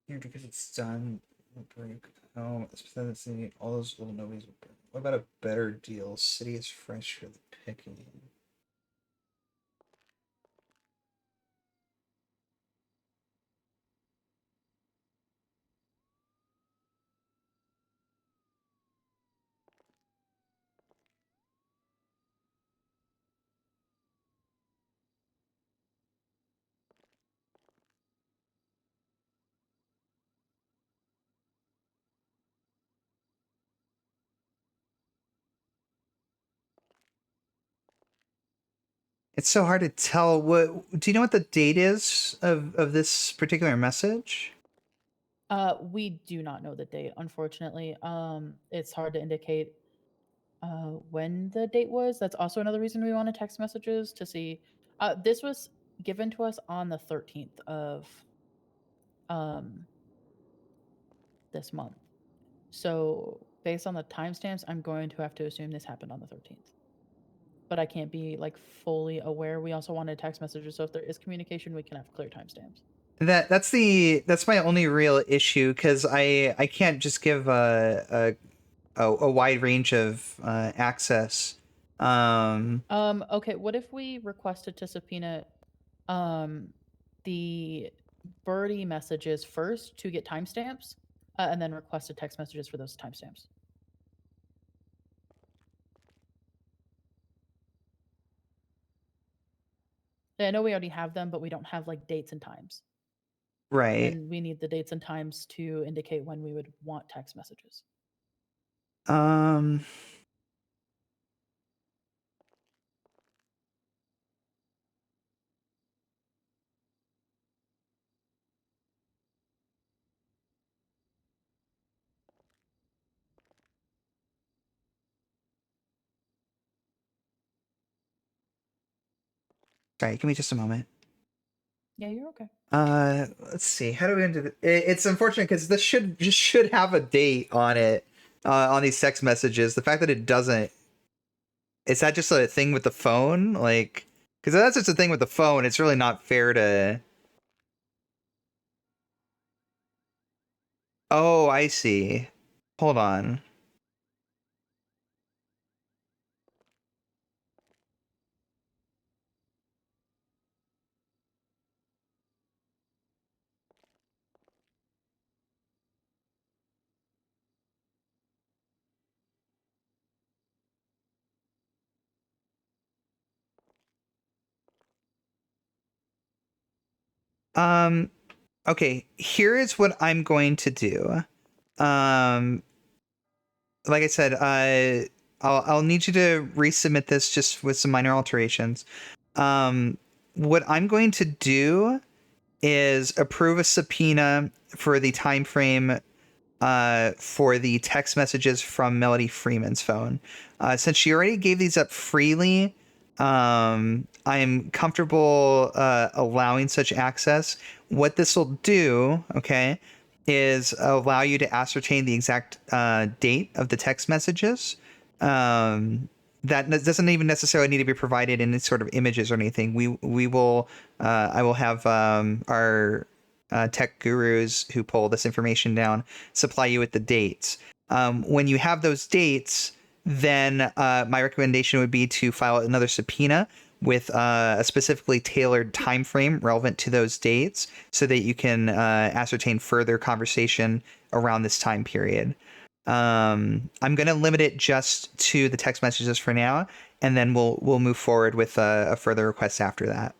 here because it's done. Break. Oh, that's all those little nobody's. What about a better deal? City is fresh for the picking. It's so hard to tell. What do you know what the date is of this particular message? We do not know the date, unfortunately. It's hard to indicate when the date was. That's also another reason we wanted text messages to see. This was given to us on the 13th of this month. So based on the timestamps, I'm going to have to assume this happened on the 13th. But I can't be like fully aware. We also wanted text messages, so if there is communication, we can have clear timestamps. That's my only real issue, because I can't just give a wide range of access. Okay, what if we requested to subpoena the birdie messages first to get timestamps, and then requested text messages for those timestamps. I know we already have them, but we don't have like dates and times. Right. And we need the dates and times to indicate when we would want text messages. Sorry, give me just a moment. Yeah, you're okay. Let's see. How do we end it? It's unfortunate because this should have a date on it, on these text messages. The fact that it doesn't, is that just a thing with the phone? Like, because that's just a thing with the phone. It's really not fair to. Oh, I see. Hold on. Okay, here is what I'm going to do. Like I said, I'll need you to resubmit this just with some minor alterations. What I'm going to do is approve a subpoena for the time frame for the text messages from Melody Freeman's phone. Since she already gave these up freely, I'm comfortable allowing such access. What this will do, okay, is allow you to ascertain the exact date of the text messages. That doesn't even necessarily need to be provided in sort of images or anything. We will I will have our tech gurus who pull this information down supply you with the dates. When you have those dates, then my recommendation would be to file another subpoena with a specifically tailored time frame relevant to those dates so that you can ascertain further conversation around this time period. I'm going to limit it just to the text messages for now, and then we'll move forward with a further request after that.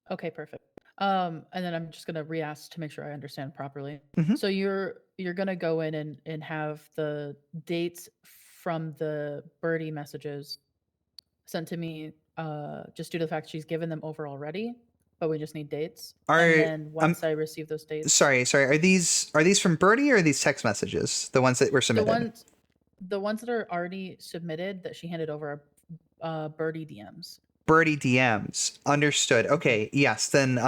Okay, perfect. And then I'm just gonna re-ask to make sure I understand properly. Mhm. So you're gonna go in and have the dates from the birdie messages sent to me, just due to the fact she's given them over already, but we just need dates. And then once I receive those dates, Sorry. Are these from Birdie or are these text messages? The ones that were the submitted? ones that are already submitted that she handed over are birdie DMs. Birdie DMs. Understood. Okay. Yes. Then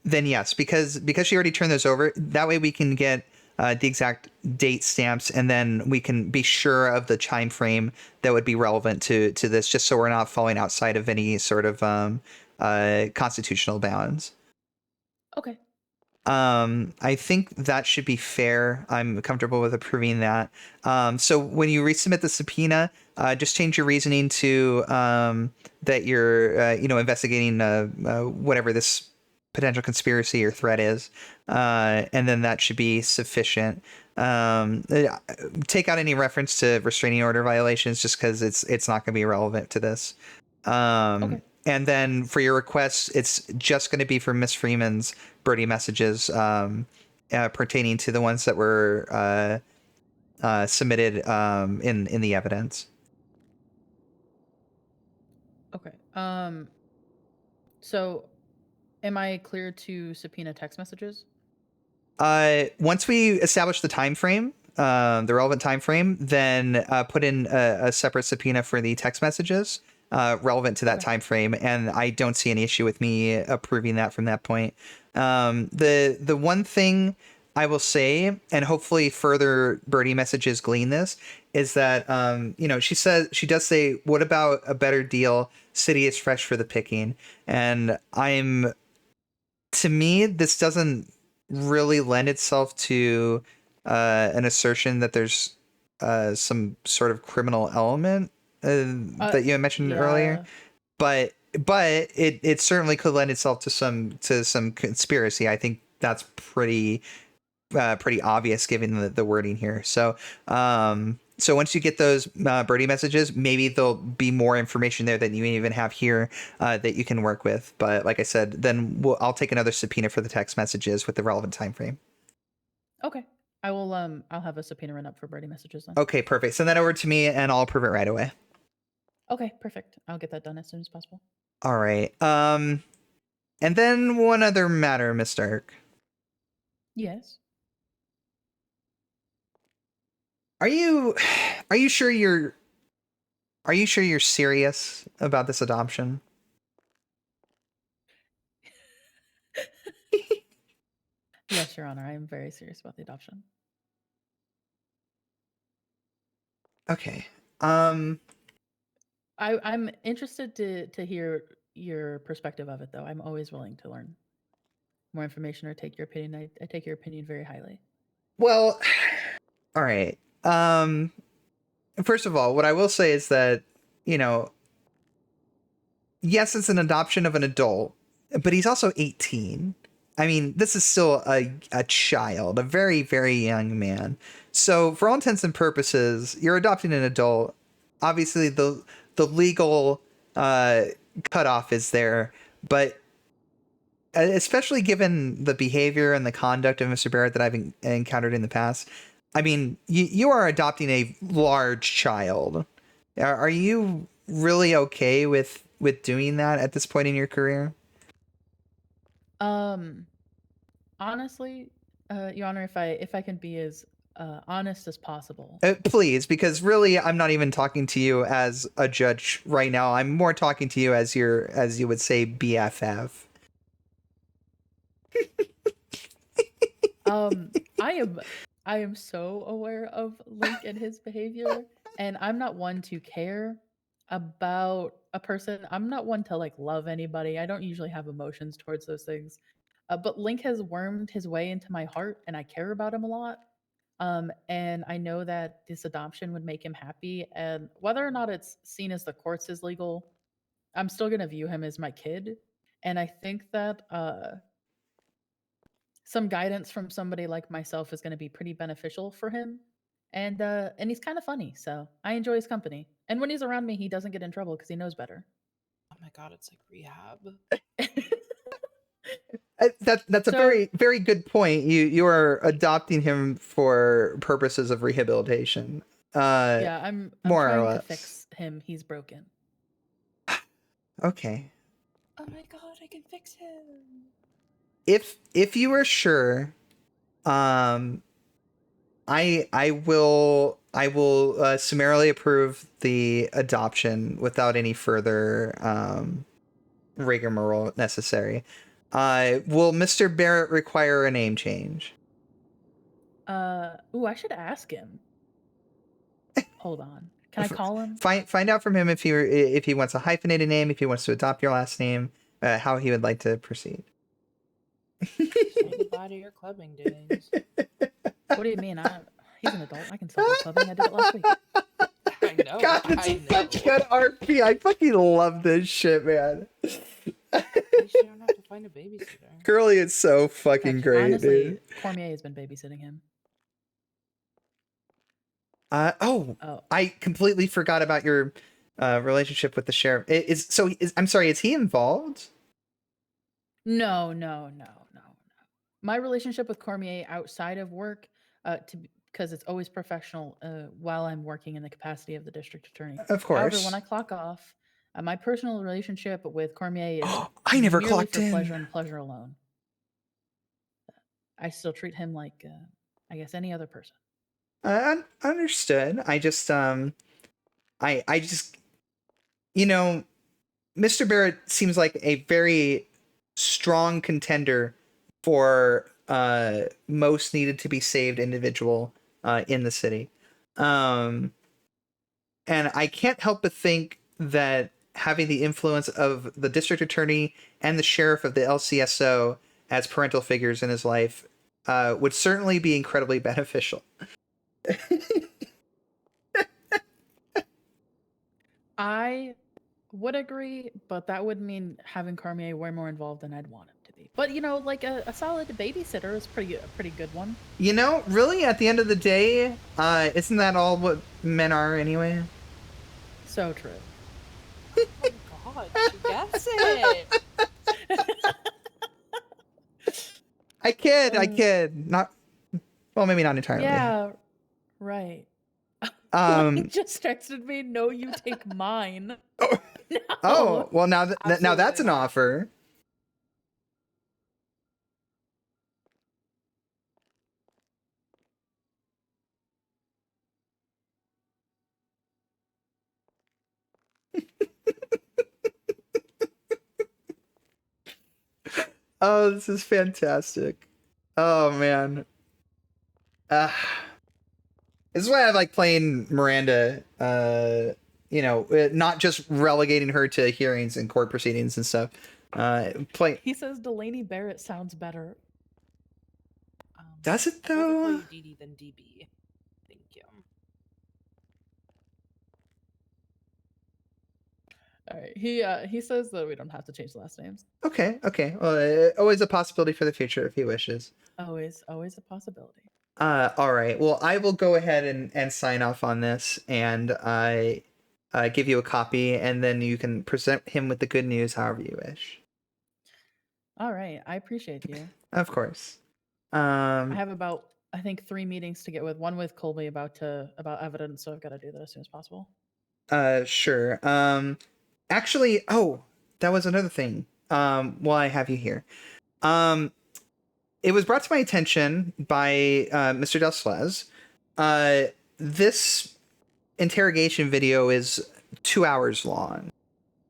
yes, because she already turned those over. That way we can get the exact date stamps, and then we can be sure of the time frame that would be relevant to this, just so we're not falling outside of any sort of constitutional bounds. Okay. I think that should be fair. I'm comfortable with approving that. So when you resubmit the subpoena, just change your reasoning to that you're, investigating whatever this potential conspiracy or threat is, and then that should be sufficient. Take out any reference to restraining order violations, just because it's not going to be relevant to this. Okay. And then for your requests, it's just going to be for Miss Freeman's birdie messages pertaining to the ones that were submitted in the evidence. Okay. So am I clear to subpoena text messages? Once we establish the time frame, the relevant time frame, then put in a separate subpoena for the text messages relevant to that time frame, and I don't see any issue with me approving that from that point. The one thing I will say, and hopefully further birdie messages glean this, is that she does say, "What about a better deal? City is fresh for the picking," and to me, this doesn't really lend itself to an assertion that there's some sort of criminal element that you mentioned earlier, but it certainly could lend itself to some conspiracy. I think that's pretty obvious given the wording here. So so once you get those birdie messages, maybe there'll be more information there than you even have here that you can work with. But like I said, then I'll take another subpoena for the text messages with the relevant time frame. Okay. I will I'll have a subpoena run up for birdie messages then. Okay, perfect. Send that over to me and I'll approve it right away. Okay, perfect. I'll get that done as soon as possible. All right. And then one other matter, Miss Stark. Yes. Are you sure you're serious about this adoption? Yes, Your Honor. I am very serious about the adoption. Okay. I'm interested to hear your perspective of it, though. I'm always willing to learn more information or take your opinion. I take your opinion very highly. Well, all right. First of all, what I will say is that, you know, yes, it's an adoption of an adult, but he's also 18. I mean, this is still a child, a very, very young man. So for all intents and purposes, you're adopting an adult. Obviously, the legal cutoff is there, but especially given the behavior and the conduct of Mr. Barrett that I've encountered in the past, I mean, you are adopting a large child. Are you really okay with doing that at this point in your career? Honestly, Your Honor, if I can be as honest as possible. Please, because really, I'm not even talking to you as a judge right now. I'm more talking to you as as you would say, BFF. I am so aware of Link and his behavior, and I'm not one to care about a person. I'm not one to like love anybody. I don't usually have emotions towards those things. But Link has wormed his way into my heart, and I care about him a lot. And I know that this adoption would make him happy. And whether or not it's seen as the courts is legal, I'm still gonna view him as my kid. And I think that some guidance from somebody like myself is going to be pretty beneficial for him. And he's kind of funny, so I enjoy his company. And when he's around me, he doesn't get in trouble because he knows better. Oh my god, it's like rehab. That's a very good point. You are adopting him for purposes of rehabilitation. Yeah, I'm more or trying less. to fix him. He's broken. Okay. Oh my god, I can fix him. If you are sure, I will summarily approve the adoption without any further rigmarole necessary. Will Mr. Barrett require a name change? Ooh, I should ask him. Hold on. Can I call him? Find out from him if he wants a hyphenated name, if he wants to adopt your last name, how he would like to proceed. Say goodbye to your clubbing days. What do you mean? He's an adult. I can still go clubbing. I did it last week. I know. God, it's such good RP. I fucking love this shit, man. At least you don't have to find a babysitter. Curly is so fucking great, honestly, dude. Cormier has been babysitting him. I completely forgot about your relationship with the sheriff. I'm sorry, is he involved? No. My relationship with Cormier outside of work, because it's always professional while I'm working in the capacity of the district attorney. Of course. However, when I clock off, my personal relationship with Cormier is I never merely clocked for in. pleasure and pleasure alone. I still treat him like, I guess, any other person. Understood. I just you know, Mr. Barrett seems like a very strong contender for most needed to be saved individual in the city. And I can't help but think that having the influence of the district attorney and the sheriff of the LCSO as parental figures in his life would certainly be incredibly beneficial. I would agree, but that would mean having Cormier way more involved than I'd want him to be. But you know, like a solid babysitter is a pretty good one. You know, really, at the end of the day, isn't that all what men are anyway? So true. Oh my god, she gets it. I kid. Not, well, maybe not entirely. Yeah, right. Um. just texted me, no, you take mine. Oh, No. oh well, now now that's Absolutely an not. offer. Oh, this is fantastic. Oh man. This is why I like playing Miranda. You know, not just relegating her to hearings and court proceedings and stuff. He says Delaney Barrett sounds better. Does it I'd rather though? call you DD than DB. Thank you. All right. He says that we don't have to change the last names. Okay. Well, always a possibility for the future if he wishes. Always a possibility. All right. Well, I will go ahead and sign off on this, and I give you a copy, and then you can present him with the good news however you wish. All right. I appreciate you. Of course. I have about, I think, 3 meetings to get with. One with Colby about evidence, so I've got to do that as soon as possible. Sure. Actually, oh, that was another thing. While I have you here. It was brought to my attention by Mr. Delslez. This interrogation video is 2 hours long.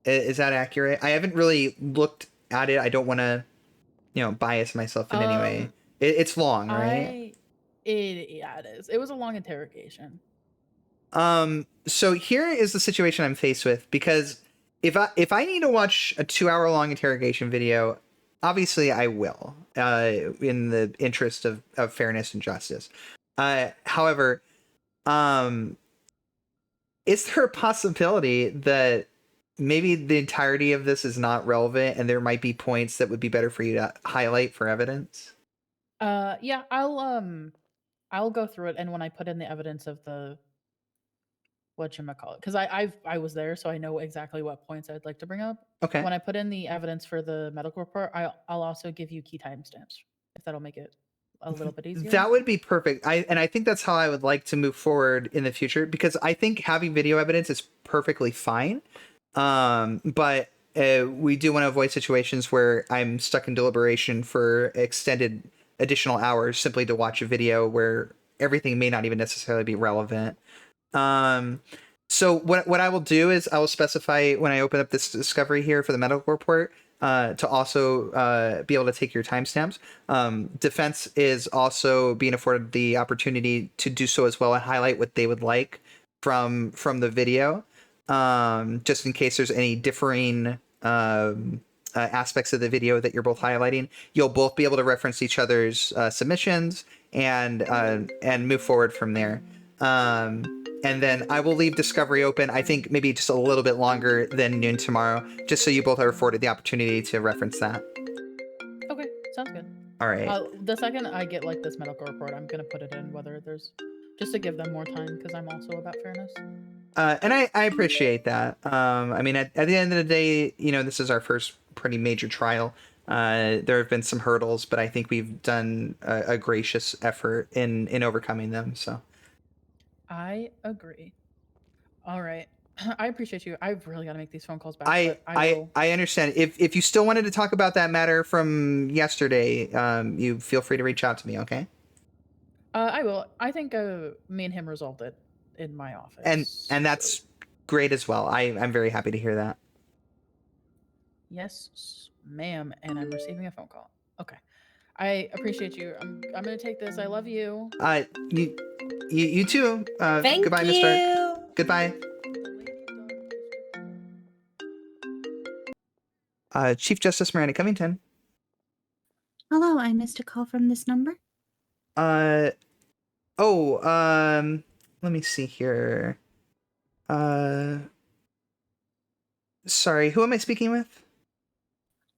Is that accurate? I haven't really looked at it. I don't want to, bias myself in any way. It's long, right? Yeah, it is. It was a long interrogation. So here is the situation I'm faced with, because if I need to watch a 2-hour-long interrogation video, obviously I will, in the interest of fairness and justice. However, is there a possibility that maybe the entirety of this is not relevant and there might be points that would be better for you to highlight for evidence? Yeah, I'll go through it, and when I put in the evidence of the whatchamacallit, because I was there, so I know exactly what points I'd like to bring up. Okay. When I put in the evidence for the medical report, I'll also give you key timestamps, if that'll make it a little bit easier. That would be perfect. I think that's how I would like to move forward in the future, because I think having video evidence is perfectly fine. But we do want to avoid situations where I'm stuck in deliberation for extended additional hours simply to watch a video where everything may not even necessarily be relevant. So what I will do is I will specify when I open up this discovery here for the medical report, to also be able to take your timestamps. Defense is also being afforded the opportunity to do so as well and highlight what they would like from the video, just in case there's any differing aspects of the video that you're both highlighting. You'll both be able to reference each other's submissions and move forward from there. And then I will leave discovery open, I think maybe just a little bit longer than noon tomorrow, just so you both are afforded the opportunity to reference that. Okay, sounds good. All right. The second I get like this medical report, I'm gonna put it in, whether there's just to give them more time, because I'm also about fairness. And I appreciate that. I mean, at the end of the day, this is our first pretty major trial. There have been some hurdles, but I think we've done a gracious effort in overcoming them. So I agree. All right. I appreciate you. I've really got to make these phone calls back. I understand. If you still wanted to talk about that matter from yesterday, you feel free to reach out to me. Okay. I will. I think me and him resolved it in my office. And that's great as well. I'm very happy to hear that. Yes, ma'am. And I'm receiving a phone call. Okay. I appreciate you. I'm gonna take this. I love you. You too. Thank Goodbye, you. Mister. Goodbye. Chief Justice Miranda Covington. Hello, I missed a call from this number. Let me see here. Sorry, who am I speaking with?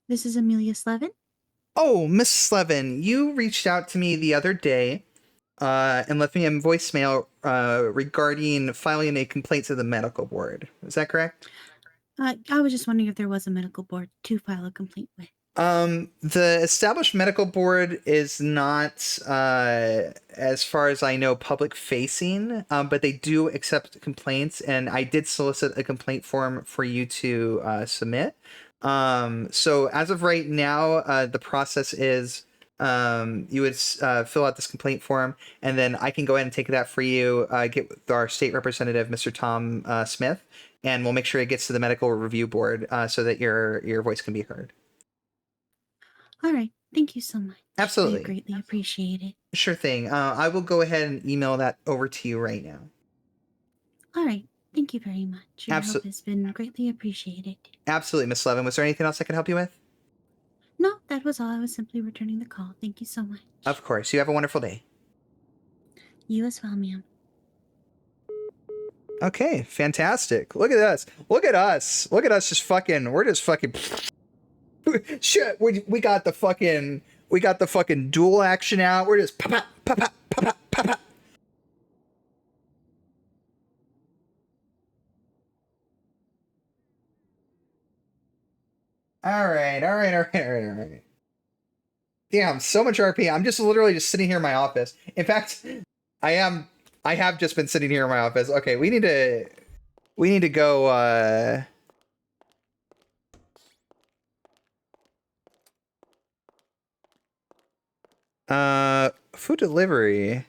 This is Amelia Slevin. Oh, Miss Slevin, you reached out to me the other day and left me a voicemail regarding filing a complaint to the medical board. Is that correct? I was just wondering if there was a medical board to file a complaint with. The established medical board is not, as far as I know, public facing, but they do accept complaints, and I did solicit a complaint form for you to submit. So as of right now, the process is you would fill out this complaint form, and then I can go ahead and take that for you, get with our state representative, Mr. Tom Smith, and we'll make sure it gets to the medical review board so that your voice can be heard. All right. Thank you so much. Absolutely. I greatly appreciate it. Sure thing. I will go ahead and email that over to you right now. All right. Thank you very much. Your help Absol- has been greatly appreciated. Absolutely, Miss Levin. Was there anything else I could help you with? No, that was all. I was simply returning the call. Thank you so much. Of course. You have a wonderful day. You as well, ma'am. Okay, fantastic. Look at us. Look at us. Look at us just fucking, we're just fucking shit. We got the fucking dual action out. We're just pop pop pop pop pop pop pop. All right. Damn, so much RP. I'm just literally just sitting here in my office. In fact, I have just been sitting here in my office. Okay, we need to go food delivery.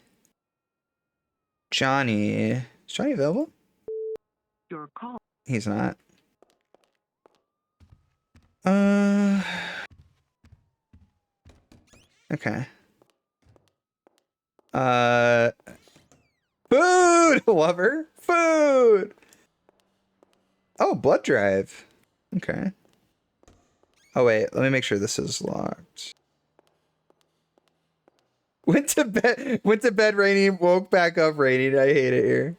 Johnny. Is Johnny available? Your call. He's not. Okay. Food lover. Food. Oh, blood drive. Okay. Oh wait, let me make sure this is locked. Went to bed raining, woke back up raining. I hate it here.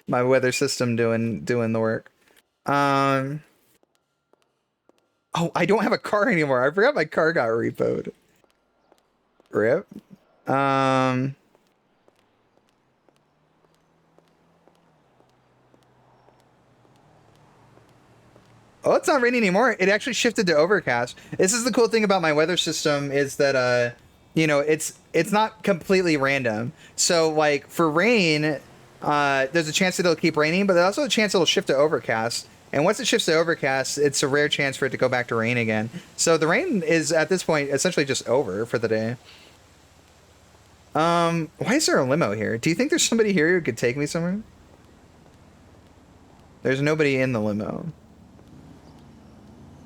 My weather system doing the work. Oh, I don't have a car anymore. I forgot my car got repoed. Rip. Oh, it's not raining anymore. It actually shifted to overcast. This is the cool thing about my weather system is that you know, it's not completely random. So like for rain, there's a chance that it'll keep raining, but there's also a chance it'll shift to overcast. And once it shifts to overcast, it's a rare chance for it to go back to rain again. So the rain is at this point essentially just over for the day. Why is there a limo here? Do you think there's somebody here who could take me somewhere? There's nobody in the limo.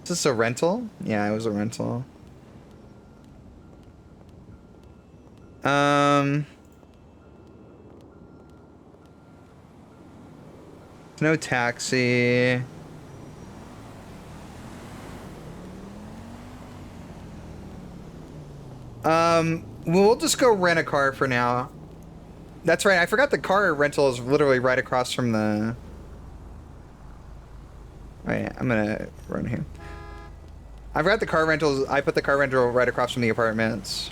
Is this a rental? Yeah, it was a rental. No taxi. We'll just go rent a car for now. That's right, I forgot the car rental is literally right across from the... Oh yeah, I'm gonna run here. I forgot the car rentals, I put the car rental right across from the apartments.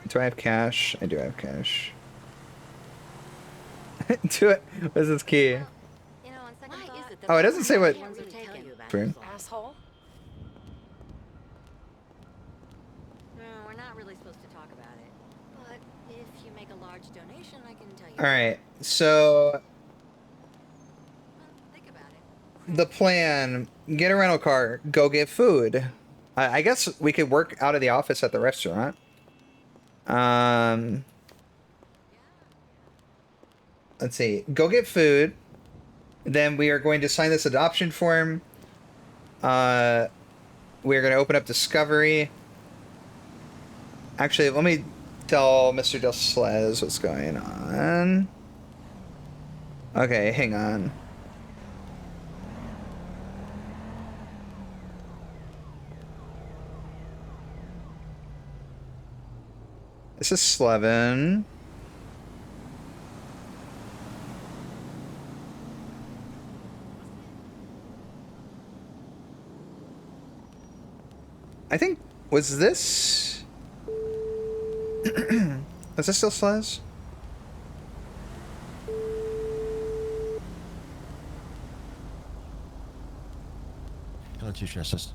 Do I have cash? I do have cash. Do it. What is this key? Oh, it doesn't say what. Asshole. No, we're not really supposed to talk about it. But if you make a large donation, I can tell you. All right. So Think about it. the plan: get a rental car, go get food. I guess we could work out of the office at the restaurant. Let's see. Go get food. Then we are going to sign this adoption form. We are going to open up Discovery. Actually, let me tell Mr. Del Slez what's going on. Okay, hang on. This is Slevin. I think, was this? Was this still Slez? Hello, Chief Justice.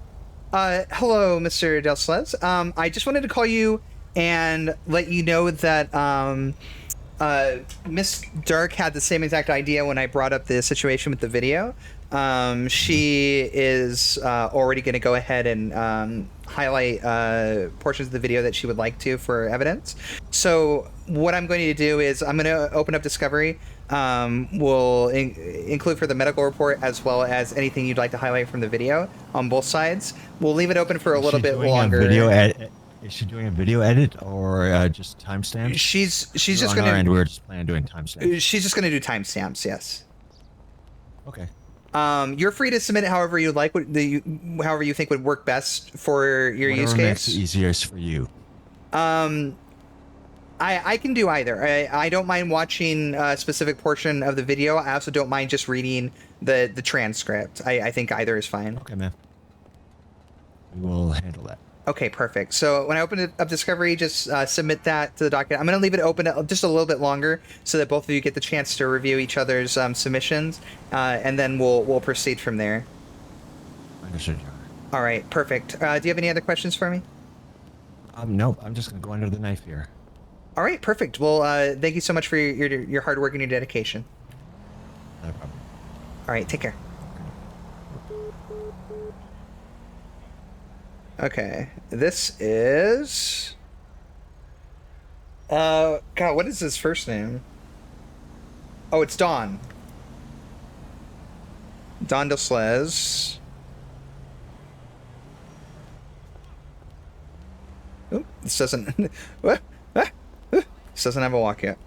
Hello, Mr. Del Slez. I just wanted to call you and let you know that, Miss Dark had the same exact idea when I brought up the situation with the video. She is already going to go ahead and highlight portions of the video that she would like to for evidence. So what I'm going to do is I'm going to open up Discovery. We'll include for the medical report as well as anything you'd like to highlight from the video on both sides. We'll leave it open for a little bit longer. Is she doing a video edit or just timestamps? She's just on going our to. end, we're just planning on doing timestamps. She's just going to do timestamps. Yes. Okay. You're free to submit it however you like, however you think would work best for your use Whatever makes case. it easiest for you. I can do either. I don't mind watching a specific portion of the video. I also don't mind just reading the transcript. I think either is fine. Okay, man. We will handle that. Okay, perfect. So when I open it up Discovery, just submit that to the docket. I'm going to leave it open just a little bit longer so that both of you get the chance to review each other's submissions, and then we'll proceed from there. Understood, Your Honor. All right, perfect. Do you have any other questions for me? Nope. I'm just going to go under the knife here. All right, perfect. Well, thank you so much for your hard work and your dedication. No problem. All right, take care. Okay, this is... God, what is his first name? Oh, it's Don. Don DeSlez. Oop, this doesn't... What? Ah, this doesn't have a walk yet.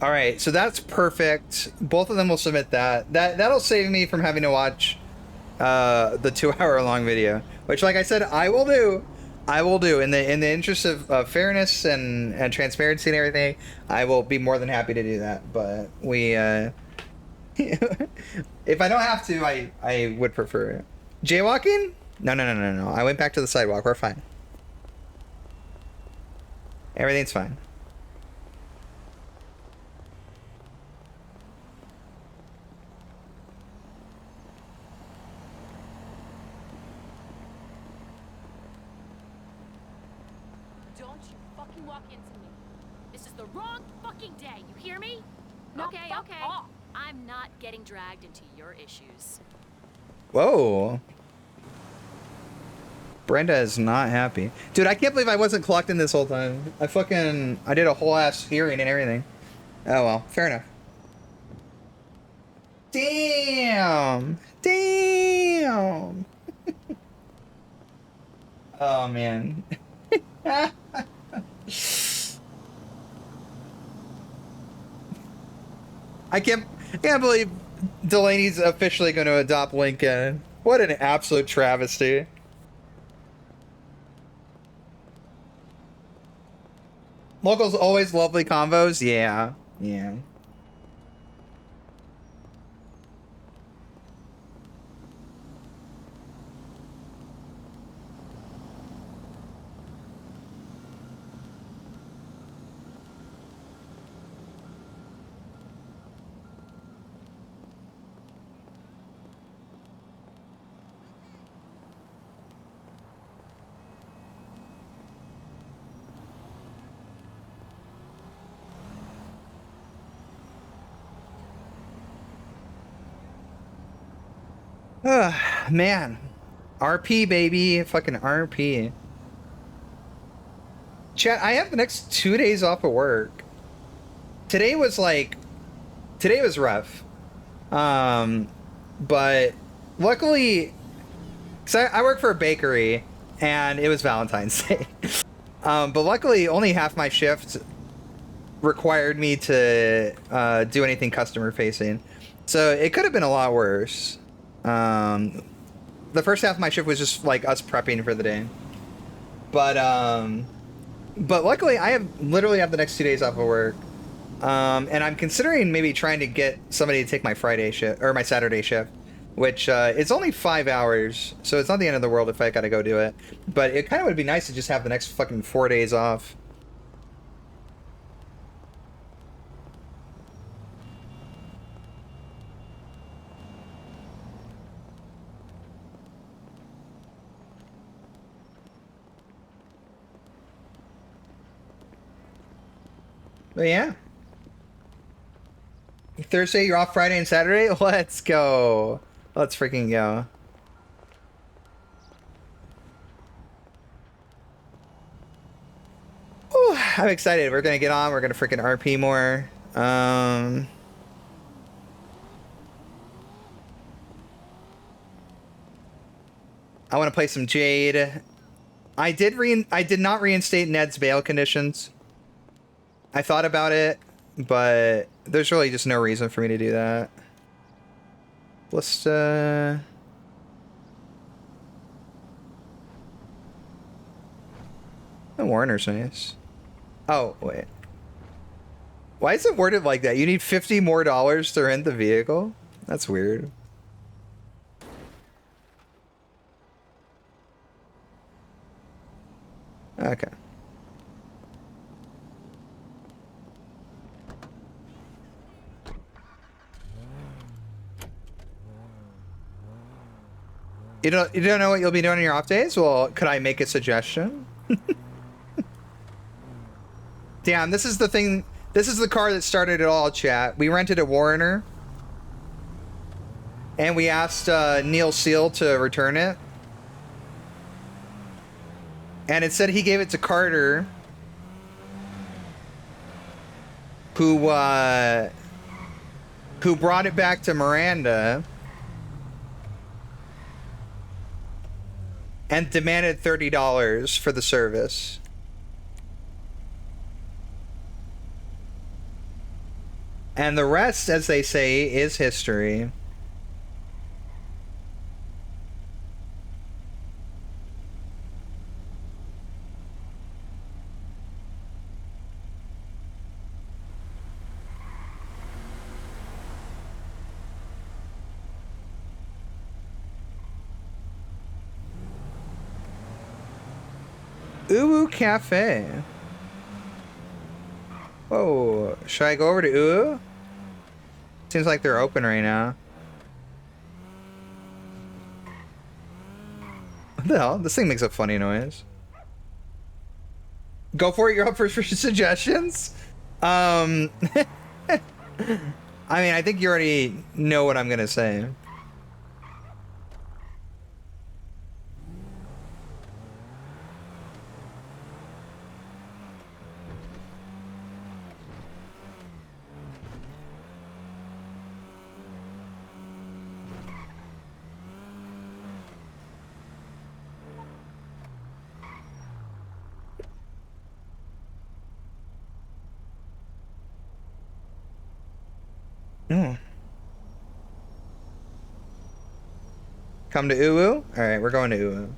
All right, so that's perfect. Both of them will submit that. That'll save me from having to watch the 2-hour-long video, which, like I said, I will do. In the interest of fairness and transparency and everything. I will be more than happy to do that. But we, if I don't have to, I would prefer it. Jaywalking? No. I went back to the sidewalk. We're fine. Everything's fine. Don't you fucking walk into me. This is the wrong fucking day, you hear me? Okay. I'm not getting dragged into your issues. Whoa. Brenda is not happy. Dude, I can't believe I wasn't clocked in this whole time. I did a whole ass hearing and everything. Oh well, fair enough. Damn. Oh man. I can't believe Delaney's officially going to adopt Lincoln. What an absolute travesty. Locals always lovely combos. Yeah. Man. RP, baby. Fucking RP. Chat, I have the next 2 days off of work. Today was rough. but luckily, so I work for a bakery, and it was Valentine's Day. But luckily, only half my shift required me to do anything customer facing, so it could have been a lot worse. The first half of my shift was just like us prepping for the day, but luckily I literally have the next 2 days off of work, and I'm considering maybe trying to get somebody to take my Friday shift or my Saturday shift, which it's only 5 hours, so it's not the end of the world if I gotta go do it. But it kind of would be nice to just have the next fucking 4 days off. But yeah. Thursday, you're off Friday and Saturday? Let's go. Let's freaking go. Whew, I'm excited. We're gonna get on. We're gonna freaking RP more. I want to play some Jade. I did not reinstate Ned's bail conditions. I thought about it, but there's really just no reason for me to do that. Let's the Warner's nice. Oh, wait. Why is it worded like that? You need $50 more to rent the vehicle? That's weird. Okay. You don't know what you'll be doing on your off days? Well, could I make a suggestion? Damn, this is the thing. This is the car that started it all, chat. We rented a Warner. And we asked Neil Seal to return it. And it said he gave it to Carter. Who brought it back to Miranda. And demanded $30 for the service. And the rest, as they say, is history. Uwu Cafe. Whoa, should I go over to Uwu? Seems like they're open right now. What the hell? This thing makes a funny noise. Go for it, you're up for suggestions? I mean, I think you already know what I'm gonna say. Hmm. Come to Uwu? Alright, we're going to Uwu.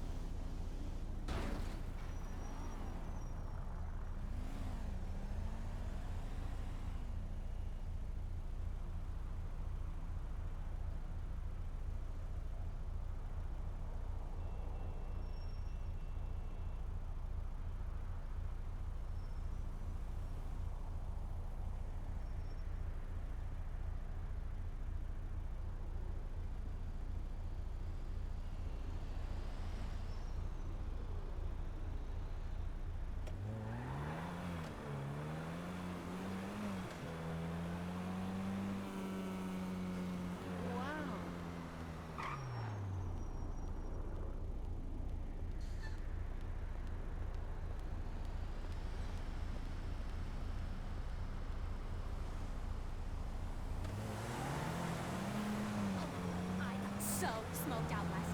so smoked out last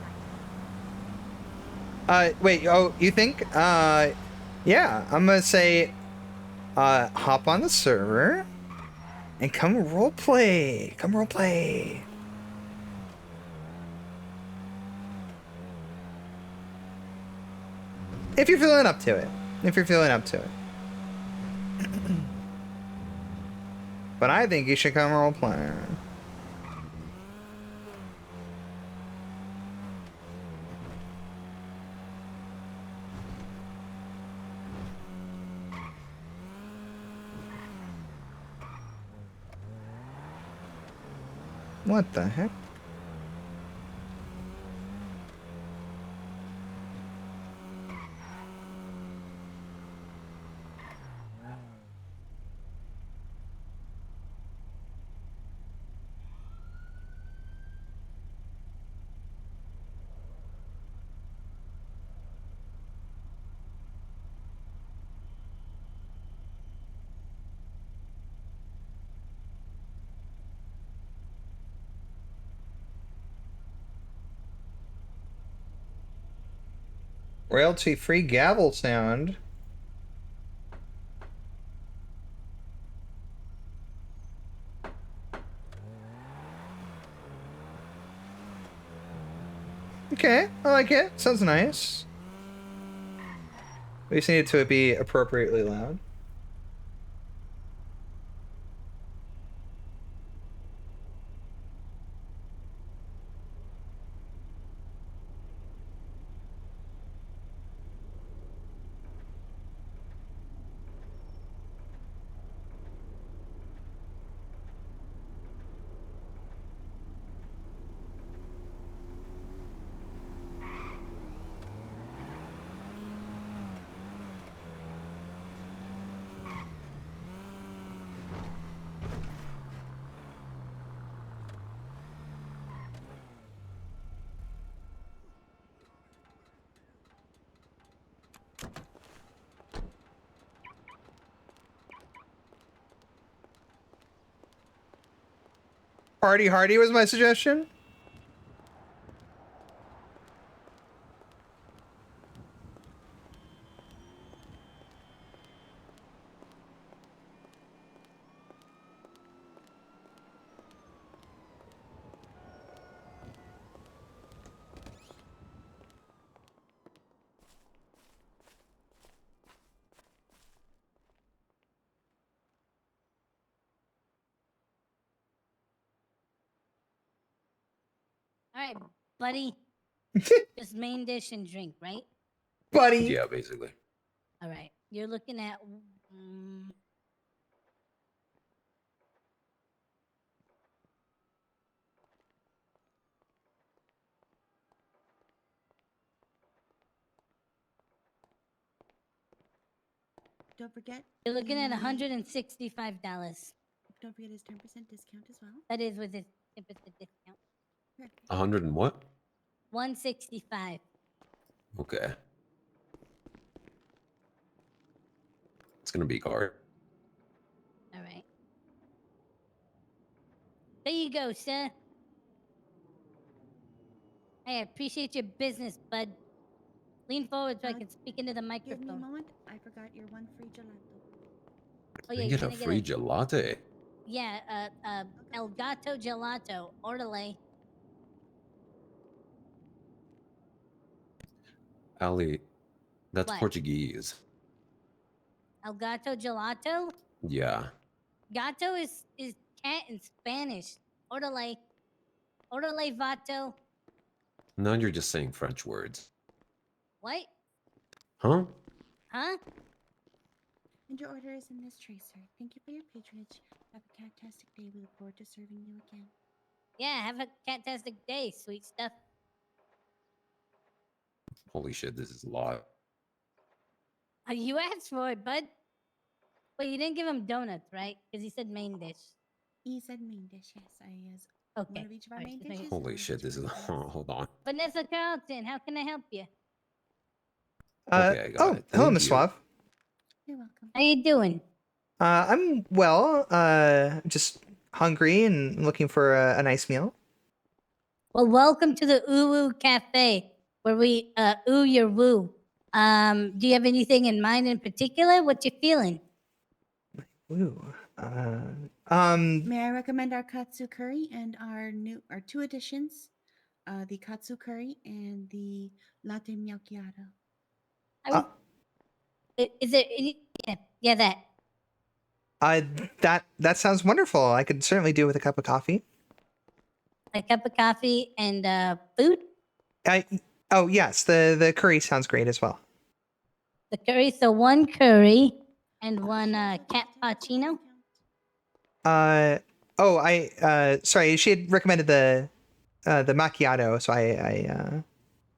night. Wait, oh, you think? Yeah, I'm gonna say, hop on the server and come roleplay. Come roleplay. If you're feeling up to it. If you're feeling up to it. But I think you should come roleplay. What the heck? Royalty-free gavel sound. Okay, I like it. Sounds nice. We just need it to be appropriately loud. Party hardy was my suggestion. All right, buddy. Just main dish and drink, right? Buddy. Yeah, basically. All right. You're looking at. Don't forget. You're looking at the- $165. Don't forget his 10% discount as well. That is with his 10% discount. 100 and what? 165. Okay. It's gonna be card. All right. There you go, sir. Hey, I appreciate your business, bud. Lean forward so I can speak into the Give me a microphone. moment. I forgot your one free gelato. Oh You yeah, get you're a gonna free get gelate. yeah, El Gato Gelato, orderly. Ali, that's What? Portuguese. El Gato Gelato? Yeah. Gato is cat in Spanish. Orderly. Orderly vato. Now you're just saying French words. What? Huh? Huh? And your order is in this tray, sir. Thank you for your patronage. Have a fantastic day. We look forward to serving you again. Yeah, have a fantastic day, sweet stuff. Holy shit, this is a lot. You asked for it, bud. Wait, you didn't give him donuts, right? Because he said main dish. He said main dish, yes. Okay. One of each of our Alright, main just making dishes. sure. Holy shit, this is. Hold on. Vanessa Carlton, how can I help you? Okay, I got it. Hello, Thank Miss you. Suave. You're welcome. How you doing? I'm well. Just hungry and looking for a nice meal. Well, welcome to the Ooh Woo Cafe, where we ooh your woo. Do you have anything in mind in particular? What you feeling? Ooh. May I recommend our katsu curry and our two additions, the katsu curry and the latte macchiato. I would, is there any? Yeah, that. That sounds wonderful. I could certainly do with a cup of coffee. A cup of coffee and food. Oh yes, the curry sounds great as well. The curry, so one curry and one cappuccino. Sorry, she had recommended the macchiato, so I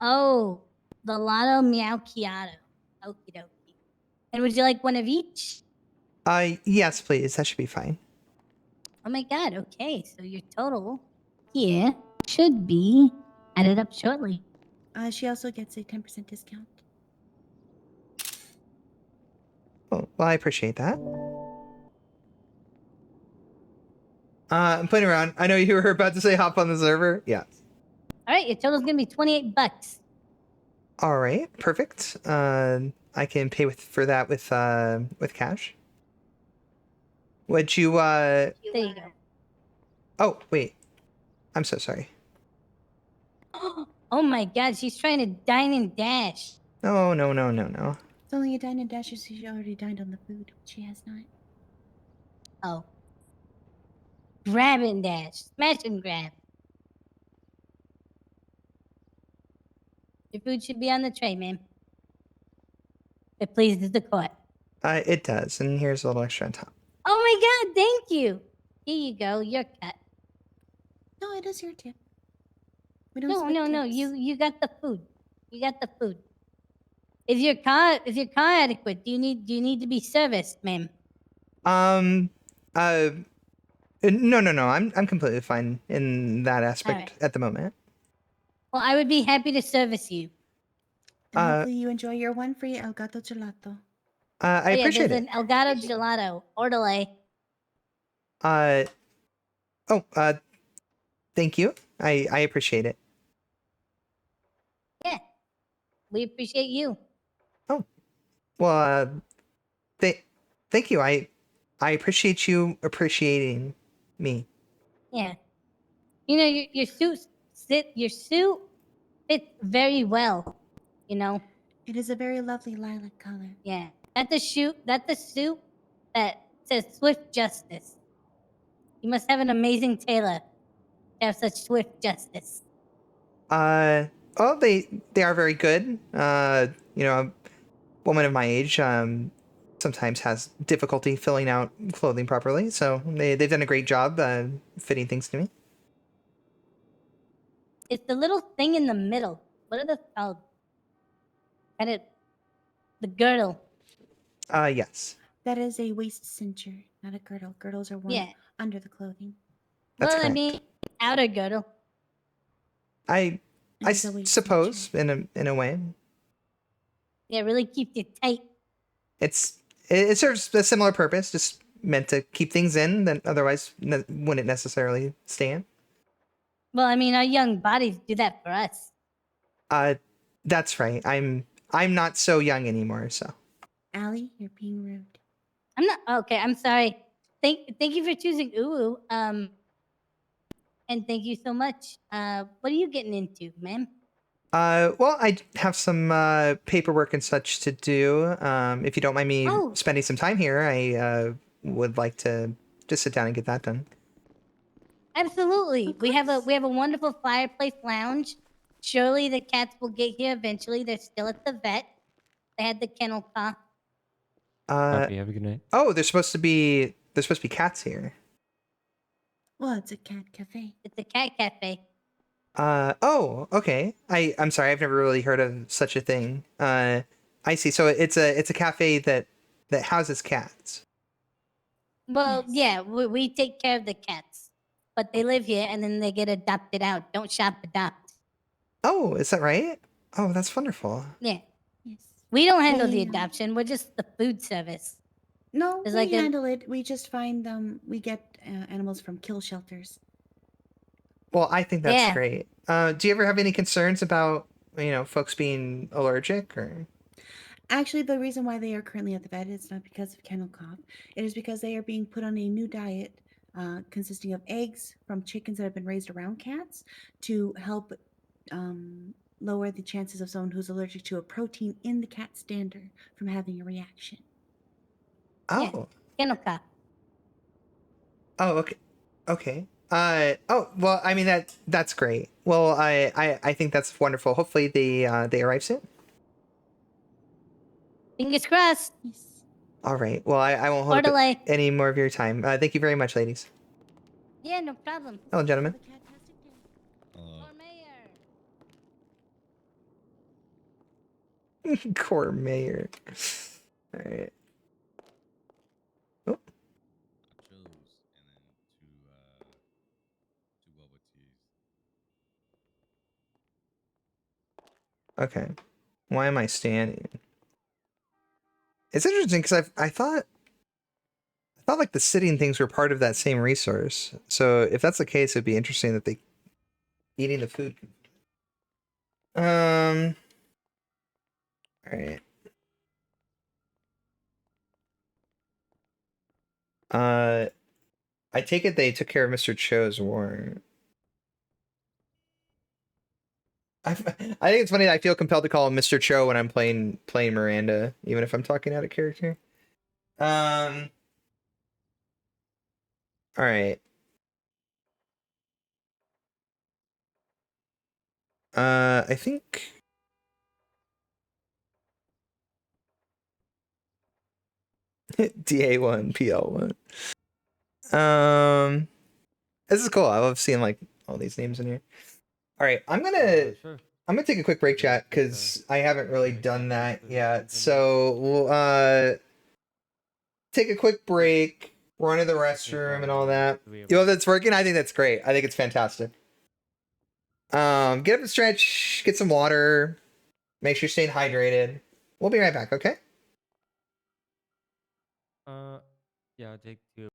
Oh, the Lotto Macchiato. Okie dokie. And would you like one of each? yes, please. That should be fine. Oh my god, okay. So your total here should be added up shortly. She also gets a 10% discount. Well, I appreciate that. I'm playing around. I know you were about to say hop on the server. Yeah. All right, your total's gonna be $28. All right, perfect. I can pay for that with cash. Would you There you go. Oh, wait. I'm so sorry. Oh my god, she's trying to dine and dash. No. It's only a dine and dash. She already dined on the food. She has not. Oh. Grab and dash. Smash and grab. Your food should be on the tray, ma'am. It pleases the court. It does, and here's a little extra on top. Oh my god, thank you. Here you go, your cut. No, it is your tip. We don't No, split no, tips. you got the food. You got the food. Is your car adequate? Do you need to be serviced, ma'am? No. I'm completely fine in that aspect at the moment. Well, I would be happy to service you. And hopefully you enjoy your one free Elgato Gelato. I appreciate there's it. an Elgato Gelato or delay. Thank you. I appreciate it. Yeah. We appreciate you. Well, thank you. I appreciate you appreciating me. Yeah. You know, your suit fits very well, you know. It is a very lovely lilac color. Yeah. That's the suit that says Swift Justice. You must have an amazing tailor to have such swift justice. Oh, they are very good. You know, a woman of my age sometimes has difficulty filling out clothing properly, so they've done a great job fitting things to me. It's the little thing in the middle. What are those called? Kind of the girdle. Yes. That is a waist cincher, not a girdle. Girdles are worn under the clothing. That's well, correct. I mean, outer girdle. I suppose in a way. Yeah, really keeps you tight. It serves a similar purpose, just meant to keep things in that otherwise wouldn't necessarily stay in. Well, I mean, our young bodies do that for us. That's right. I'm not so young anymore, so. Allie, you're being rude. I'm not okay. I'm sorry. Thank you for choosing Uwu. And thank you so much. What are you getting into, ma'am? Well, I have some paperwork and such to do. If you don't mind me spending some time here, I would like to just sit down and get that done. Absolutely. We have a wonderful fireplace lounge. Surely the cats will get here eventually. They're still at the vet. They had the kennel cough. Copy. Have a good night. Oh, there's supposed to be cats here. Well, it's a cat cafe. It's a cat cafe. Oh, okay. I'm sorry, I've never really heard of such a thing. I see. So it's a cafe that houses cats. Well, yeah, we take care of the cats, but they live here and then they get adopted out. Don't shop, adopt. Oh, is that right? Oh, that's wonderful. Yeah. Yes. We don't handle the adoption. We're just the food service. No, There's we like handle it. We just find them. We get animals from kill shelters. Well, I think that's Yeah. great. Do you ever have any concerns about, folks being allergic or? Actually, the reason why they are currently at the vet is not because of kennel cough. It is because they are being put on a new diet consisting of eggs from chickens that have been raised around cats to help lower the chances of someone who's allergic to a protein in the cat stander from having a reaction. Yeah. Oh. Kennel cough. Oh, okay. Okay. Oh, well, I mean that's great. Well, I think that's wonderful. Hopefully they arrive soon. Fingers crossed. All right. Well, I won't hold Or up delay. any more of your time. Thank you very much, ladies. Yeah, no problem. Hello, gentlemen. Lord Mayor. Core mayor. All right. Oh. Okay. Why am I standing? It's interesting because I thought like the sitting things were part of that same resource. So if that's the case, it'd be interesting that they eating the food. All right. I take it they took care of Mr. Cho's warrant. I think it's funny that I feel compelled to call him Mr. Cho when I'm playing Miranda, even if I'm talking out of character. All right. I think DA1, PL1. This is cool. I love seeing like all these names in here. All right, I'm gonna take a quick break, chat, because I haven't really done that yet. So we'll take a quick break, run to the restroom and all that. You know if that's working? I think that's great. I think it's fantastic. Get up and stretch, get some water, make sure you're staying hydrated. We'll be right back, okay? Yeah, I'll take 2.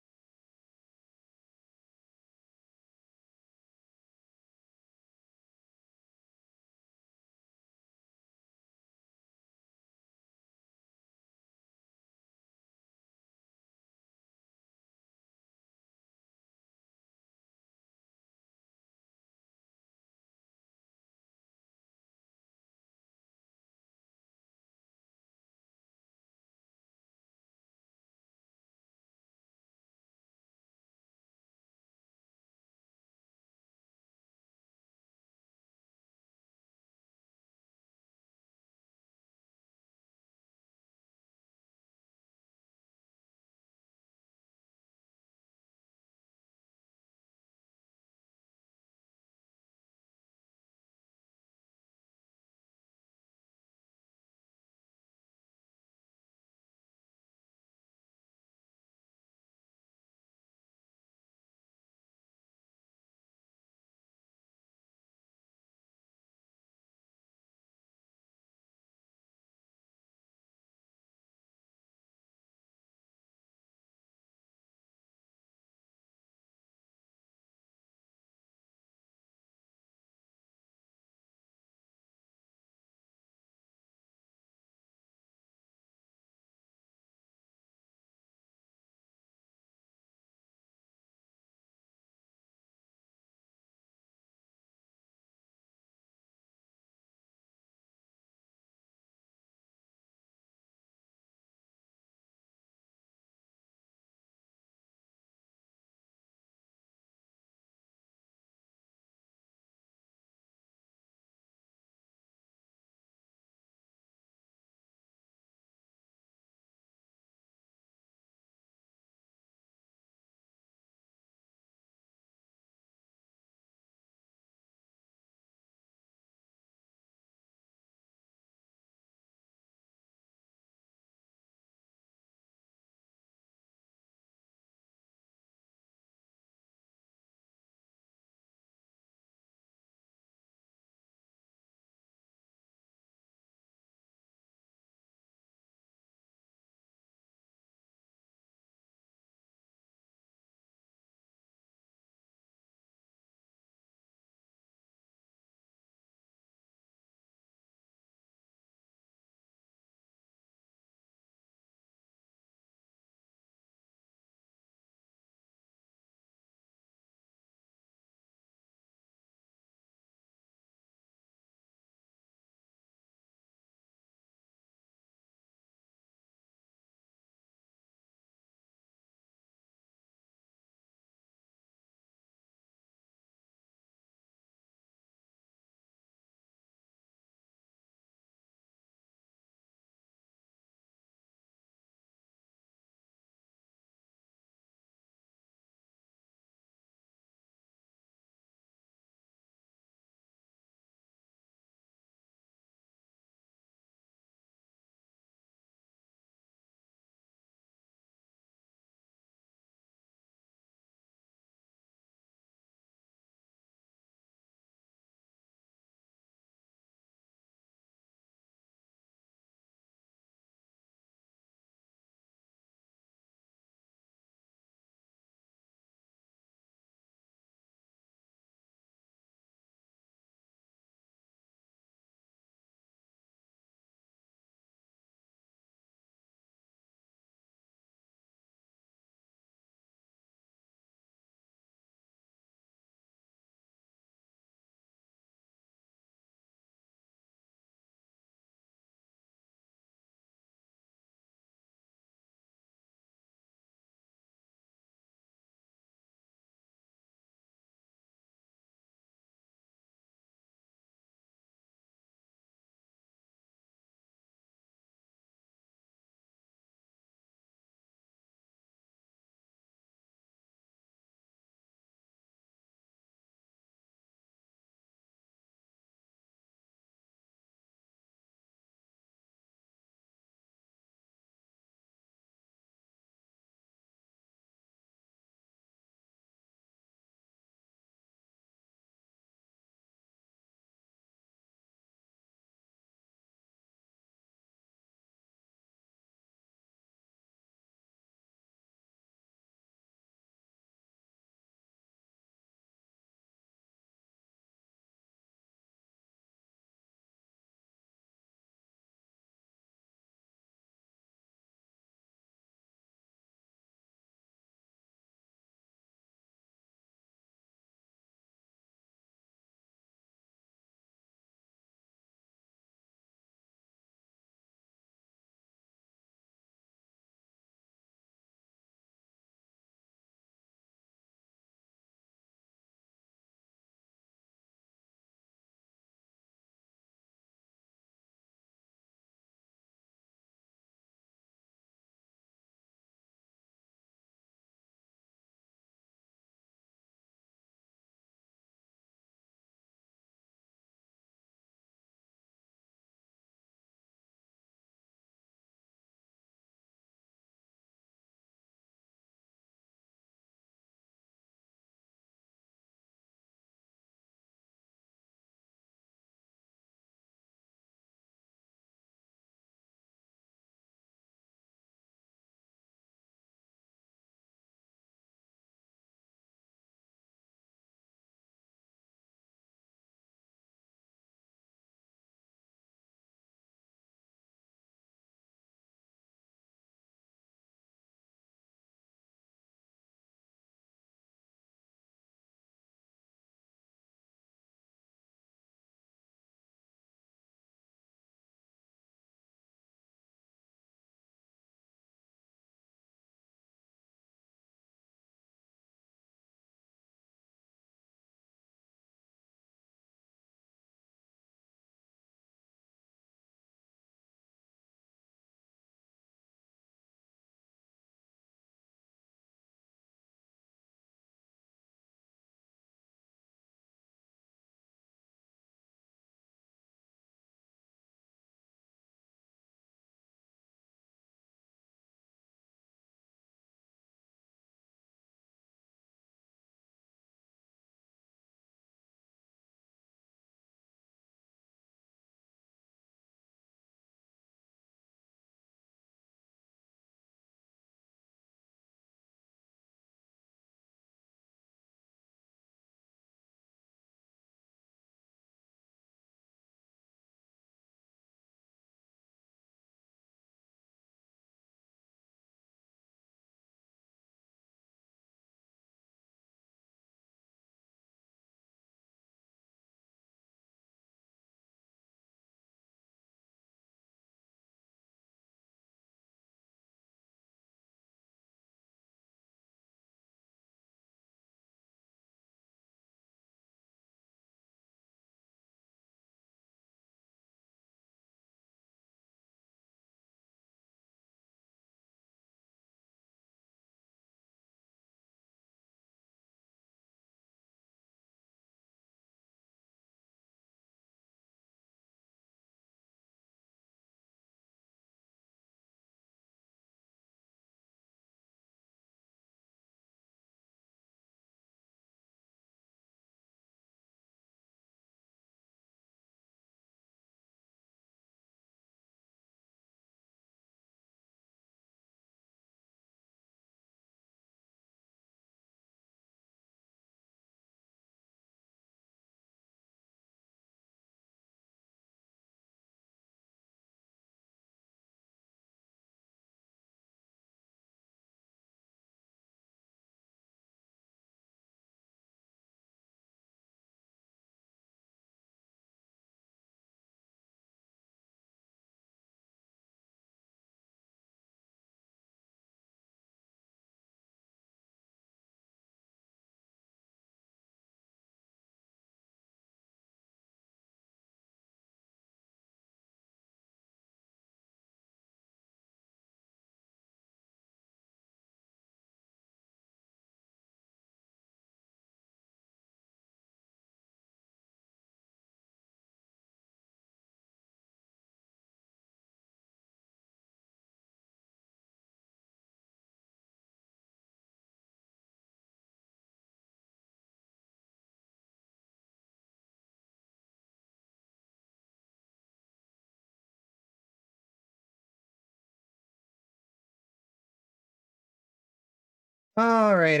All right.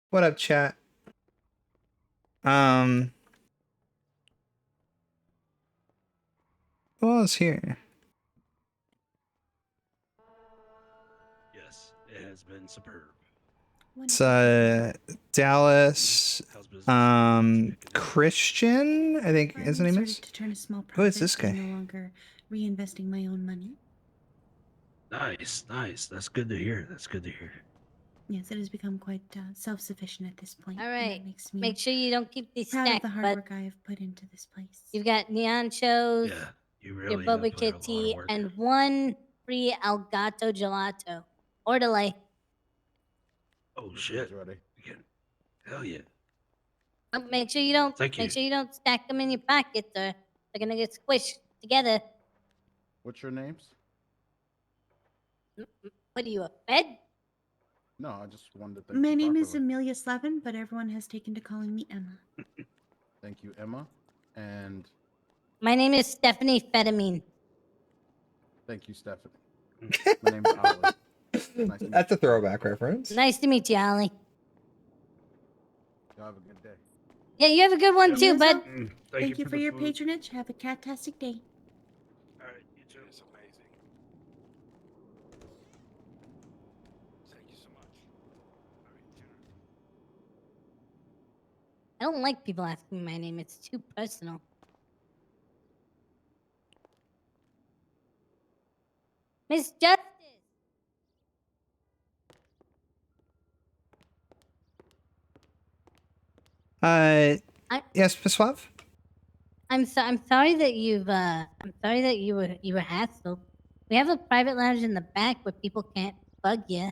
What up, chat? Who else here? Yes, it has been superb. It's Dallas, Christian, I think his name is. To turn a small Who is profit this by guy? no longer reinvesting my own money. Nice. That's good to hear. That's good to hear. Yes, it has become quite self-sufficient at this point. All and right. that makes me Make sure you don't keep these proud of stacked, the hard but work I have put into this place. you've got neon shows, Yeah, you your really boba have put a lot of kitty, work. and 1 free Elgato gelato. Or delay. Oh shit! Hell yeah! Make sure you don't. Thank Make you. sure you don't stack them in your pockets, or they're gonna get squished together. What's your names? What are you, a fed? No, I just wanted to thank My you name is properly. Amelia Slevin, but everyone has taken to calling me Emma. Thank you, Emma. And My name is Stephanie Fedamine. thank you, Stephanie. My name's Ollie. Nice to That's meet a throwback reference. Nice to meet you, Ollie. you. Have a good day. Yeah, you have a good one You too, as bud. well. Thank you for your patronage. Have a fantastic day. All right, you too. It's amazing. Thank you so much. All right, dinner. I don't like people asking me my name. It's too personal. Miss Justice. Yes, Miss Suave? I'm sorry that I'm sorry that you were hassled. We have a private lounge in the back where people can't bug you.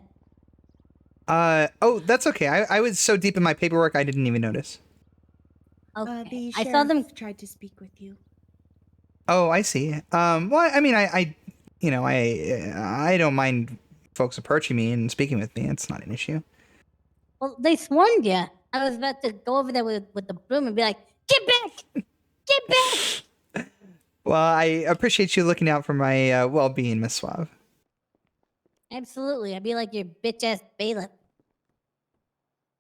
Oh, that's okay. I was so deep in my paperwork I didn't even notice. Okay. The I saw them. sheriff tried to speak with you. Oh, I see. Well, I mean, I don't mind folks approaching me and speaking with me. It's not an issue. Well, they swarmed you. I was about to go over there with the broom and be like, "Get back! Get back!" Well, I appreciate you looking out for my well-being, Miss Suave. Absolutely. I'd be like your bitch ass bailiff.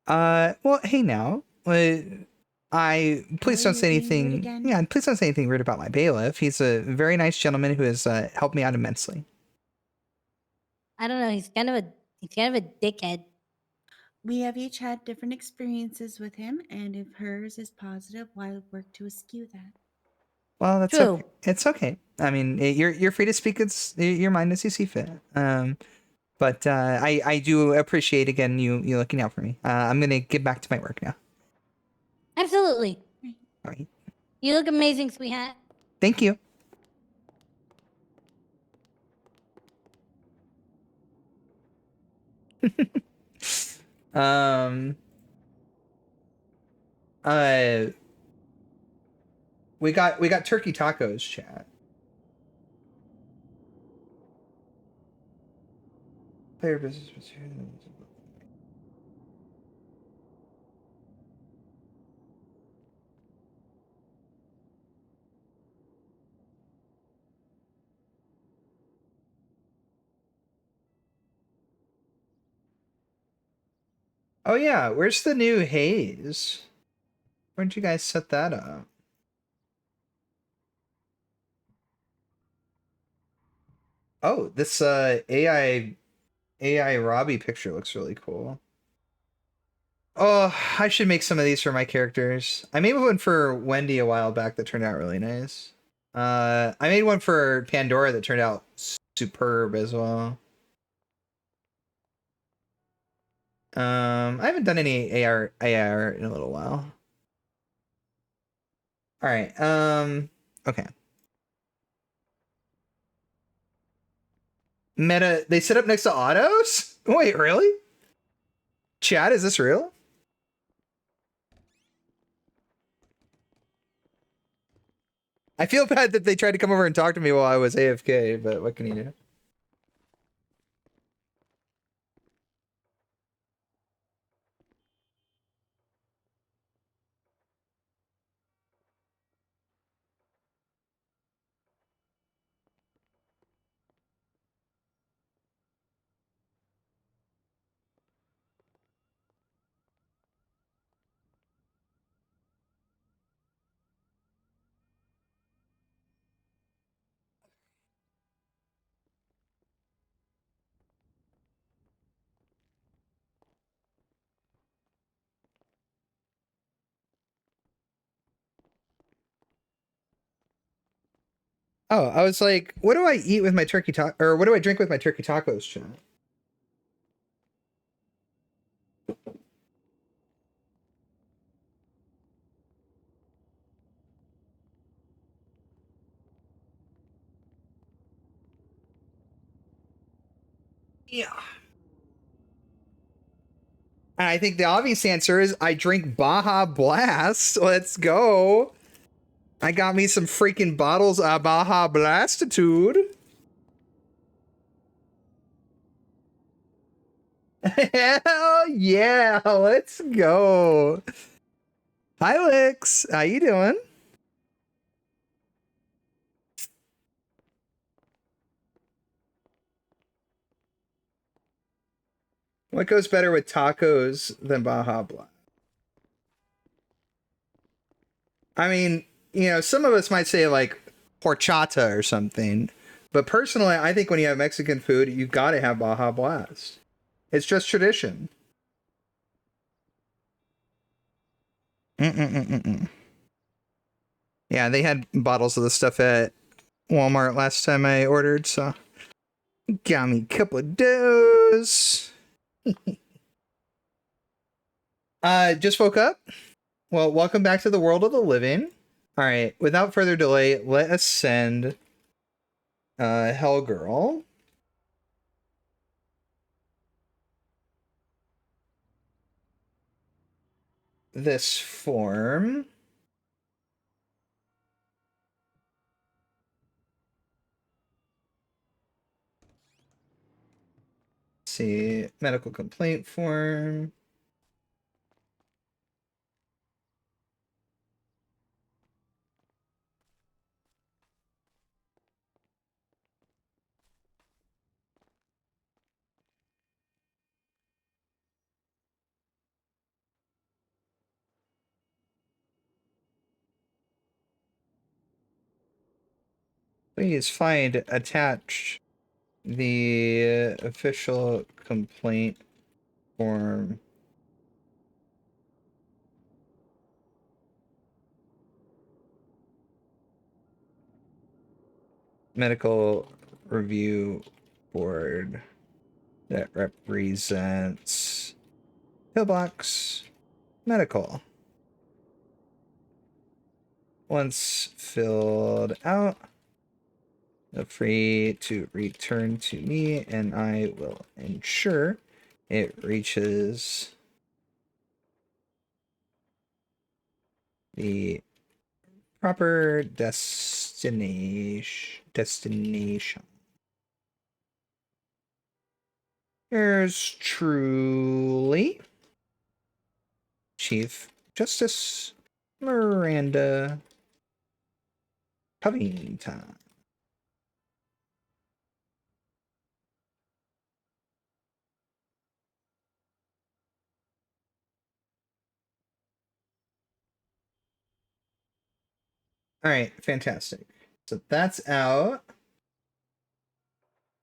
Well, hey now. Please don't say anything. Yeah, please don't say anything rude about my bailiff. He's a very nice gentleman who has helped me out immensely. I don't know. He's kind of a dickhead. We have each had different experiences with him, and if hers is positive, why work to eschew that? Well, that's True. okay. It's okay. I mean, you're free to speak your mind as you see fit. But I do appreciate again you looking out for me. I'm gonna get back to my work now. Absolutely. All right. You look amazing, sweetheart. Thank you. um. We got turkey tacos, chat. Player business materials. Oh yeah, where's the new haze? Where'd you guys set that up? Oh, this AI Robbie picture looks really cool. Oh, I should make some of these for my characters. I made one for Wendy a while back that turned out really nice. I made one for Pandora that turned out superb as well. I haven't done any AR in a little while. All right. Okay. Meta, they sit up next to autos? Wait, really? Chat, is this real? I feel bad that they tried to come over and talk to me while I was AFK, but what can you do? Oh, I was like, what do I eat with my turkey taco, or what do I drink with my turkey tacos, chat? Yeah. And I think the obvious answer is I drink Baja Blast. Let's go. I got me some freaking bottles of Baja Blastitude. Hell yeah, let's go. Hi, Lix. How you doing? What goes better with tacos than Baja Blast? I mean, you know, some of us might say like horchata or something, but personally, I think when you have Mexican food, you gotta have Baja Blast. It's just tradition. Yeah, they had bottles of the stuff at Walmart last time I ordered, so got me a couple of those. Just woke up. Well, welcome back to the world of the living. All right, without further delay, let us send Hellgirl this form. Let's see, medical complaint form. Please find attached the official complaint form. Medical review board that represents Pillbox Medical. Once filled out, feel free to return to me and I will ensure it reaches the proper destination. Yours truly, Chief Justice Miranda Covington. All right, fantastic. So that's out.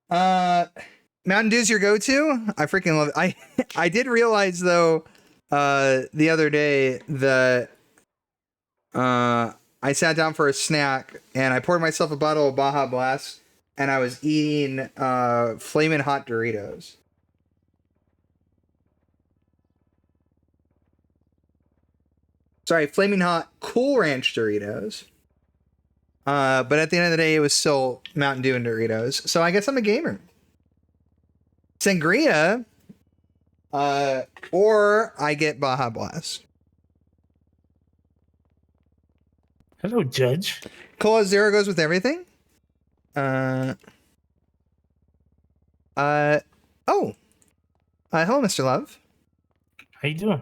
Mountain Dew's your go-to? I freaking love it. I did realize though the other day that I sat down for a snack and I poured myself a bottle of Baja Blast and I was eating flaming hot Doritos. Sorry, flaming hot Cool Ranch Doritos. But at the end of the day, it was still Mountain Dew and Doritos. So I guess I'm a gamer. Sangria, or I get Baja Blast. Hello, Judge. Cola Zero goes with everything. Oh. Hello, Mr. Love. How you doing?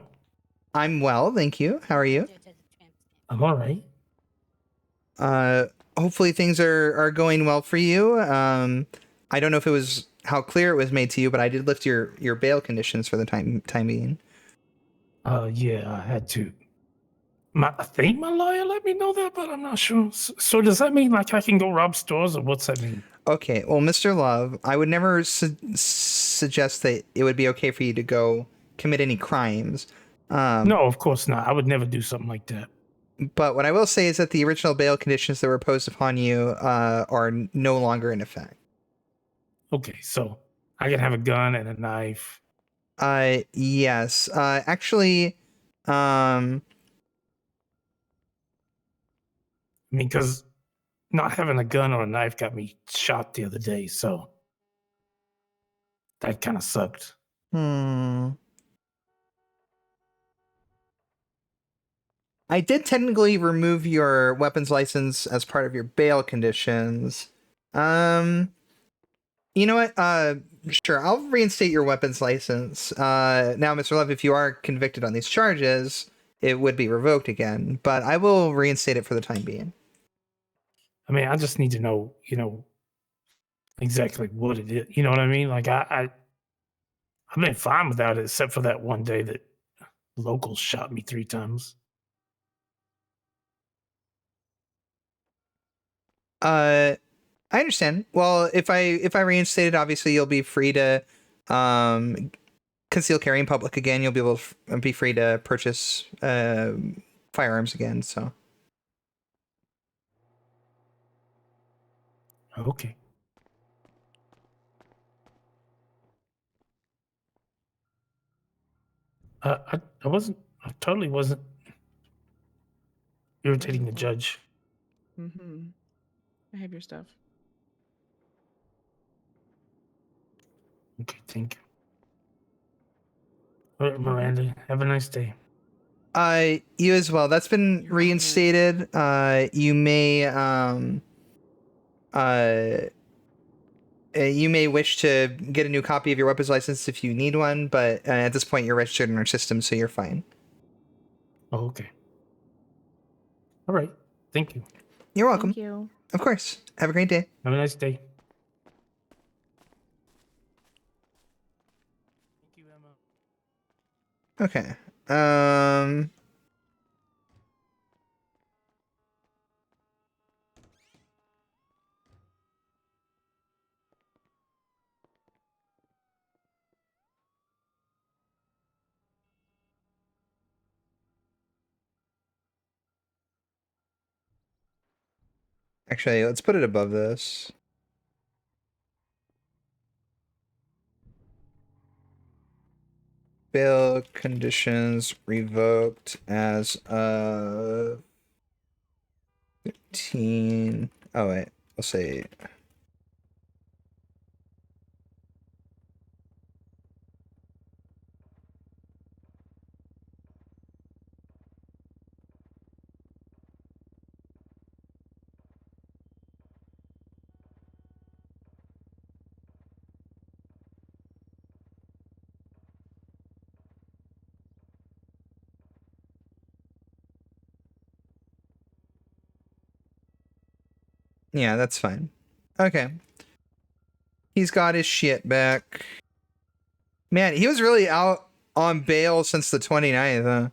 I'm well, thank you. How are you? I'm all right. Hopefully things are going well for you. I don't know if it was how clear it was made to you, but I did lift your bail conditions for the time being. Yeah, I had to. I think my lawyer let me know that, but I'm not sure. So does that mean like I can go rob stores, or what's that mean? Okay, well, Mr. Love, I would never suggest that it would be okay for you to go commit any crimes. No, of course not. I would never do something like that. But what I will say is that the original bail conditions that were imposed upon you are no longer in effect. Okay, so I can have a gun and a knife. Yes. Actually, I mean, because not having a gun or a knife got me shot the other day, so that kind of sucked. I did technically remove your weapons license as part of your bail conditions. You know what? Sure, I'll reinstate your weapons license. Now, Mr. Love, if you are convicted on these charges, it would be revoked again, but I will reinstate it for the time being. I mean, I just need to know, exactly what it is. You know what I mean? Like I've been fine without it, except for that one day that locals shot me 3 times. I understand. Well, if I reinstate it, obviously you'll be free to conceal carry in public again. You'll be able to be free to purchase firearms again. So Okay. I totally wasn't irritating the judge. Mm-hmm. I have your stuff. Okay, thank you. All right, Miranda, have a nice day. you as well. That's been reinstated. You may you may wish to get a new copy of your weapons license if you need one, but at this point you're registered in our system, so you're fine. Oh, okay. All right. Thank you. You're welcome. Thank you. Of course. Have a great day. Have a nice day. Thank you, Emma. Okay. Actually, let's put it above this. Bail conditions revoked as of 15. Oh wait, I'll say. Yeah, that's fine. Okay. He's got his shit back. Man, he was really out on bail since the 29th, huh?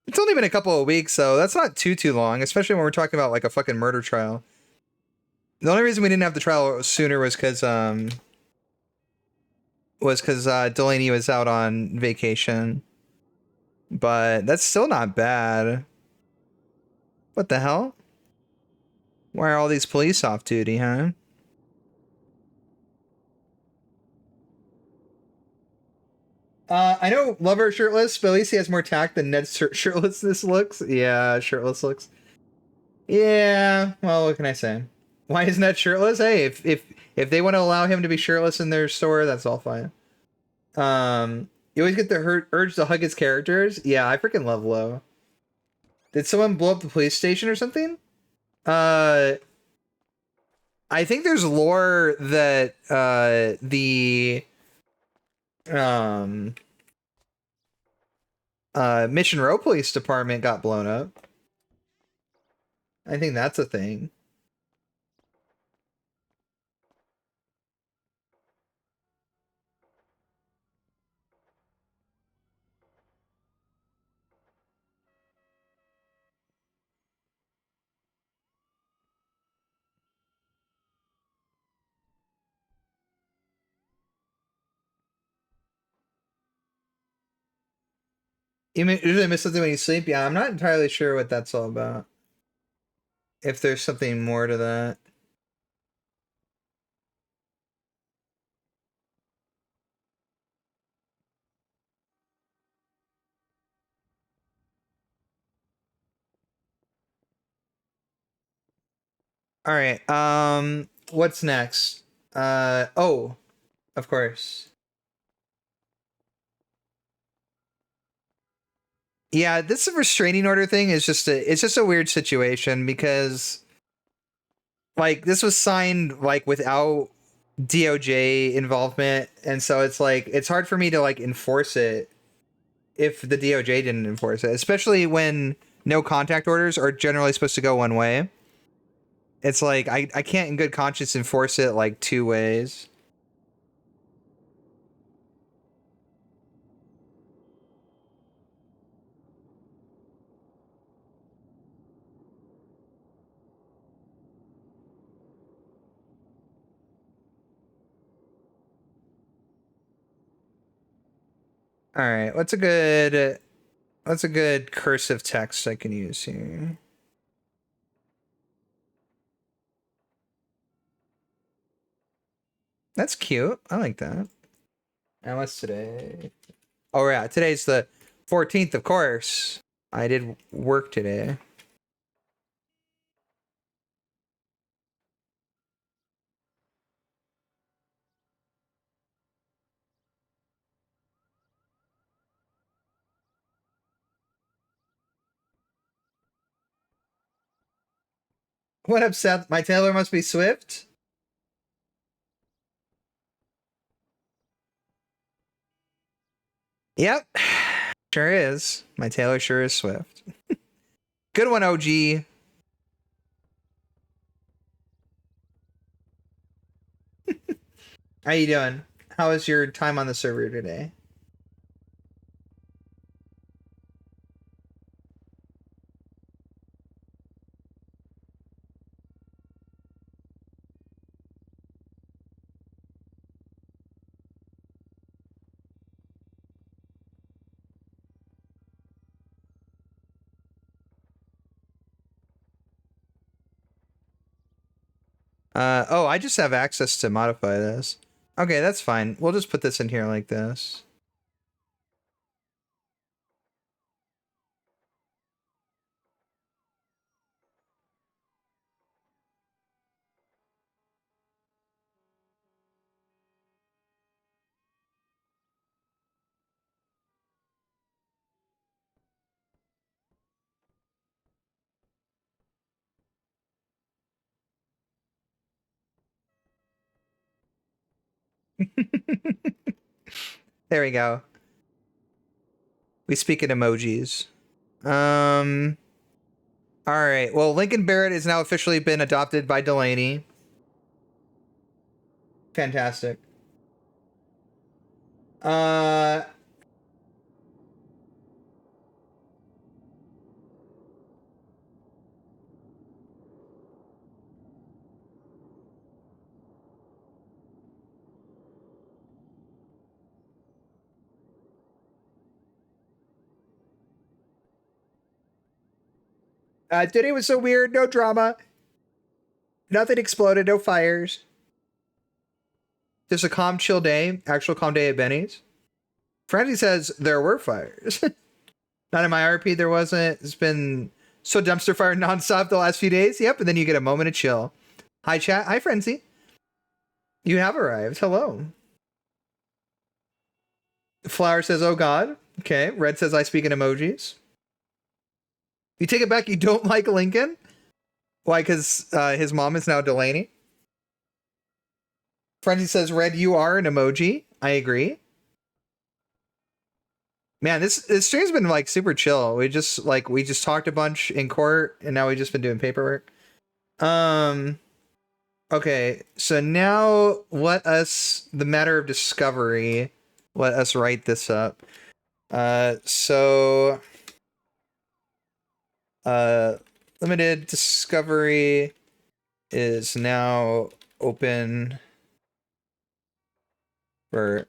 It's only been a couple of weeks, so that's not too long, especially when we're talking about like a fucking murder trial. The only reason we didn't have the trial sooner was because Delaney was out on vacation. But that's still not bad. What the hell? Why are all these police off duty, huh? I know Lover shirtless, but at least he has more tact than Ned's shirtlessness looks. Yeah, shirtless looks. Yeah, well, what can I say? Why is Ned shirtless? Hey, if they want to allow him to be shirtless in their store, that's all fine. You always get the urge to hug his characters. Yeah, I freaking love Lo. Did someone blow up the police station or something? I think there's lore that the Mission Row Police Department got blown up. I think that's a thing. usually miss something when you sleep. Yeah, I'm not entirely sure what that's all about. If there's something more to that. All right. What's next? Oh, of course. Yeah, this restraining order thing is just a weird situation because like this was signed like without DOJ involvement, and so it's like it's hard for me to like enforce it if the DOJ didn't enforce it, especially when no contact orders are generally supposed to go one way. It's like I can't in good conscience enforce it like two ways. All right, what's a good cursive text I can use here? That's cute. I like that. And what's today? Oh yeah, today's the 14th, of course. I did work today. What up, Seth? My tailor must be swift? Yep. Sure is. My tailor sure is swift. Good one, OG. How you doing? How was your time on the server today? Oh, I just have access to modify this. Okay, that's fine. We'll just put this in here like this. There we go. We speak in emojis. All right. Well, Lincoln Barrett has now officially been adopted by Delaney. Fantastic. Today was so weird. No drama. Nothing exploded. No fires. Just a calm, chill day. Actual calm day at Benny's. Francie says there were fires. Not in my RP, there wasn't. It's been so dumpster fire nonstop the last few days. Yep, and then you get a moment of chill. Hi, chat. Hi, Frenzy. You have arrived. Hello. Flower says, oh God. Okay. Red says, I speak in emojis. You take it back. You don't like Lincoln? Why? Because his mom is now Delaney. Frenzy says, Red, you are an emoji. I agree. Man, this stream's been like super chill. We just talked a bunch in court, and now we've just been doing paperwork. Okay, so now let us, the matter of discovery, let us write this up. Limited discovery is now open for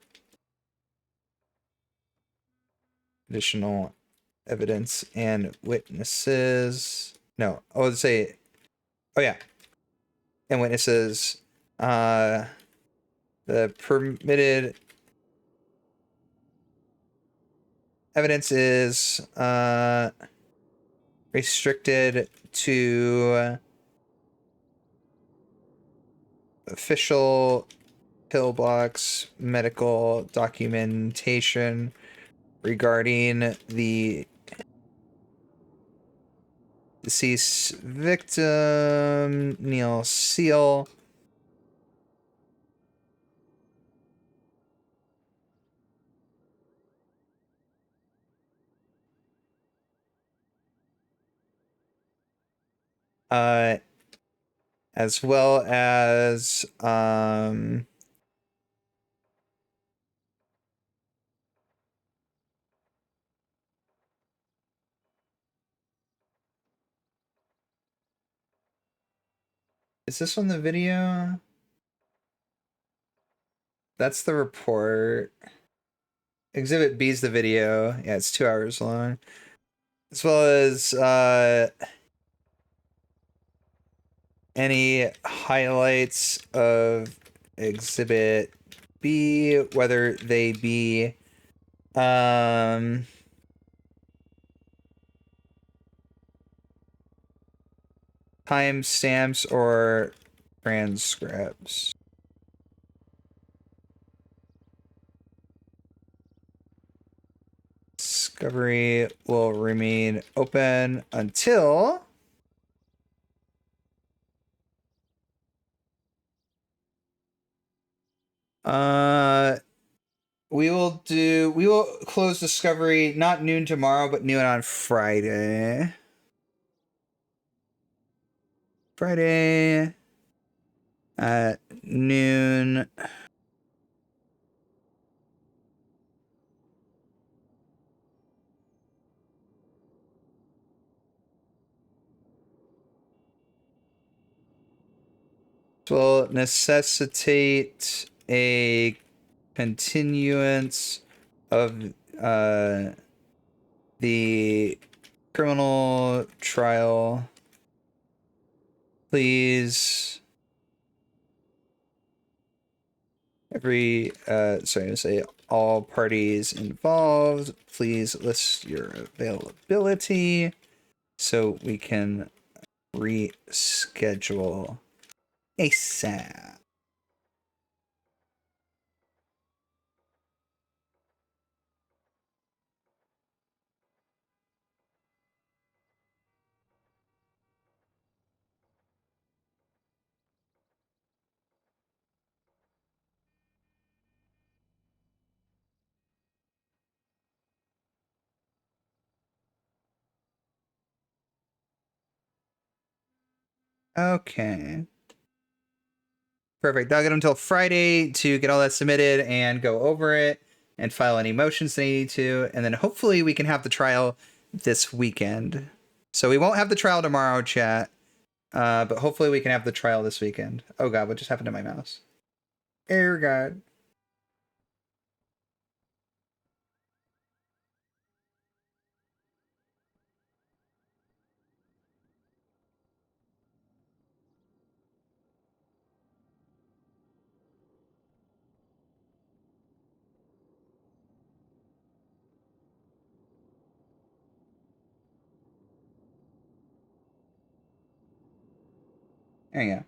additional evidence and witnesses. No, I would say, oh yeah, and witnesses. The permitted evidence is restricted to official pillbox medical documentation regarding the deceased victim, Neil Seal. As well as is this on the video? That's the report. Exhibit B is the video. Yeah, it's 2 hours long. As well as any highlights of Exhibit B, whether they be timestamps or transcripts. Discovery will remain open until we will close discovery not noon tomorrow, but noon on Friday. Friday at noon. Will necessitate a continuance of the criminal trial. Please, sorry to say all parties involved, please list your availability so we can reschedule ASAP. Okay. Perfect. I'll get until Friday to get all that submitted and go over it and file any motions they need to. And then hopefully we can have the trial this weekend. So we won't have the trial tomorrow, chat. But hopefully we can have the trial this weekend. Oh god, what just happened to my mouse? Air god. There you go.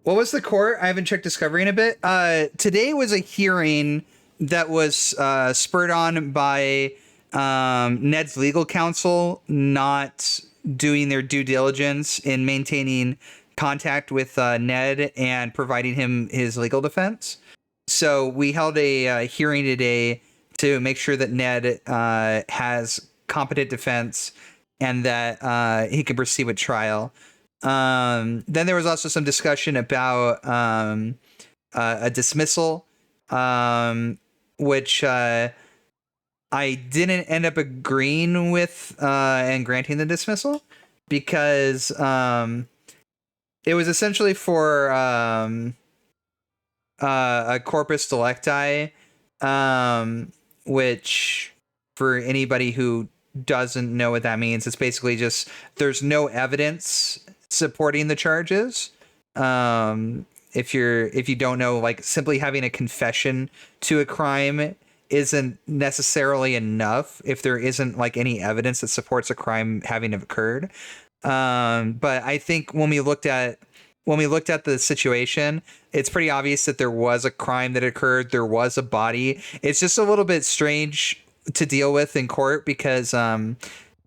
What was the court? I haven't checked Discovery in a bit. Today was a hearing that was spurred on by Ned's legal counsel not doing their due diligence in maintaining contact with Ned and providing him his legal defense. So we held a hearing today to make sure that Ned has competent defense and that he can proceed with trial. Then there was also some discussion about a dismissal, which I didn't end up agreeing with and granting the dismissal because it was essentially for a corpus delicti which for anybody who doesn't know what that means, it's basically just there's no evidence supporting the charges. If you don't know, like simply having a confession to a crime isn't necessarily enough if there isn't like any evidence that supports a crime having occurred. But I think when we looked at the situation, it's pretty obvious that there was a crime that occurred. There was a body. It's just a little bit strange to deal with in court because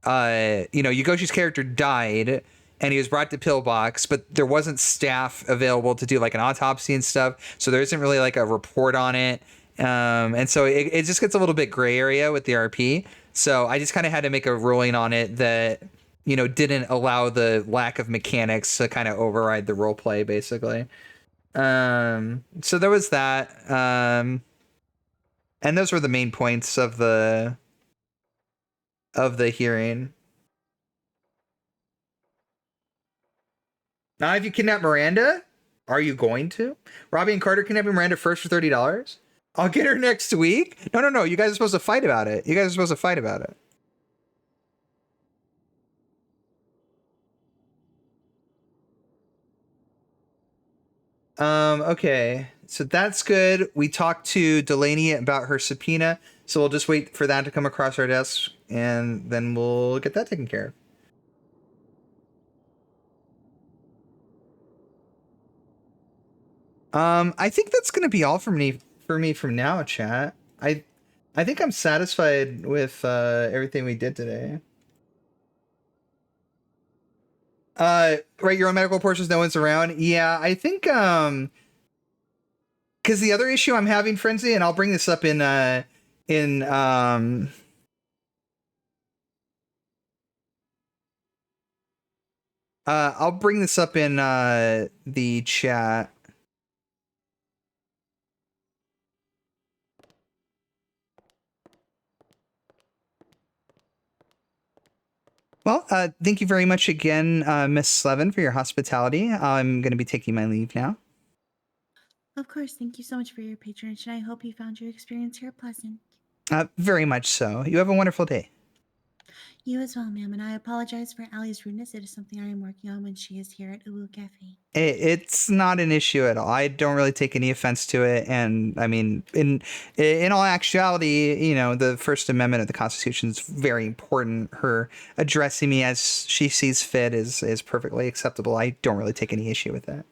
Yugoshi's character died and he was brought to Pillbox, but there wasn't staff available to do like an autopsy and stuff. So there isn't really like a report on it. And so it just gets a little bit gray area with the RP. So I just kind of had to make a ruling on it that, didn't allow the lack of mechanics to kind of override the role play, basically. So there was that. And those were the main points of the hearing. Now, if you kidnap Miranda, are you going to? Robbie and Carter kidnapping Miranda first for $30? I'll get her next week. No. You guys are supposed to fight about it. Okay. So that's good. We talked to Delaney about her subpoena. So we'll just wait for that to come across our desk and then we'll get that taken care of. I think that's gonna be all for me from now, chat. I think I'm satisfied with everything we did today. Right, your own medical portions, no one's around. Yeah, I think because the other issue I'm having, Frenzy, and I'll bring this up in I'll bring this up in the chat. Well, thank you very much again, Miss Slevin, for your hospitality. I'm going to be taking my leave now. Of course, thank you so much for your patronage, and I hope you found your experience here pleasant. Very much so. You have a wonderful day. You as well, ma'am, and I apologize for Allie's rudeness. It is something I am working on when she is here at Uwu Cafe. It's not an issue at all. I don't really take any offense to it, and I mean, in all actuality, the First Amendment of the Constitution is very important. Her addressing me as she sees fit is perfectly acceptable. I don't really take any issue with that.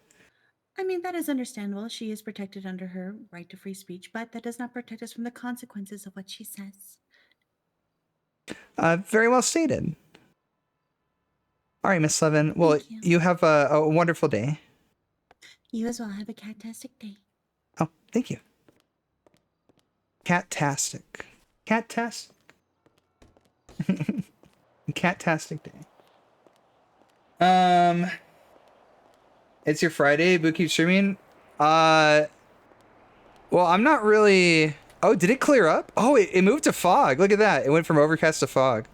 I mean, that is understandable. She is protected under her right to free speech, but that does not protect us from the consequences of what she says. Very well stated. All right, Miss Levin. Well, you have a wonderful day. You as well. Have a catastic day. Oh, thank you. Catastic. Catastic. Catastic day. It's your Friday. Boo keeps streaming. Well, I'm not really. Oh, did it clear up? Oh, it moved to fog. Look at that. It went from overcast to fog.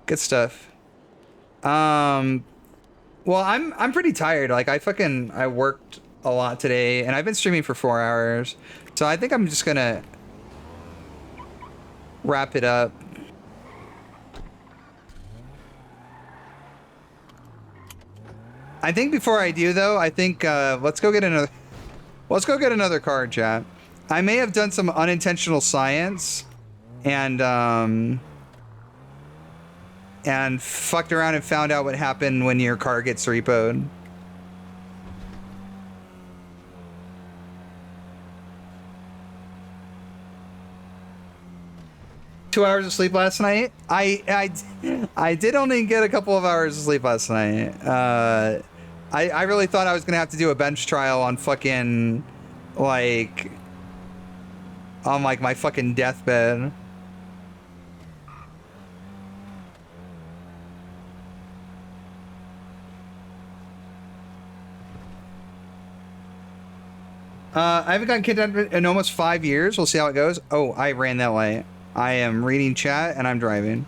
Good stuff. Well, I'm pretty tired. Like I worked a lot today and I've been streaming for 4 hours. So I think I'm just gonna wrap it up. I think before I do though, I think let's go get another card, chat. I may have done some unintentional science and fucked around and found out what happened when your car gets repoed. Two hours of sleep last night. I did only get a couple of hours of sleep last night. I really thought I was gonna have to do a bench trial on fucking on my fucking deathbed. I haven't gotten kidnapped in almost 5 years. We'll see how it goes. Oh, I ran that light. I am reading chat and I'm driving.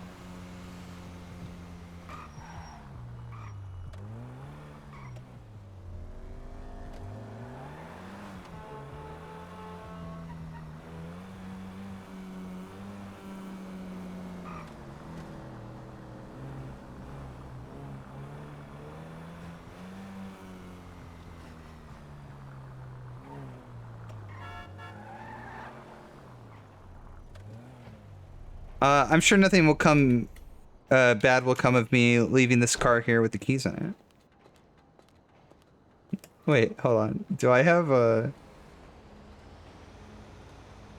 I'm sure nothing will come bad will come of me leaving this car here with the keys in it. Wait, hold on. Do I have a...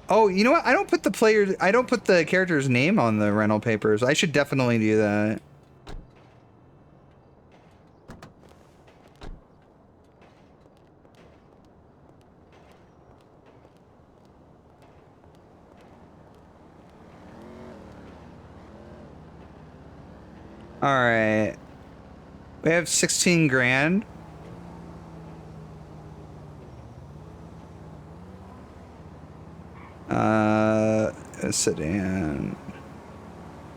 Oh, you know what? I don't put the character's name on the rental papers. I should definitely do that. All right. We have 16 grand. Sedan.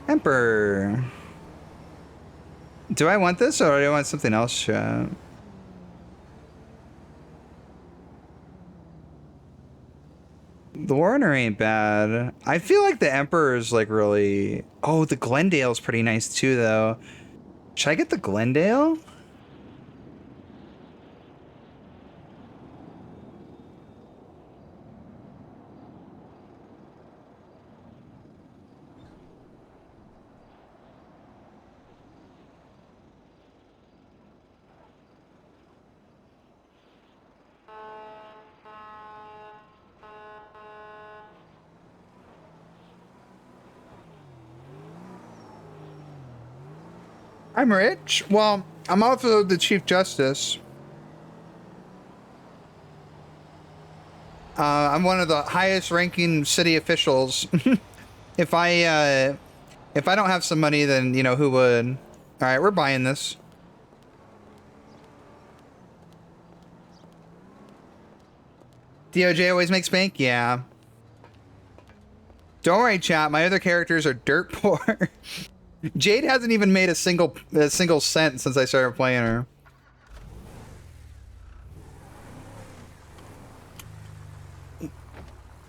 Emperor. Do I want this or do I want something else, chat? The Warner ain't bad. I feel like the Emperor is like really... Oh, the Glendale's pretty nice too, though. Should I get the Glendale? I'm rich. Well, I'm also the Chief Justice. I'm one of the highest ranking city officials. If I don't have some money, then, you know, who would? All right, we're buying this. DOJ always makes bank? Yeah. Don't worry, chat. My other characters are dirt poor. Jade hasn't even made a single cent since I started playing her.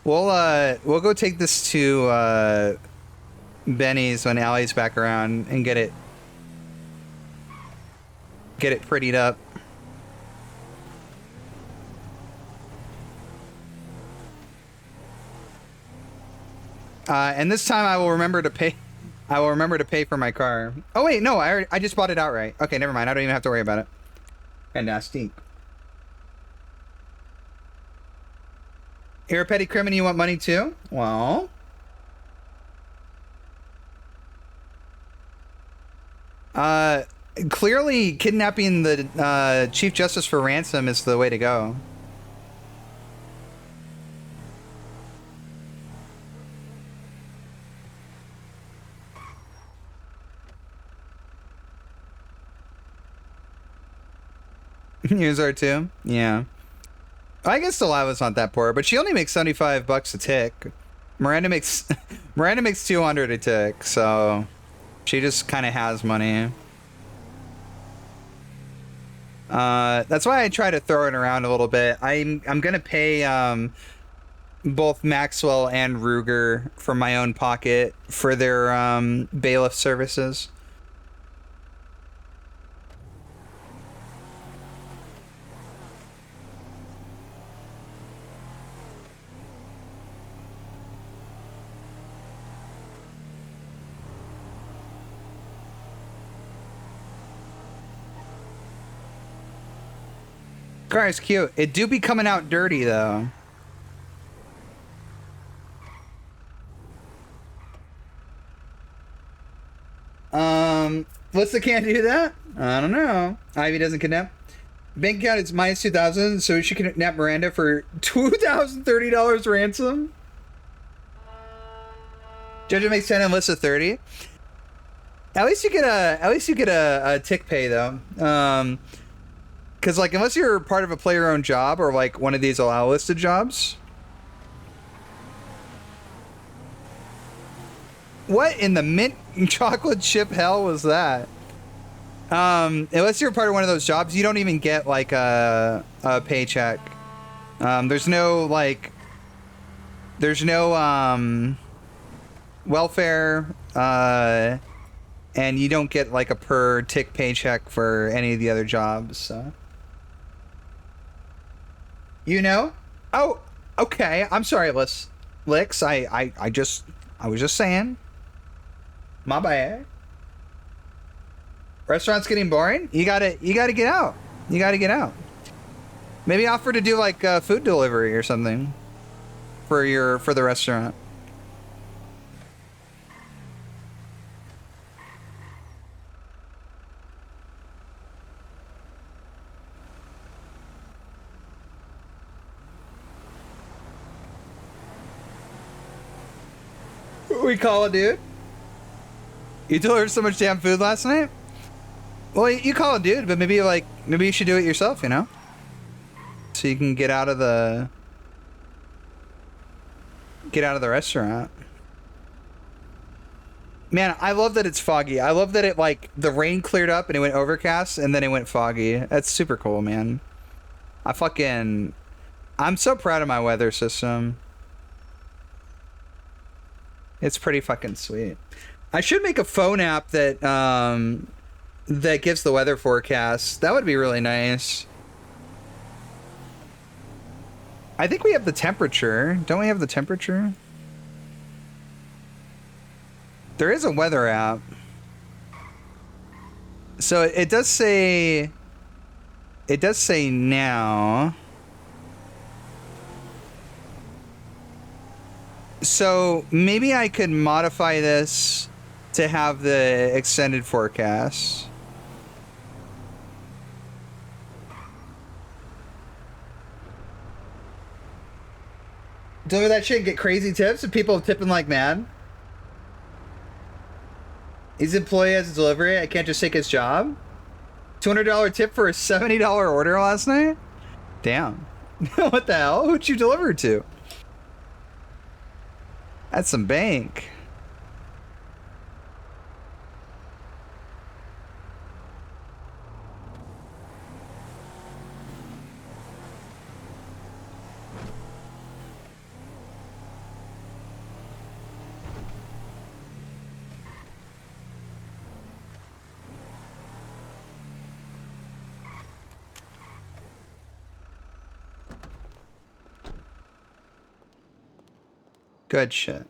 We'll go take this to Benny's when Allie's back around and get it prettied up. And this time I will remember to pay. I will remember to pay for my car. Oh wait, no, I just bought it outright. Okay, never mind. I don't even have to worry about it. Fantastic. You're a petty criminal. You want money too? Well, clearly kidnapping the Chief Justice for ransom is the way to go. Yours are too? Yeah. I guess Delilah's not that poor, but she only makes $75 a tick. Miranda makes 200 a tick, so she just kind of has money. That's why I try to throw it around a little bit. I'm gonna pay both Maxwell and Ruger from my own pocket for their bailiff services. Car is cute. It do be coming out dirty though. Melissa can't do that? I don't know. Ivy doesn't kidnap. Bank account is minus 2,000, so she can kidnap Miranda for $2,030 ransom. Judge makes 10 and Melissa 30. At least you get a tick pay though. Because, like, unless you're part of a player-owned job or, like, one of these allow listed jobs. What in the mint chocolate chip hell was that? Unless you're part of one of those jobs, you don't even get, like, a paycheck. There's no, like... There's no, welfare, and you don't get, like, a per-tick paycheck for any of the other jobs, so... You know? Oh, okay. I'm sorry, Licks. I was just saying. My bad. Restaurant's getting boring? You gotta get out. You gotta get out. Maybe offer to do like food delivery or something for the restaurant. We call it, dude. You delivered so much damn food last night? Well, you call it, dude, but maybe you should do it yourself, you know? So you can get out of the restaurant. Man, I love that it's foggy. I love that it the rain cleared up and it went overcast and then it went foggy. That's super cool, man. I'm so proud of my weather system. It's pretty fucking sweet. I should make a phone app that that gives the weather forecast. That would be really nice. I think we have the temperature. Don't we have the temperature? There is a weather app. So it does say now. So maybe I could modify this to have the extended forecast. Deliver that shit and get crazy tips and people tipping like mad. His employee has a delivery. I can't just take his job. $200 tip for a $70 order last night? Damn. What the hell? Who'd you deliver to? That's some bank. Good shit.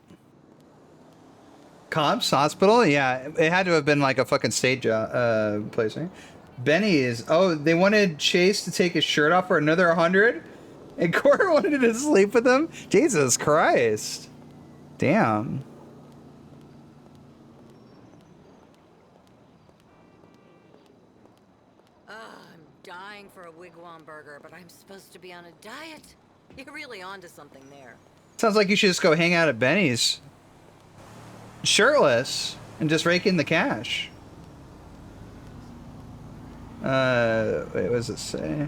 Cobb's Hospital? Yeah, it had to have been like a fucking state place, right? Benny's. Oh, they wanted Chase to take his shirt off for another 100? And Cora wanted to sleep with him? Jesus Christ. Damn. I'm dying for a wigwam burger, but I'm supposed to be on a diet. You're really onto something there. Sounds like you should just go hang out at Benny's. Shirtless. And just rake in the cash. Wait, what does it say?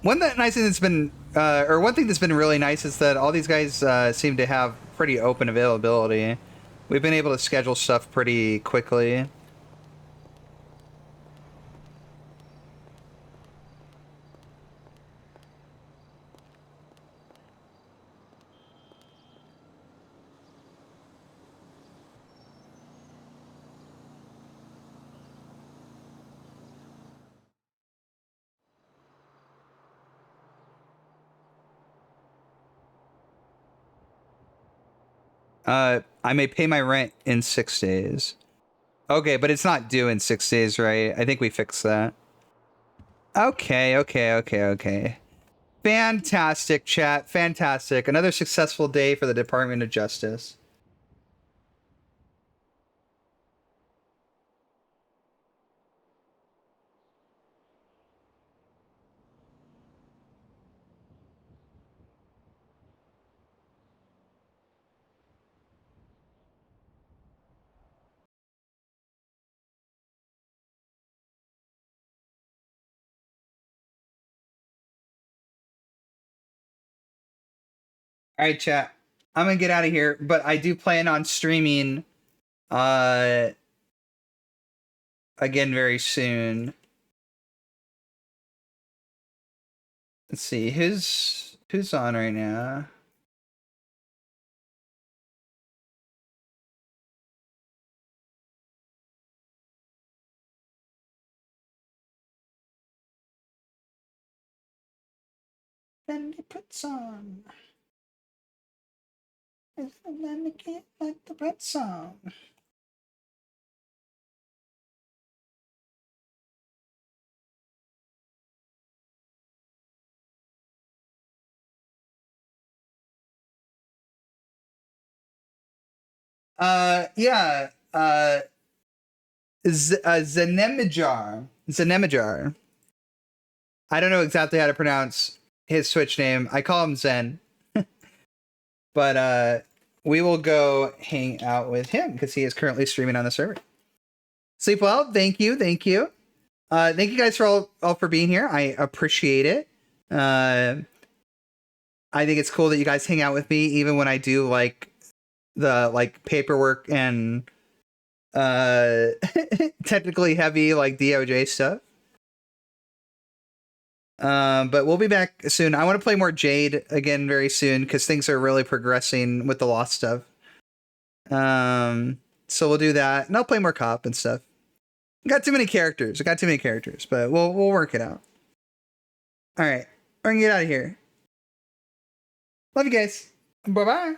One thing that's been really nice is that all these guys seem to have pretty open availability. We've been able to schedule stuff pretty quickly. I may pay my rent in 6 days. Okay, but it's not due in 6 days, right? I think we fixed that. Okay. Fantastic, chat. Fantastic. Another successful day for the Department of Justice. All right, chat. I'm gonna get out of here, but I do plan on streaming again very soon. Let's see, who's on right now? Then he puts on. And then he can't let the puts on. Yeah. Zanemijar. Zanemijar. I don't know exactly how to pronounce his Twitch name. I call him Zen. But we will go hang out with him because he is currently streaming on the server. Sleep well. Thank you. Thank you. Thank you guys for all for being here. I appreciate it. I think it's cool that you guys hang out with me even when I do like the paperwork and technically heavy like DOJ stuff. But we'll be back soon. I want to play more Jade again very soon because things are really progressing with the Lost stuff. So we'll do that, and I'll play more cop and stuff. I got too many characters, but we'll work it out. All right, we're gonna get out of here. Love you guys. Bye bye.